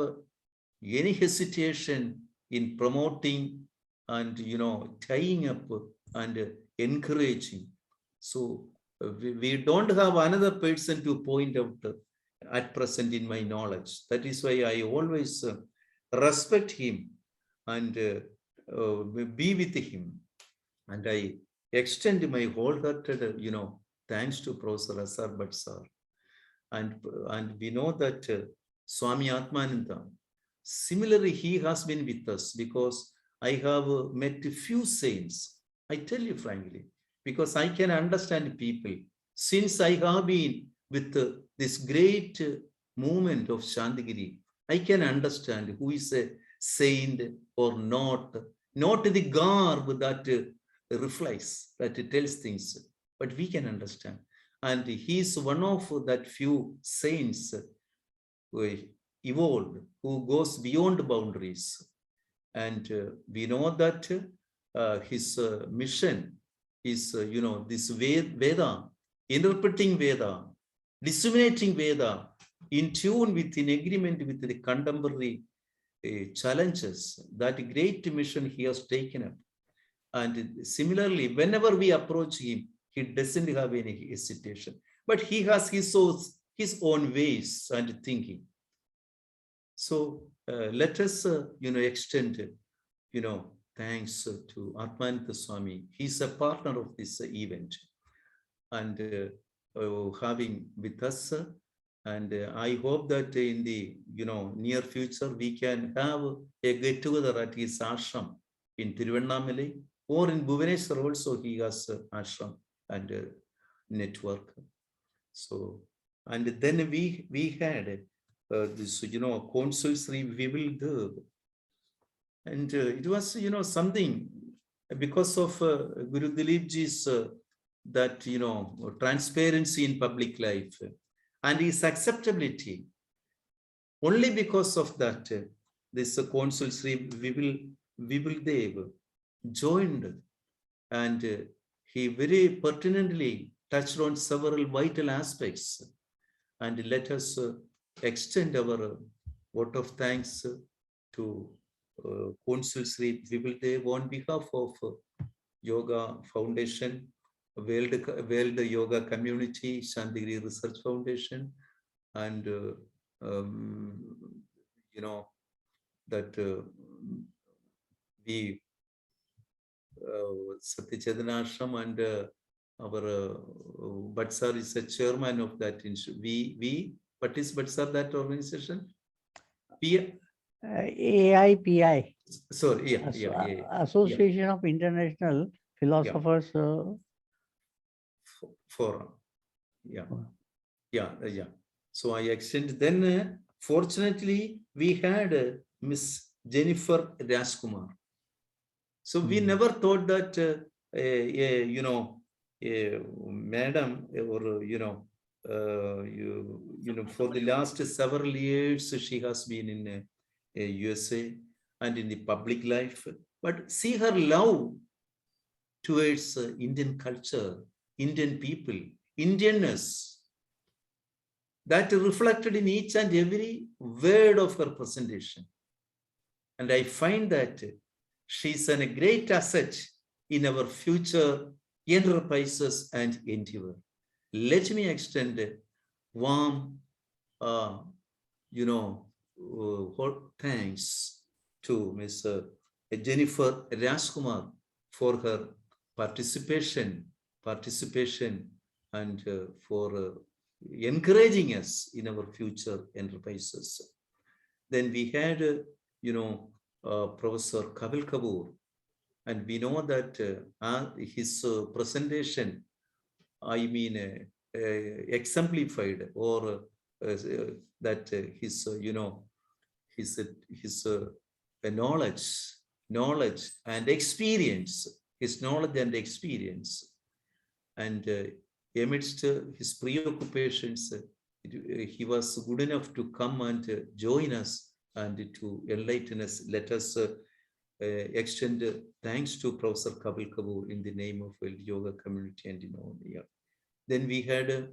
any hesitation in promoting and, you know, tying up and encouraging. So we don't have another person to point out at present in my knowledge. That is why I always respect him and be with him. And I extend my wholehearted, you know, thanks to Professor S.R. Bhatt sir. And we know that Swami Atmananda, similarly, he has been with us, because I have met a few saints. I tell you frankly, because I can understand people. Since I have been with this great movement of Shantigiri, I can understand who is a saint or not the garb that reflects, that tells things, but we can understand. And he is one of that few saints who evolved, who goes beyond boundaries. And we know that his mission is, you know, this Veda, interpreting Veda, disseminating Veda, in tune with, in agreement with the contemporary challenges. That great mission he has taken up. And similarly, whenever we approach him, he doesn't have any hesitation, but he has his own ways and thinking. So let us, you know, extend, you know, thanks to Atmananda Swami. He's a partner of this event, and having with us. And I hope that in the, you know, near future, we can have a get together at his ashram in Tiruvannamalai, or in Bhubaneswar also. He has ashram and network. So, and then we had this, you know, Consul Sri Vimal, and it was, you know, something because of Guru Dileepji's that, you know, transparency in public life and his acceptability. Only because of that, this Consul Sri Vimal joined, and he very pertinently touched on several vital aspects. And let us extend our vote of thanks to Consul Sri Vimal on behalf of Yoga Foundation, World Yoga Community, Shantigiri Research Foundation, and you know, that we Satyachetan Ashram, and our Bhatt sir is a chairman of that. What is Bhatt sir, that organization? AIPI. Sorry, yeah. Association of International Philosophers Forum. Yeah. So I extend. Then fortunately, we had Miss Jenifer Rajkumar. So we never thought that you know, madam, or you know, for the last several years she has been in USA and in the public life. But see her love towards Indian culture, Indian people, Indianness, that reflected in each and every word of her presentation. And I find that she's a great asset in our future enterprises and endeavor. Let me extend a warm, thanks to Ms. Jenifer Rajkumar for her participation, and for encouraging us in our future enterprises. Then we had, Professor Kapil Kapoor, and we know that his presentation, exemplified, or that his knowledge and experience, and amidst his preoccupations, he was good enough to come and join us and to enlighten us. Let us extend thanks to Professor Kapil Kapoor in the name of the yoga community and in. Then we had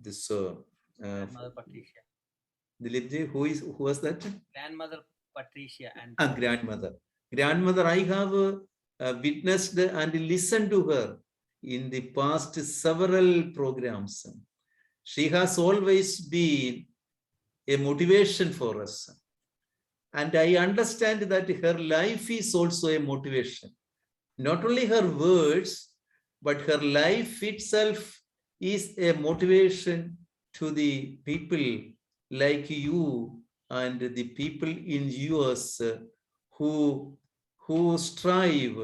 this Grandmother Patricia. Dileepji, who was that? Grandmother Patricia and Grandmother, I have witnessed and listened to her in the past several programs. She has always been a motivation for us. And I understand that her life is also a motivation. Not only her words, but her life itself is a motivation to the people like you and the people in US who strive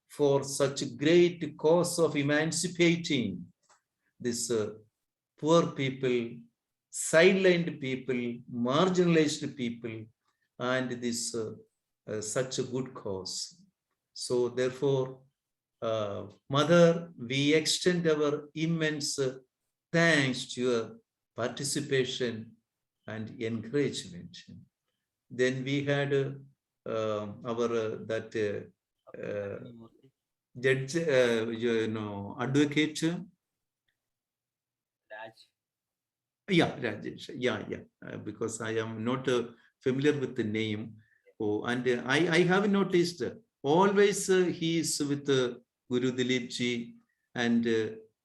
for such a great cause of emancipating this poor people, sidelined people, marginalized people, and this such a good cause. So therefore, Mother, we extend our immense thanks to your participation and encouragement. Then we had our judge, advocate. Rajesh. Because I am not familiar with the name. And I have noticed always he is with Guru Dileepji, and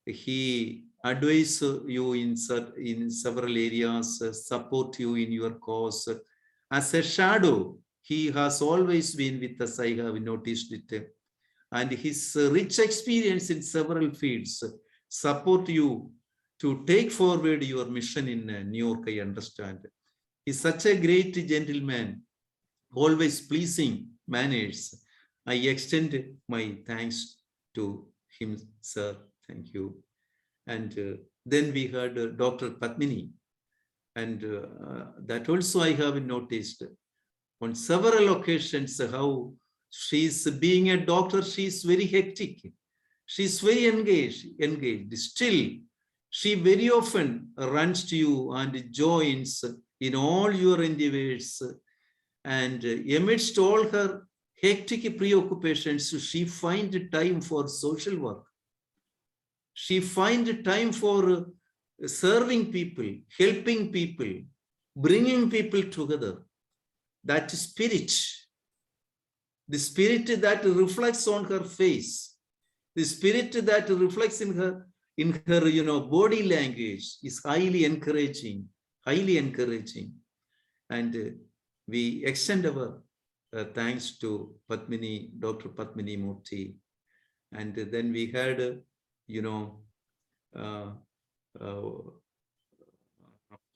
he advise you in several areas, support you in your cause. As a shadow, he has always been with us. I have noticed it. And his rich experience in several fields support you to take forward your mission in New York, I understand. He's such a great gentleman, always pleasing manners. I extend my thanks to him, sir. Thank you. And then we heard Dr. Padmini, and that also I have noticed on several occasions how she's being a doctor, she's very hectic. She's very engaged. Still, she very often runs to you and joins in all your endeavors. And amidst all her hectic preoccupations, she finds time for social work. She finds time for serving people, helping people, bringing people together. That spirit, the spirit that reflects on her face, the spirit that reflects in her body language is highly encouraging. And we extend our thanks to Padmini, Dr. Padmini Murthy. And then we had,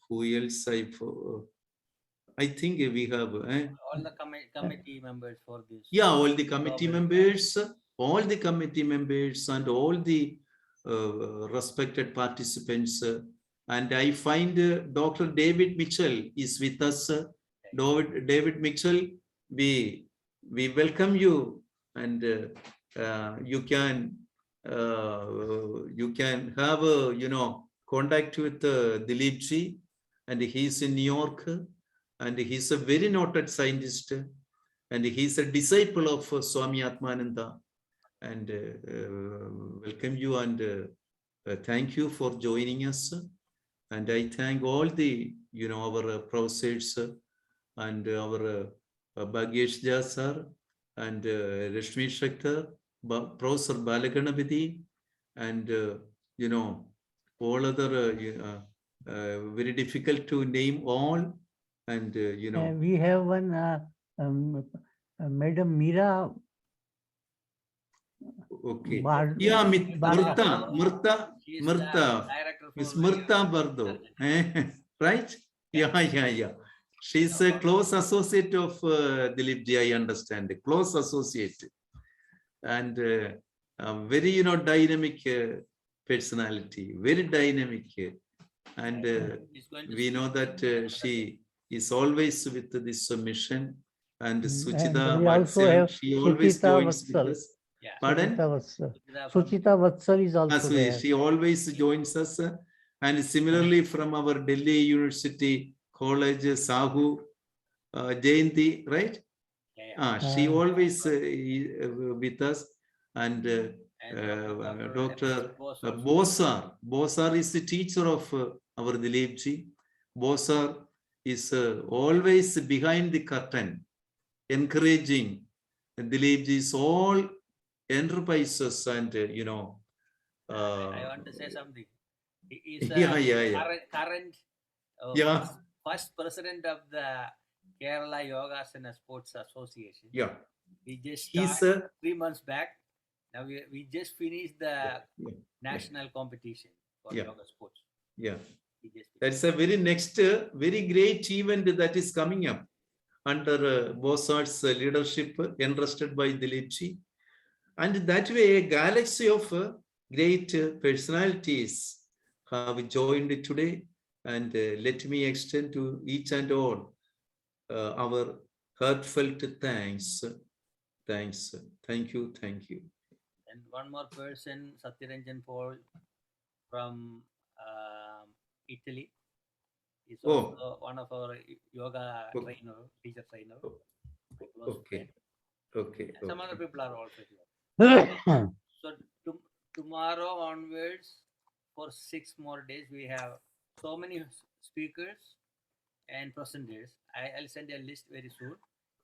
who else? I think we have all the committee members for this. Yeah, all the committee members, and all the respected participants. And I find Dr. David Mitchell is with us. David Mitchell, we welcome you, and you can have contact with Dileepji, and he's in New York, and he's a very noted scientist, and he's a disciple of Swami Atmananda. And welcome you and thank you for joining us. And I thank all the, our professors and our Bhagyesh Jha sir and Rashmi Shakhtar, Professor Balaganapati, and all other very difficult to name all. And we have one Madam Meera. Okay. Bar- Yeah, Bar- Murta, Miss Murta Bardo, right? Yeah. She's a close associate of Dileepji, I understand. Close associate, and very dynamic personality, very dynamic, and we know that she is always with this mission. And Suchita we also have she always Suchita joins with Vatsal. us. Pardon? Suchita Vatsal is also So there. she always joins us. And similarly from our Delhi University College, Sahu, Jayanti, right? She always with us. And Dr. Bosar is the teacher of our Dileepji. Bosar is always behind the curtain, encouraging Dileepji's all enterprises. And I want to say something. He is current first president of the Kerala Yogasana Sports Association. Yeah. We just started 3 months back. Now we just finished the national competition for yoga sports. Yeah. That's a very next, very great event that is coming up under Bosart's leadership, entrusted by Dileepji. And that way, a galaxy of great personalities have joined today. And let me extend to each and all our heartfelt thanks. Thanks. Thank you. Thank you. And one more person, Satyaranjan Paul from Italy. He's also one of our yoga teacher trainer. Okay. Okay. And some other people are also here. So tomorrow onwards, for 6 more days, we have so many speakers and presenters. I'll send a list very soon.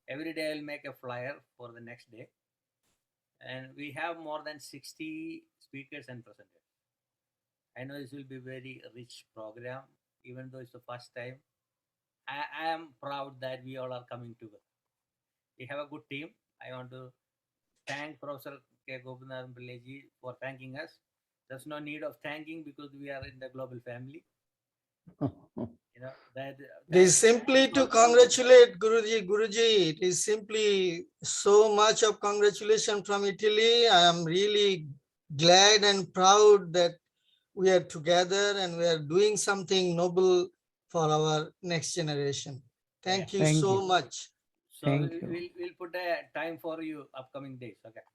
Every day I'll make a flyer for the next day. And we have more than 60 speakers and presenters. I know this will be a very rich program, even though it's the first time. I am proud that we all are coming together. We have a good team. I want to thank Professor K. Gopinath Pillaji for thanking us. There's no need of thanking because we are in the global family. It is simply to congratulate Guruji. It is simply so much of congratulation from Italy. I am really glad and proud that we are together and we are doing something noble for our next generation. Thank you so much. So we'll put a time for you upcoming days, okay?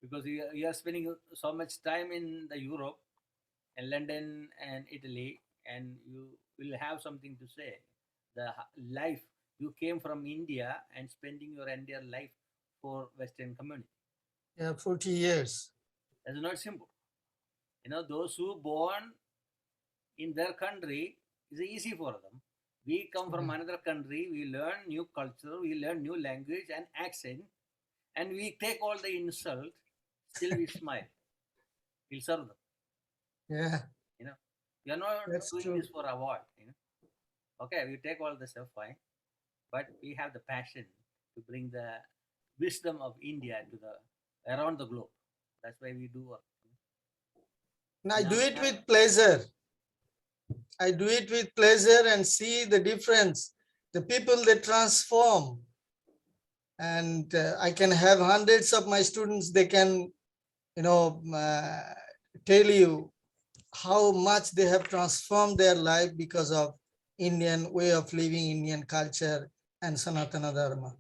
Because you are spending so much time in the Europe and London and Italy, and you will have something to say. The life you came from India and spending your entire life for Western community. Yeah, 40 years. That's not simple. Those who born in their country, is easy for them. We come from another country, we learn new culture, we learn new language and accent, and we take all the insult, still we smile. We'll serve them. Yeah. We are not That's doing true. this for award. Okay, we take all the stuff, fine, but we have the passion to bring the wisdom of India to around the globe. That's why we do work. And I do it with pleasure. I do it with pleasure and see the difference. The people that transform. And I can have hundreds of my students, they can, tell you how much they have transformed their life because of Indian way of living, Indian culture and Sanatana Dharma.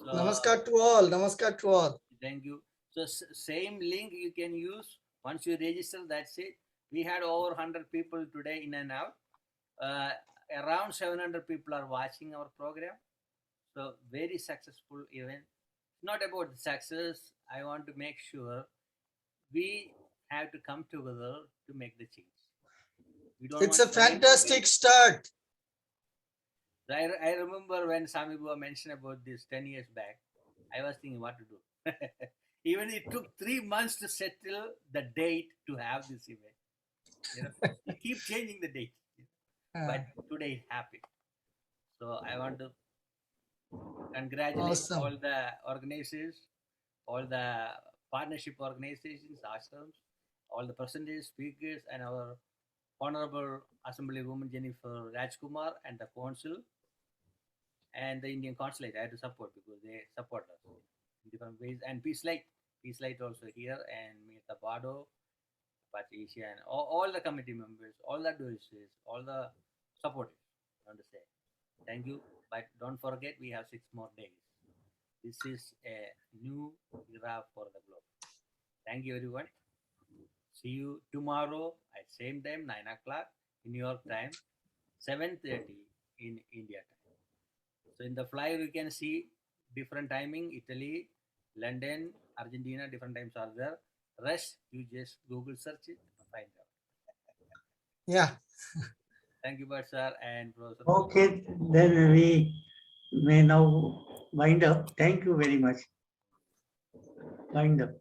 So, Namaskar to all. Namaskar to all. Thank you. So same link you can use once you register. That's it. We had over 100 people today in and out. Around 700 people are watching our program. So very successful event. Not about the success. I want to make sure we have to come together to make the change. We don't It's a want to- fantastic start. I remember when Swami Bua mentioned about this 10 years back, I was thinking what to do. Even it took 3 months to settle the date to have this event. You know, we keep changing the date, but today it happened. So I want to congratulate Awesome. all the organizers, all the partnership organizations, ashrams, all the presenters, speakers, and our Honorable Assemblywoman Jenifer, Rajkumar, and the Council and the Indian Consulate. I had to support because they support us in different ways. And Peace Light also here, and Meta Bado, Patricia, and all the committee members, all the advisors, all the supporters. I want to say thank you, but don't forget we have 6 more days. This is a new era for the globe. Thank you, everyone. See you tomorrow at same time, 9 o'clock in New York time, 7:30 in India time. So in the flyer you can see different timing: Italy, London, Argentina. Different times are there. Rest you just Google search it and find out. Yeah. Thank you, Bhatt sir and Professor. Okay, then we may now wind up. Thank you very much. Wind up.